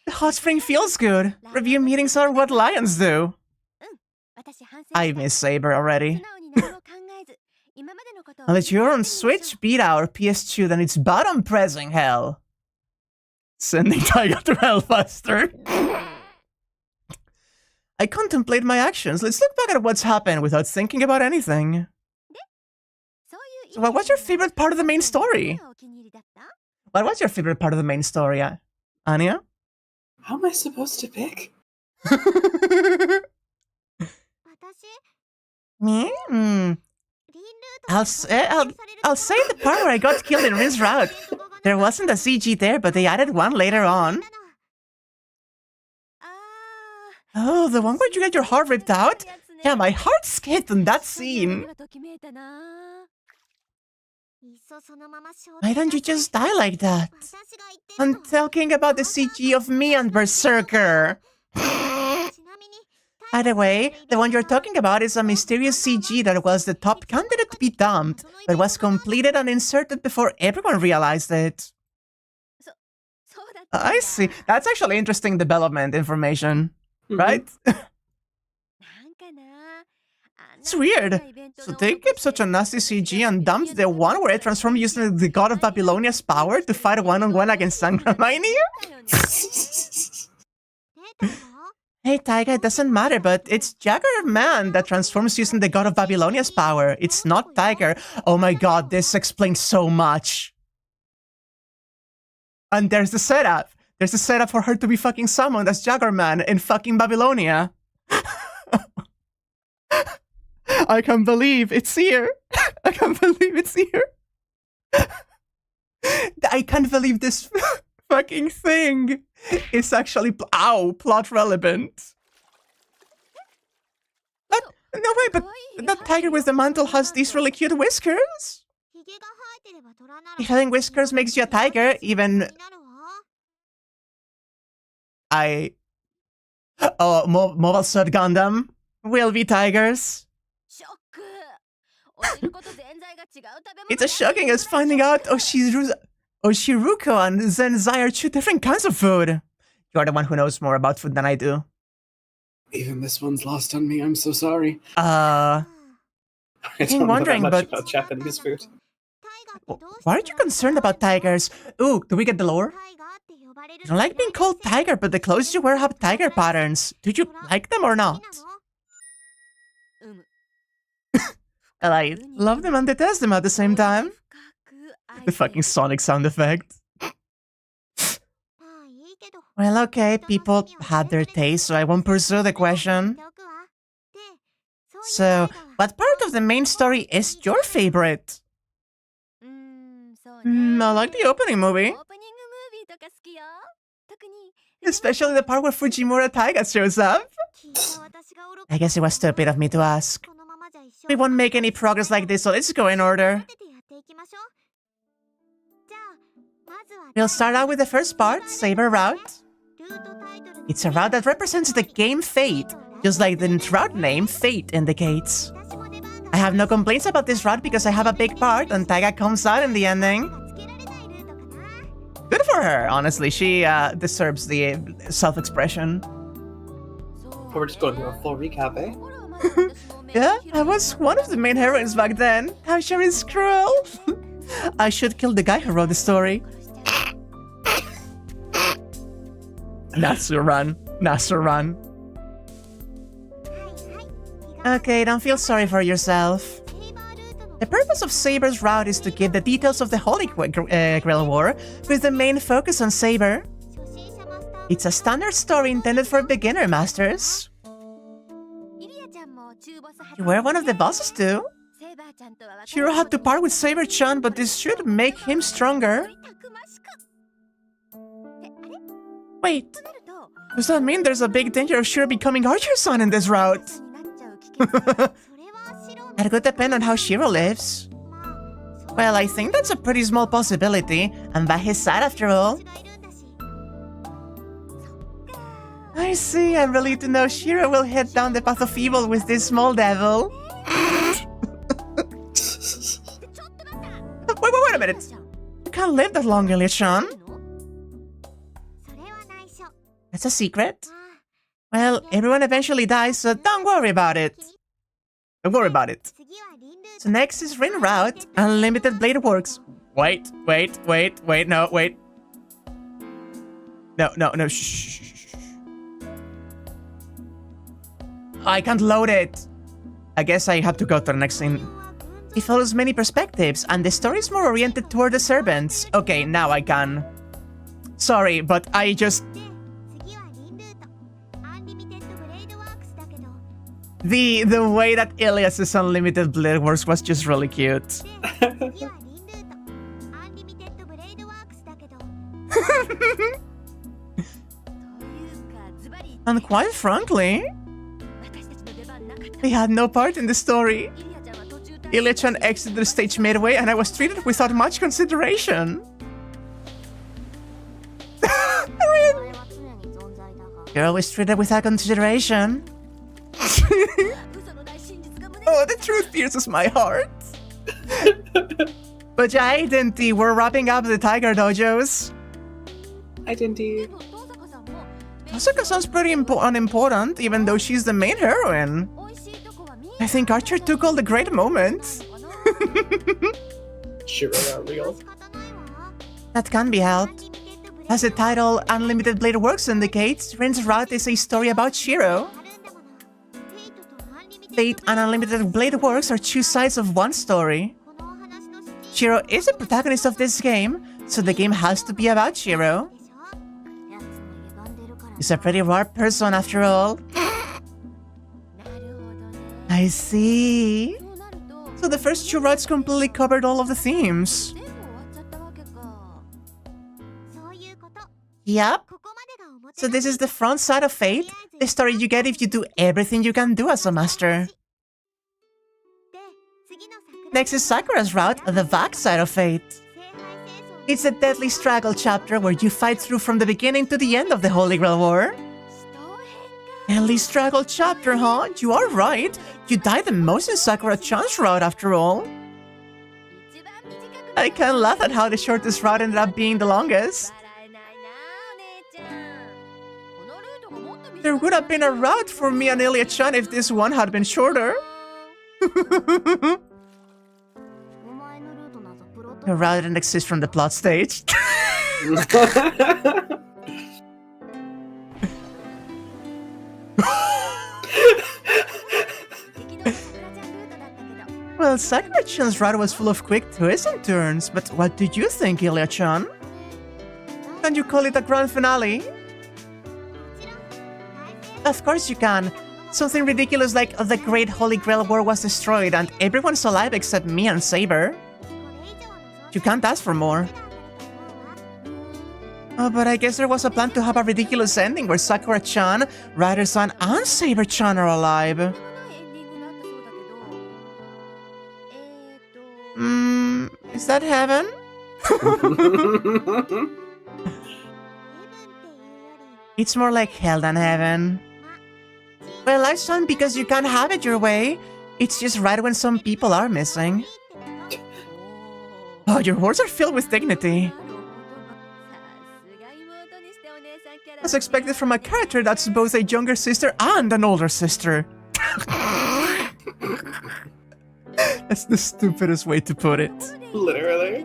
The hot spring feels good. Review meetings are what lions do. I miss Saber already. Unless you're on Switch, Vita, or PS2, then it's button pressing hell. Sending Tiger to hell faster. I contemplate my actions. Let's look back at what's happened without thinking about anything. So what was your favorite part of the main story? What was your favorite part of the main story, Anya? How am I supposed to pick? Me? I'll say the part where I got killed in Rin's route. There wasn't a CG there, but they added one later on. Oh, the one where you get your heart ripped out? Yeah, my heart skipped on that scene. Why don't you just die like that? I'm talking about the CG of me and Berserker. By the way, the one you're talking about is a mysterious CG that was the top candidate to be dumped, but was completed and inserted before everyone realized it. I see. That's actually interesting development information, right? It's weird. So they kept such a nasty CG and dumped the one where it transformed using the god of Babylonia's power to fight one-on-one against Sangra Mania? Hey, Tiger, it doesn't matter, but it's Jagger Man that transforms using the god of Babylonia's power. It's not Tiger. Oh my god, this explains so much. And there's the setup. There's the setup for her to be fucking summoned as Jagger Man in fucking Babylonia. I can't believe it's here. I can't believe it's here. I can't believe this fucking thing is actually plot relevant. But, no way, but that tiger with the mantle has these really cute whiskers. If having whiskers makes you a tiger, even... Oh, Mobile Suit Gundam will be tigers. It's as shocking as finding out Oshiruko and Zenzai are two different kinds of food. You're the one who knows more about food than I do. Even this one's lost on me. I'm so sorry. I don't know that much but about Japanese food. why are you concerned about tigers? Ooh, do we get the lore? You don't like being called tiger, but the clothes you wear have tiger patterns. Do you like them or not? Well, I love them and detest them at the same time. The fucking Sonic sound effect. Well, okay, people had their taste, so I won't pursue the question. So, what part of the main story is your favorite? I like the opening movie. Especially the part where Fujimura Taiga shows up. I guess it was stupid of me to ask. We won't make any progress like this, so let's go in order. We'll start out with the first part, Saber Route. It's a route that represents the game Fate, just like the route name Fate indicates. I have no complaints about this route because I have a big part and Taiga comes out in the ending. Good for her, honestly. She deserves the self-expression. We're just going through a full recap, eh? Yeah, I was one of the main heroines back then. How sure is cruel. I should kill the guy who wrote the story. Nasuran. Okay, don't feel sorry for yourself. The purpose of Saber's route is to give the details of the Holy Grail War, with the main focus on Saber. It's a standard story intended for beginner masters. You were one of the bosses too? Shirou had to part with Saber-chan, but this should make him stronger. Wait, does that mean there's a big danger of Shirou becoming Archer-san in this route? That could depend on how Shirou lives. Well, I think that's a pretty small possibility. I'm by his side after all. I see, I'm relieved to know Shirou will head down the path of evil with this small devil. Wait a minute. You can't live that long, Ilya-chan. That's a secret. Well, everyone eventually dies, so don't worry about it. Don't worry about it. So next is Rin Route, Unlimited Blade Works. Wait, no, wait. No, shh. I can't load it. I guess I have to go to the next scene. It follows many perspectives, and the story is more oriented toward the servants. Okay, now I can. Sorry, but I just... The way that Ilias's Unlimited Blade Works was just really cute. And quite frankly, we had no part in the story. Ilya-chan exited the stage midway and I was treated without much consideration. You're always treated without consideration. Oh, the truth pierces my heart. But yeah, Identity, we're wrapping up the Tiger Dojos. Identity. Asuka sounds pretty unimportant, even though she's the main heroine. I think Archer took all the great moments. Shirou got real. That can be helped. As the title Unlimited Blade Works indicates, Rin's route is a story about Shirou. Fate and Unlimited Blade Works are two sides of one story. Shirou is the protagonist of this game, so the game has to be about Shirou. He's a pretty rare person after all. I see. So the first two routes completely covered all of the themes. Yep. So this is the front side of Fate, the story you get if you do everything you can do as a master. Next is Sakura's route, the back side of Fate. It's a deadly struggle chapter where you fight through from the beginning to the end of the Holy Grail War. Deadly struggle chapter, huh? You are right. You die the most in Sakura-chan's route after all. I can't laugh at how the shortest route ended up being the longest. There would have been a route for me and Elia-chan if this one had been shorter. The route didn't exist from the plot stage. Well, Sakura-chan's route was full of quick twists and turns, but what did you think, Elia-chan? Can you call it a grand finale? Of course you can. Something ridiculous like the Great Holy Grail War was destroyed and everyone's alive except me and Saber. You can't ask for more. Oh, but I guess there was a plan to have a ridiculous ending where Sakura-chan, Ryder-san, and Saber-chan are alive. Is that heaven? It's more like hell than heaven. Well, life's fun because you can't have it your way. It's just right when some people are missing. Oh, your words are filled with dignity. As expected from a character that's both a younger sister and an older sister. That's the stupidest way to put it. Literally.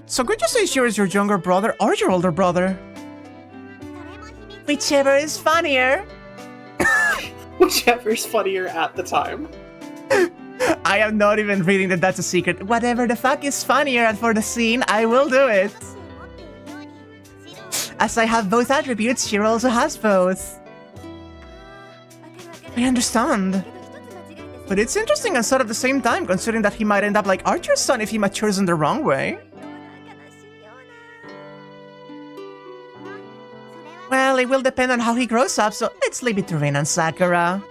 So could you say Shirou's your younger brother or your older brother? Whichever is funnier. Whichever's funnier at the time. I am not even reading that that's a secret. Whatever the fuck is funnier for the scene, I will do it. As I have both attributes, Shirou also has both. I understand. But it's interesting and sad at the same time, considering that he might end up like Archer's son if he matures in the wrong way. Well, it will depend on how he grows up, so let's leave it to Rin and Sakura.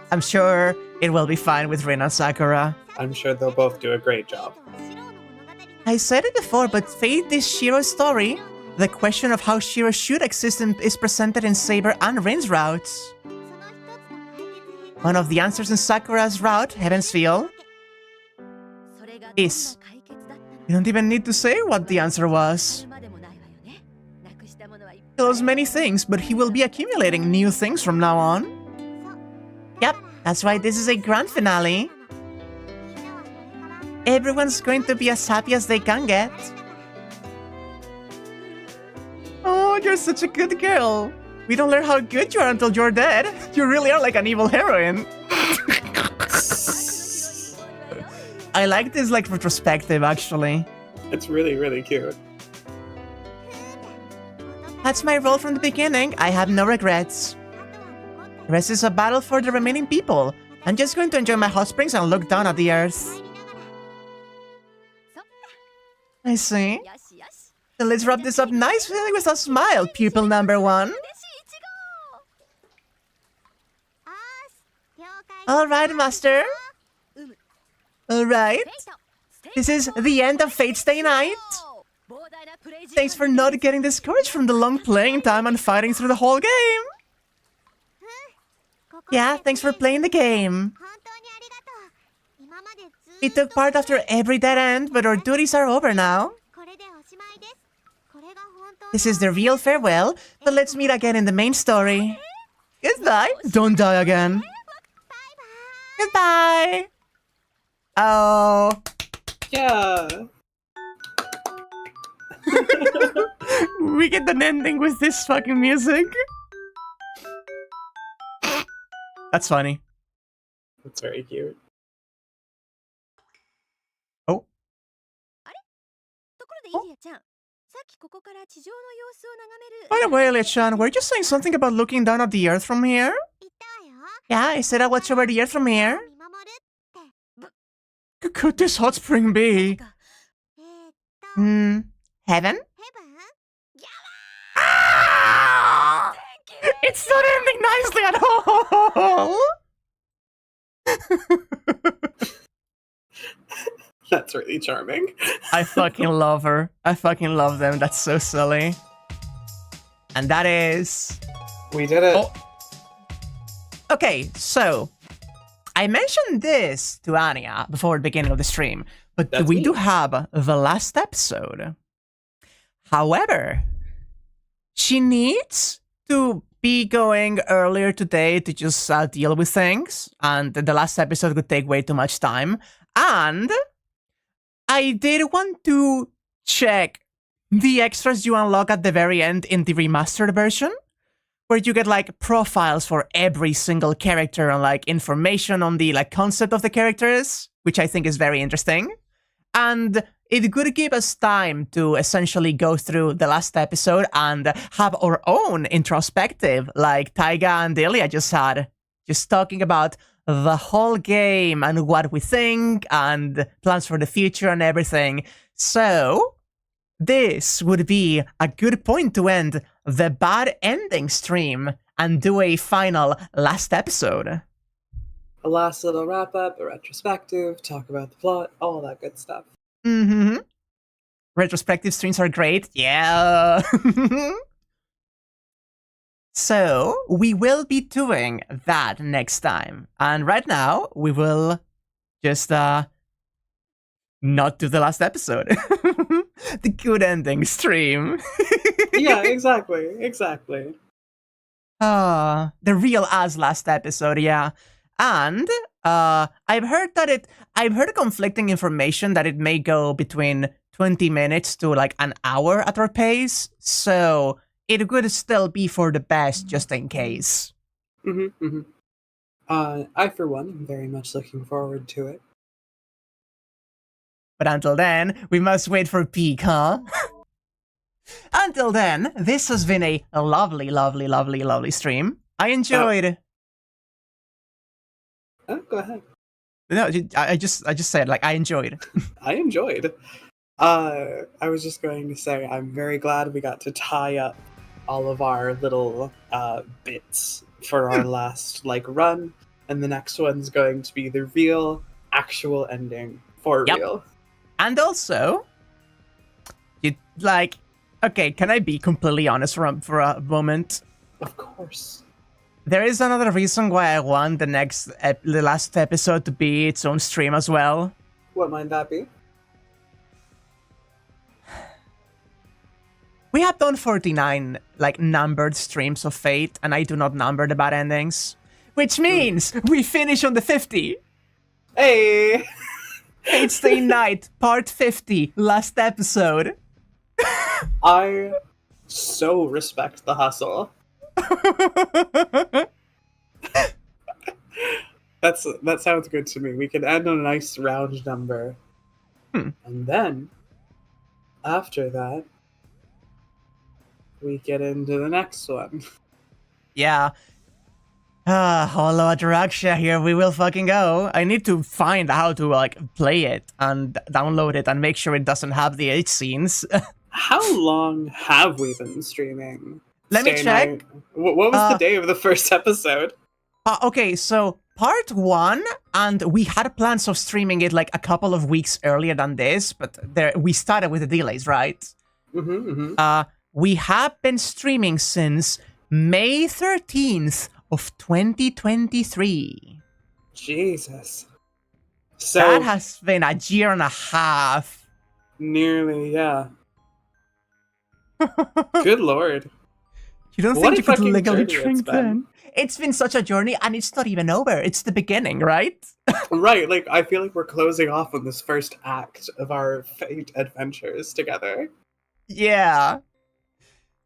I'm sure it will be fine with Rin and Sakura. I'm sure they'll both do a great job. I said it before, but Fate is Shirou's story. The question of how Shirou should exist is presented in Saber and Rin's routes. One of the answers in Sakura's route, Heaven's Feel, is... You don't even need to say what the answer was. He loves many things, but he will be accumulating new things from now on. Yep, that's why this is a grand finale. Everyone's going to be as happy as they can get. Oh, you're such a good girl. We don't learn how good you are until you're dead. You really are like an evil heroine. I like this like retrospective, actually. It's really, really cute. That's my role from the beginning. I have no regrets. The rest is a battle for the remaining people. I'm just going to enjoy my hot springs and look down at the earth. I see. So let's wrap this up nicely with a smile, pupil number 1. Alright, master. Alright. This is the end of Fate's Day Night. Thanks for not getting discouraged from the long playing time and fighting through the whole game. Yeah, thanks for playing the game. We took part after every dead end, but our duties are over now. This is the real farewell, but let's meet again in the main story. Goodbye. Don't die again. Goodbye. Oh. Yeah. We get an ending with this fucking music. That's funny. That's very cute. Oh. By the way, Lia-chan, were you saying something about looking down at the earth from here? Yeah, I said I watch over the earth from here. Could this hot spring be? Heaven? Ah! It's not ending nicely at all! That's really charming. I fucking love her. I fucking love them. That's so silly. And that is... We did it. Oh. Okay, so... I mentioned this to Anya before the beginning of the stream, but we do have the last episode. However, she needs to be going earlier today to just deal with things, and the last episode would take way too much time. And I did want to check the extras you unlock at the very end in the remastered version, where you get like profiles for every single character and like information on the like concept of the characters, which I think is very interesting. And it could give us time to essentially go through the last episode and have our own introspective, like Taiga and Delia just had, just talking about the whole game and what we think and plans for the future and everything. So this would be a good point to end the bad ending stream and do a final last episode. A last little wrap up, a retrospective, talk about the plot, all that good stuff. Mm-hmm. Retrospective streams are great. Yeah. So we will be doing that next time. And right now we will just not do the last episode. The good ending stream. Yeah, exactly. The real as last episode, yeah. And I've heard conflicting information that it may go between 20 minutes to like an hour at our pace. So it could still be for the best just in case. I for one am very much looking forward to it. But until then, we must wait for peak, huh? Until then, this has been a lovely stream. I enjoyed. Oh, go ahead. No, I just said like I enjoyed. I enjoyed. I was just going to say I'm very glad we got to tie up all of our little bits for our last like run, and the next one's going to be the real, actual ending for real. And also, you like, okay, can I be completely honest for a moment? Of course. There is another reason why I want the last episode to be its own stream as well. What might that be? We have done 49 like numbered streams of Fate, and I do not number the bad endings, which means we finish on the 50. Hey. Fate's Stay Night, part 50, last episode. I so respect the hustle. That sounds good to me. We can end on a nice round number. And then, after that, we get into the next one. Yeah. Hollow Ataraxia, here we will fucking go. I need to find how to like play it and download it and make sure it doesn't have the H scenes. How long have we been streaming? Let me check. What was the day of the first episode? Okay, so part 1, and we had plans of streaming it like a couple of weeks earlier than this, but we started with the delays, right? We have been streaming since May 13th of 2023. Jesus. So that has been a year and a half. Nearly, yeah. Good lord. You don't think you could legally drink then? It's been such a journey, and it's not even over. It's the beginning, right? Right, like, I feel like we're closing off on this first act of our Fate adventures together. Yeah.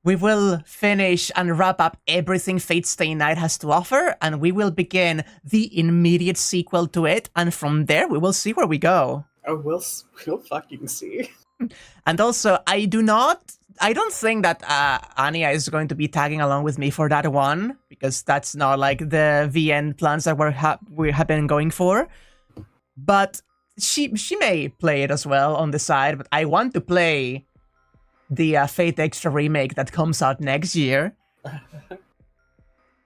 We will finish and wrap up everything Fate Stay Night has to offer, and we will begin the immediate sequel to it, and from there we will see where we go. Oh, we'll fucking see. And also, I don't think that Anya is going to be tagging along with me for that one, because that's not like the VN plans that we have been going for. But she may play it as well on the side, but I want to play the Fate Extra remake that comes out next year.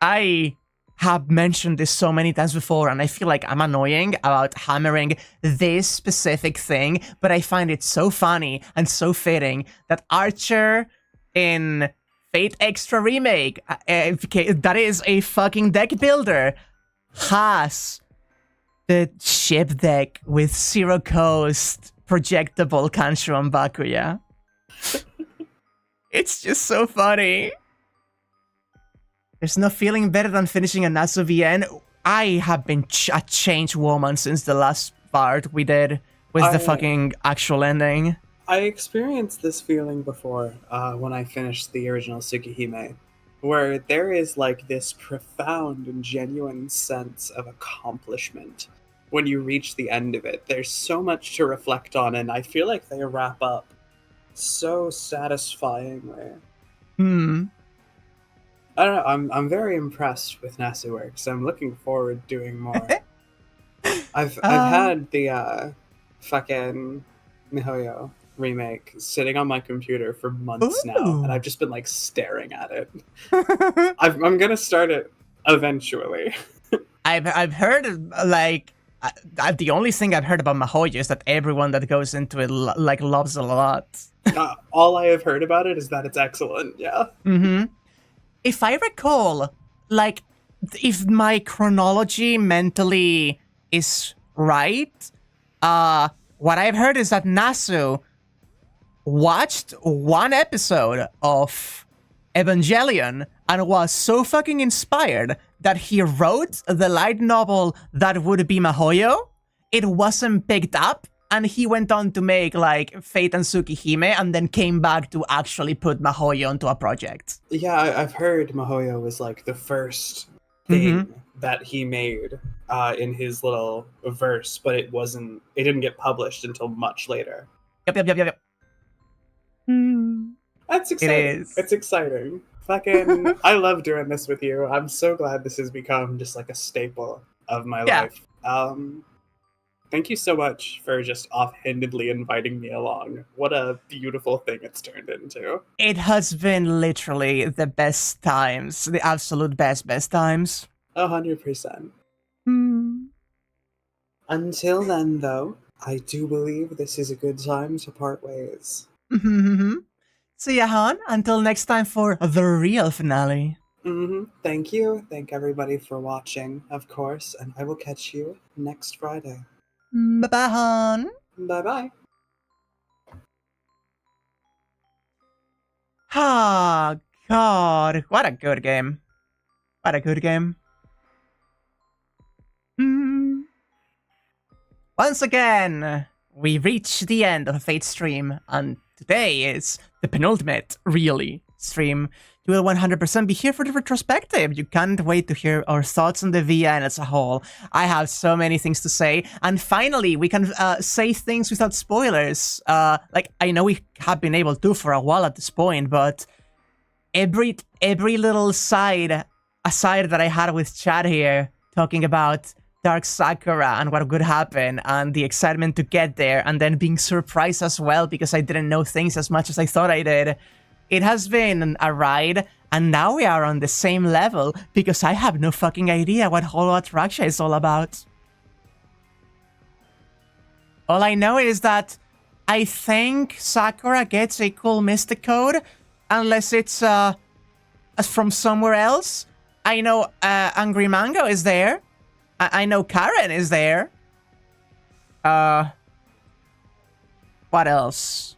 I have mentioned this so many times before, and I feel like I'm annoying about hammering this specific thing, but I find it so funny and so fitting that Archer in Fate Extra remake, that is a fucking deck builder, has the ship deck with Zero Coast projectable Kanshiro Bakuya. It's just so funny. There's no feeling better than finishing a Nasu VN. I have been a changed woman since the last part we did with the fucking actual ending. I experienced this feeling before when I finished the original Tsukihime, where there is like this profound and genuine sense of accomplishment when you reach the end of it. There's so much to reflect on, and I feel like they wrap up so satisfyingly. I don't know, I'm very impressed with NASA Works. I'm looking forward to doing more. I've had the fucking MiHoYo remake sitting on my computer for months now, and I've just been like staring at it. I'm gonna start it eventually. I've heard like the only thing I've heard about MiHoYo is that everyone that goes into it like loves it a lot. All I have heard about it is that it's excellent. Yeah. If I recall, like, if my chronology mentally is right, what I've heard is that Nasu watched one episode of Evangelion and was so fucking inspired that he wrote the light novel that would be MiHoYo. It wasn't picked up, and he went on to make, like, Fate and Tsukihime, and then came back to actually put MiHoYo onto a project. Yeah, I've heard MiHoYo was, like, the first thing that he made in his little verse, but it didn't get published until much later. Yep. That's exciting. It is. It's exciting. Fucking, I love doing this with you. I'm so glad this has become just, like, a staple of my life. Thank you so much for just offhandedly inviting me along. What a beautiful thing it's turned into. It has been literally the best times. The absolute best times. 100%. Until then, though, I do believe this is a good time to part ways. See ya, Han. Until next time for the real finale. Thank you. Thank everybody for watching, of course, and I will catch you next Friday. Bye-bye, Han. Bye-bye. Ah, God. What a good game. What a good game. Once again, we reach the end of a Fate stream, and today is the penultimate, really, stream. You will 100% be here for the retrospective. You can't wait to hear our thoughts on the VN as a whole. I have so many things to say. And finally, we can say things without spoilers. Like, I know we have been able to for a while at this point, but every little aside that I had with Chad here, talking about Dark Sakura and what could happen, and the excitement to get there, and then being surprised as well because I didn't know things as much as I thought I did. It has been a ride, and now we are on the same level because I have no fucking idea what Holo Attraction is all about. All I know is that I think Sakura gets a cool Mystic Code, unless it's from somewhere else. I know Angry Mango is there. I know Karen is there. What else?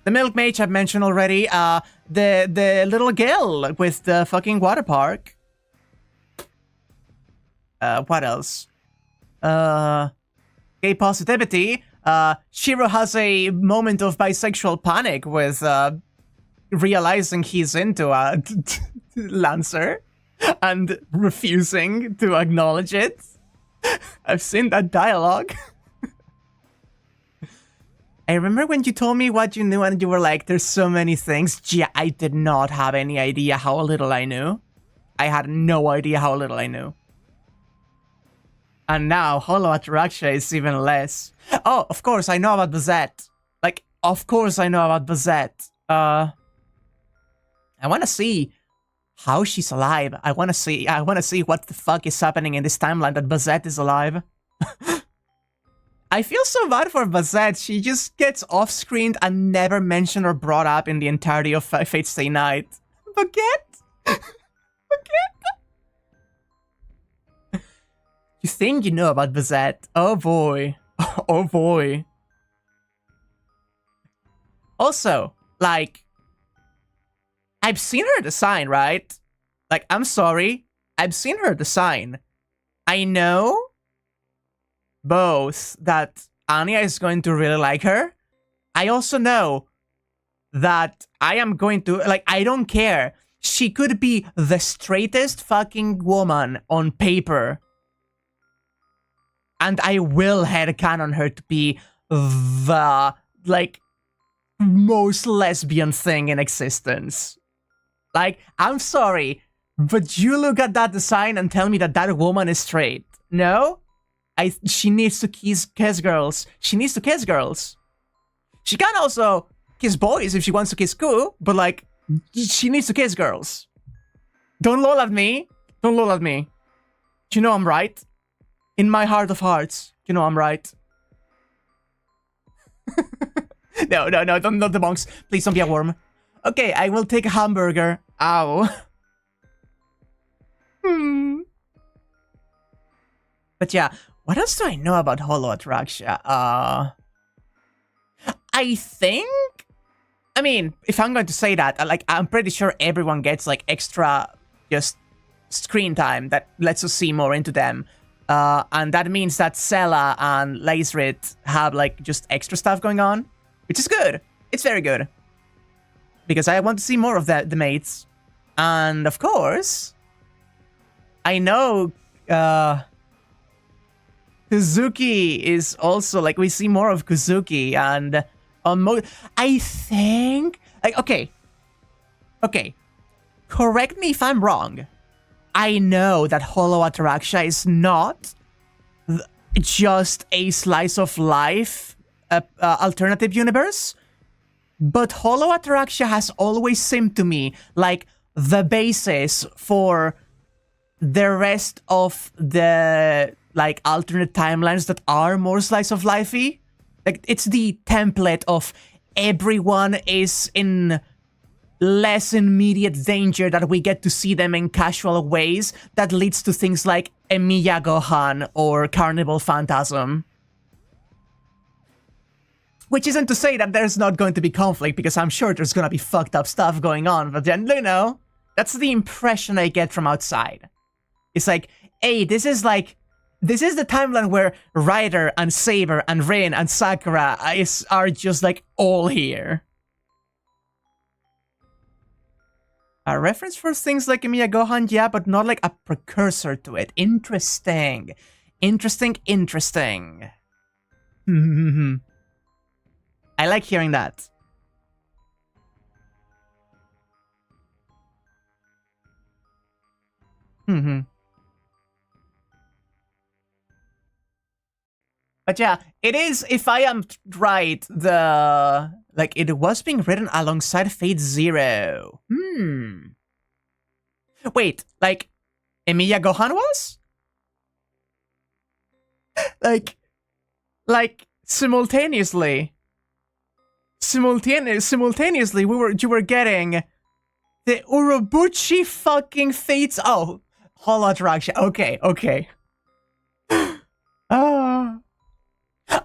The Milk Mage I've mentioned already. The little girl with the fucking water park. What else? Gay Positivity. Shirou has a moment of bisexual panic with realizing he's into a Lancer and refusing to acknowledge it. I've seen that dialogue. I remember when you told me what you knew and you were like, there's so many things. Yeah, I did not have any idea how little I knew. I had no idea how little I knew. And now, Holo Ataraxia is even less. Oh, of course, I know about Bazette. Like, of course I know about Bazette. I want to see how she's alive. I want to see what the fuck is happening in this timeline that Bazette is alive. I feel so bad for Bazette. She just gets off-screened and never mentioned or brought up in the entirety of Fate Stay Night. Baguette? Baguette? You think you know about Bazette? Oh boy. Oh boy. Also, like, I've seen her design, right? Like, I'm sorry. I've seen her design. I know both that Anya is going to really like her. I also know that I am going to, like, I don't care. She could be the straightest fucking woman on paper. And I will headcanon her to be the, like, most lesbian thing in existence. Like, I'm sorry, but you look at that design and tell me that that woman is straight. No? She needs to kiss girls. She needs to kiss girls. She can also kiss boys if she wants to kiss Ku, but, like, she needs to kiss girls. Don't lol at me. Don't lol at me. You know I'm right. In my heart of hearts, you know I'm right. No, don't, not the monks. Please don't be a worm. Okay, I will take a hamburger. Ow. But yeah, what else do I know about Holo Ataraxia? I think... I mean, if I'm going to say that, like, I'm pretty sure everyone gets, like, extra just screen time that lets us see more into them. And that means that Sela and Lacerit have, like, just extra stuff going on, which is good. It's very good. Because I want to see more of the mates. And, of course, I know Kuzuki is also, like, we see more of Kuzuki, and I think, like, okay, correct me if I'm wrong. I know that Holo Ataraxia is not just a slice of life alternative universe, but Holo Ataraxia has always seemed to me like the basis for the rest of the, like, alternate timelines that are more slice of lifey. Like, it's the template of everyone is in less immediate danger, that we get to see them in casual ways, that leads to things like Emiya Gohan or Carnival Phantasm. Which isn't to say that there's not going to be conflict, because I'm sure there's gonna be fucked up stuff going on, but then, you know, that's the impression I get from outside. It's like, hey, this is the timeline where Ryder and Saber and Rin and Sakura are just, like, all here. A reference for things like Emiya Gohan, yeah, but not like a precursor to it. Interesting. Interesting. I like hearing that. But yeah, it is, if I am right, like, it was being written alongside Fate Zero. Wait, like, Emiya Gohan was? like, simultaneously, you were getting the Urobuchi fucking Fates. Oh, Holo Ataraxia. Okay.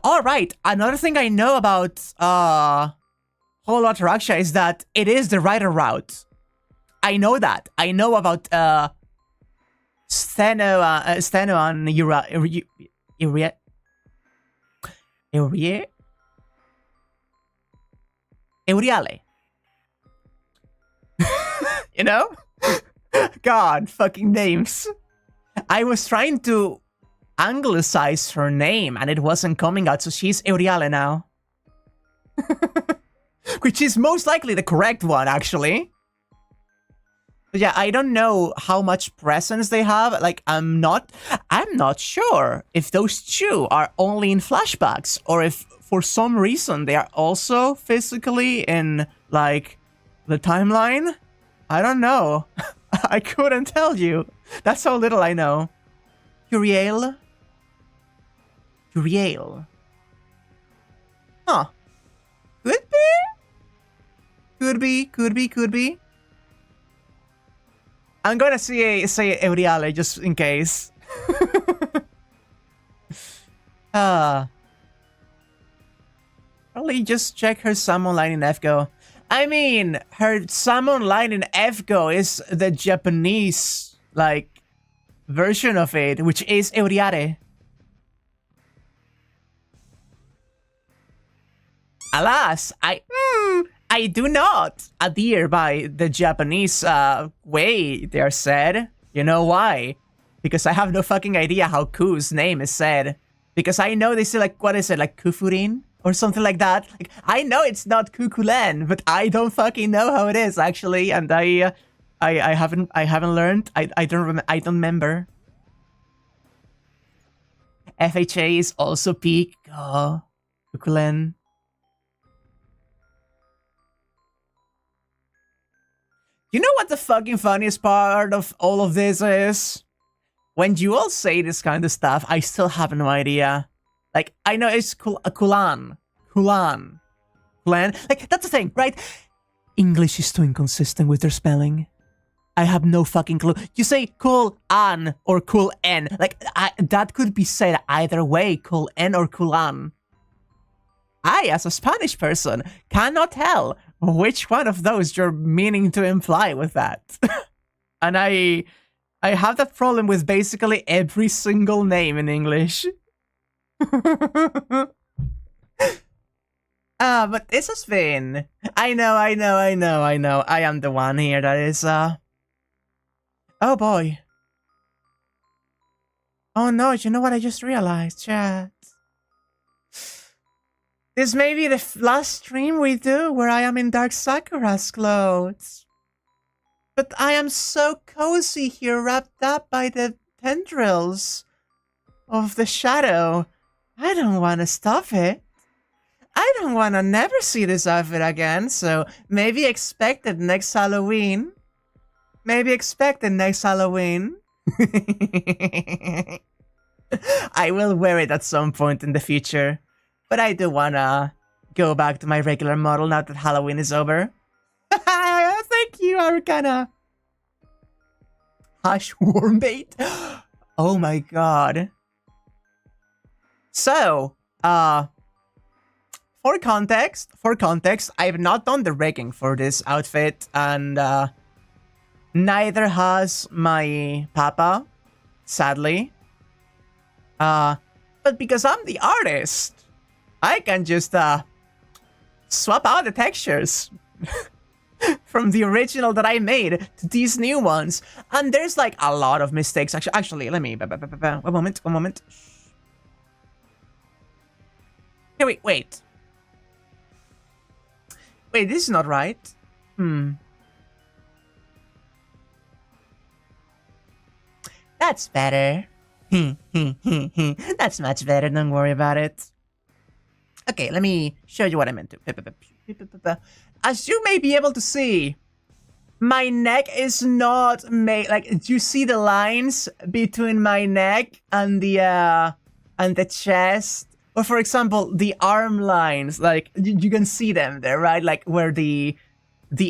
Alright, another thing I know about Holo Ataraxia is that it is the Rider route. I know that. I know about Steno and Euriale. You know? God, fucking names. I was trying to anglicize her name and it wasn't coming out, so she's Euriale now. Which is most likely the correct one, actually. But yeah, I don't know how much presence they have. Like, I'm not sure if those two are only in flashbacks or if for some reason they are also physically in, like, the timeline. I don't know. I couldn't tell you. That's how little I know. Uriel? Uriel. Huh. Could be. Could be. I'm gonna say Euriale just in case. Probably just check her summon line in FGO. I mean, her summon line in FGO is the Japanese, like, version of it, which is Euriare. Alas, I do not adhere by the Japanese way they are said. You know why? Because I have no fucking idea how Ku's name is said. Because I know they say, like, what is it, like Kufurin? Or something like that. Like, I know it's not Kukulen, but I don't fucking know how it is, actually. And I haven't learned. I don't remember. FHA is also peak. Oh, Kukulen. You know what the fucking funniest part of all of this is? When you all say this kind of stuff, I still have no idea. Like, I know it's Kulan. Like, that's the thing, right? English is too inconsistent with their spelling. I have no fucking clue. You say Kul-an or Kul-en. Like, that could be said either way, Kul-en or Kulan. I, as a Spanish person, cannot tell which one of those you're meaning to imply with that. And I have that problem with basically every single name in English. But this has been... I know. I am the one here that is, Oh boy. Oh no, you know what I just realized, chat? This may be the last stream we do where I am in Dark Sakura's clothes. But I am so cozy here, wrapped up by the tendrils of the shadow. I don't want to stop it. I don't want to never see this outfit again, so maybe expect it next Halloween. I will wear it at some point in the future. But I do want to go back to my regular model now that Halloween is over. Thank you, Arcana. Hush, worm bait. Oh my god. So, for context, I've not done the rigging for this outfit, and neither has my papa, sadly. But because I'm the artist, I can just swap out the textures from the original that I made to these new ones. And there's like a lot of mistakes. Actually, let me... One moment. Hey, wait. Wait, this is not right. That's better. That's much better, don't worry about it. Okay, let me show you what I meant to. As you may be able to see, my neck is not made... Like, do you see the lines between my neck and the chest? Or, for example, the arm lines. Like, you can see them there, right? Like, where the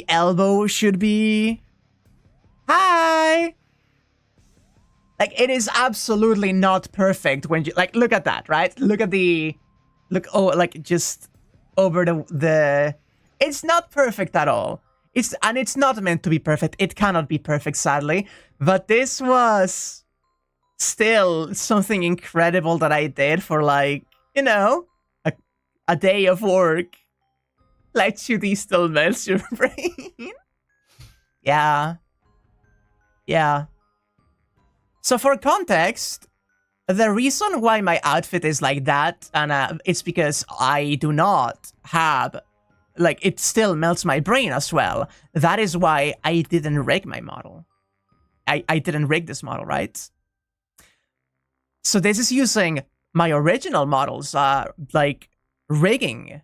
elbow should be. Hi! Like, it is absolutely not perfect when you... Like, look at that, right? Look at the... like, just over the... It's not perfect at all. It's not meant to be perfect. It cannot be perfect, sadly. But this was still something incredible that I did for, like, you know, a day of work. Live 2D still melts your brain. Yeah. Yeah. So for context, the reason why my outfit is like that, and it's because I do not have, like, it still melts my brain as well. That is why I didn't rig my model. I didn't rig this model, right? So this is using my original models, like rigging.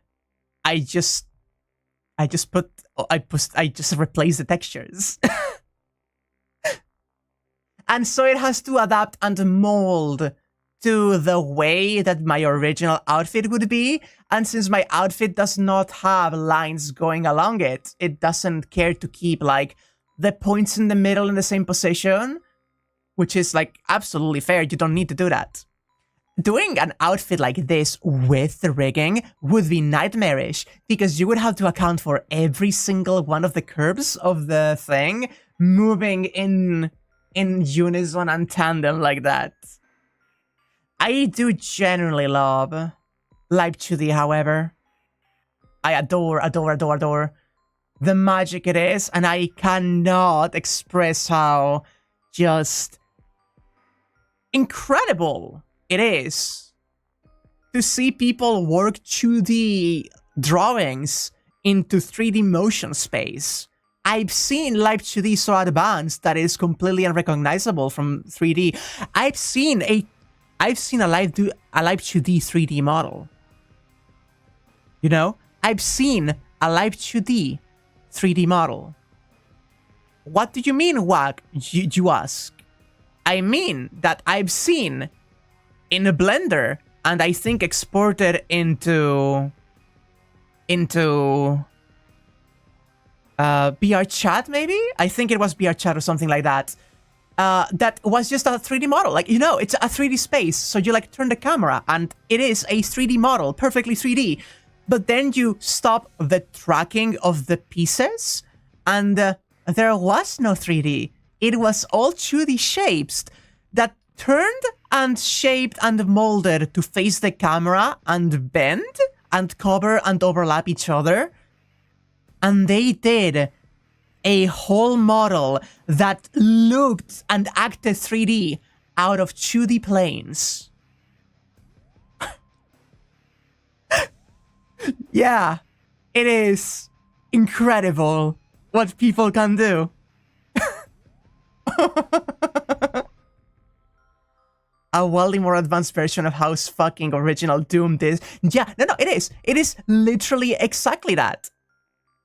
I just replaced the textures. And so it has to adapt and mold to the way that my original outfit would be. And since my outfit does not have lines going along it, it doesn't care to keep, like, the points in the middle in the same position, which is, like, absolutely fair. You don't need to do that. Doing an outfit like this with the rigging would be nightmarish, because you would have to account for every single one of the curves of the thing moving in unison and tandem like that. I do genuinely love Live 2D, however. I adore the magic it is, and I cannot express how just incredible it is to see people work 2D drawings into 3D motion space. I've seen Live 2D so advanced that it is completely unrecognizable from 3D. I've seen a Live 2D 3D model. You know? I've seen a Live 2D 3D model. What do you mean, Wak? You ask. I mean that I've seen in a Blender, and I think exported into BR Chat, maybe? I think it was BR Chat or something like that. That was just a 3D model. Like, you know, it's a 3D space. So you, like, turn the camera and it is a 3D model, perfectly 3D. But then you stop the tracking of the pieces and there was no 3D. It was all 2D shapes that turned and shaped and molded to face the camera and bend and cover and overlap each other. And they did a whole model that looked and acted 3D out of 2D planes. Yeah, it is incredible what people can do. A wildly more advanced version of how fucking original Doomed is. Yeah, no, it is. It is literally exactly that.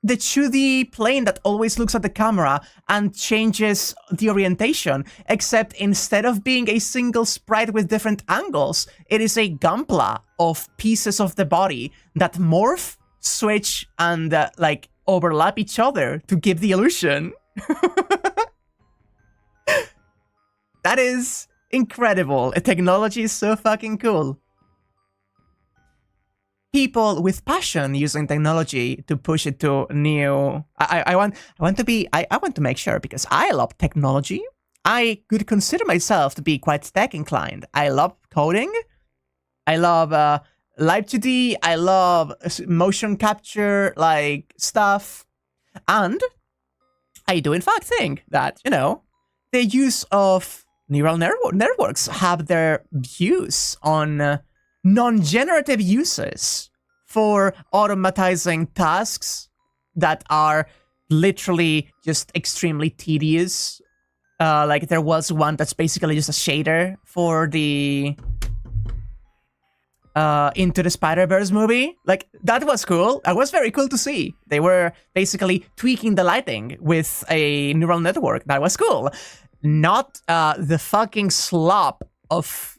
The 2D plane that always looks at the camera and changes the orientation, except instead of being a single sprite with different angles, it is a gunpla of pieces of the body that morph, switch, and like overlap each other to give the illusion. That is incredible. Technology is so fucking cool. People with passion using technology to push it to new. I want to make sure, because I love technology. I could consider myself to be quite tech inclined. I love coding. I love Live 2D. I love motion capture, like, stuff. And I do in fact think that, you know, the use of neural networks have their views on non-generative uses for automatizing tasks that are literally just extremely tedious. Like, there was one that's basically just a shader for the Into the Spider-Verse movie. Like, that was cool. That was very cool to see. They were basically tweaking the lighting with a neural network. That was cool. Not the fucking slop of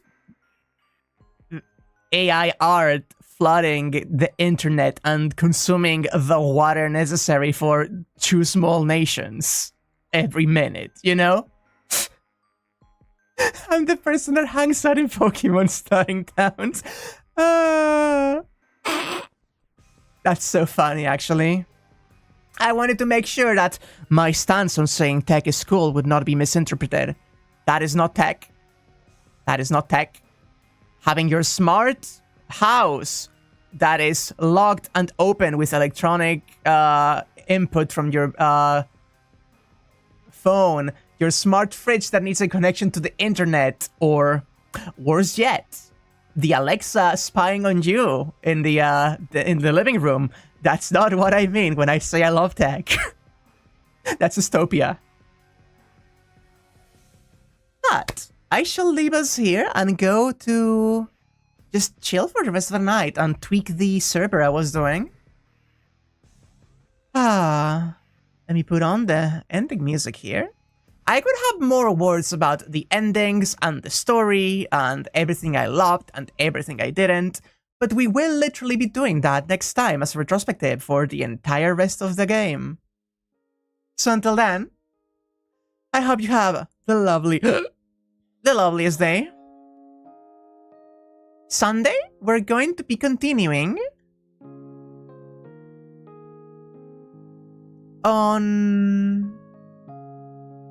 AI art flooding the internet and consuming the water necessary for 2 small nations every minute, you know? I'm the person that hangs out in Pokemon starting towns. That's so funny, actually. I wanted to make sure that my stance on saying tech is cool would not be misinterpreted. That is not tech. That is not tech. Having your smart house that is locked and open with electronic input from your phone, your smart fridge that needs a connection to the internet, or worse yet, the Alexa spying on you in the living room. That's not what I mean when I say I love tech. That's dystopia. But I shall leave us here and go to just chill for the rest of the night and tweak the server I was doing. Let me put on the ending music here. I could have more words about the endings and the story and everything I loved and everything I didn't, but we will literally be doing that next time as a retrospective for the entire rest of the game. So until then, I hope you have the loveliest day. Sunday, we're going to be continuing on...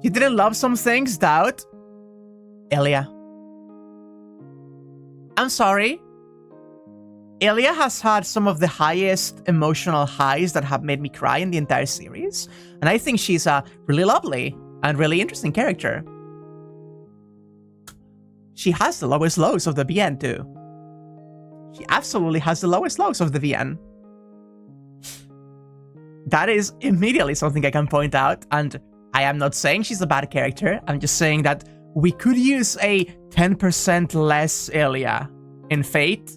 You didn't love some things, Doubt? Elia. I'm sorry. Elia has had some of the highest emotional highs that have made me cry in the entire series, and I think she's a really lovely and really interesting character. She has the lowest lows of the VN too. She absolutely has the lowest lows of the VN. That is immediately something I can point out, and I am not saying she's a bad character, I'm just saying that we could use a 10% less Elia in Fate,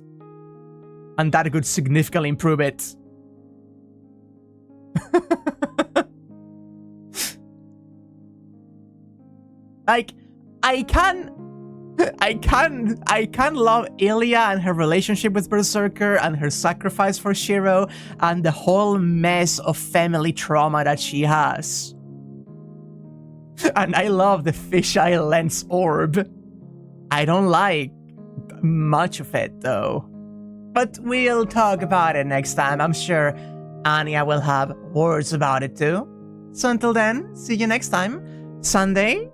and that could significantly improve it. Like, I can love Elia and her relationship with Berserker and her sacrifice for Shirou and the whole mess of family trauma that she has. And I love the fisheye lens orb. I don't like much of it though. But we'll talk about it next time. I'm sure Anya will have words about it too. So until then, see you next time. Sunday,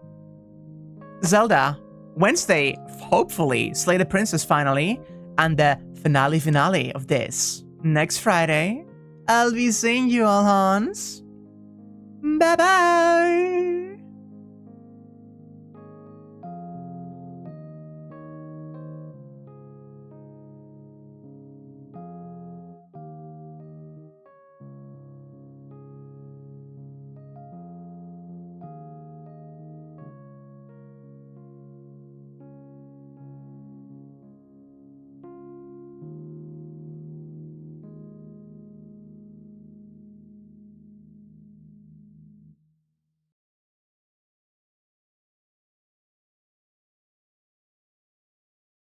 Zelda. Wednesday, hopefully, Slay the Princess finally. And the finale of this. Next Friday, I'll be seeing you all, Hans. Bye-bye.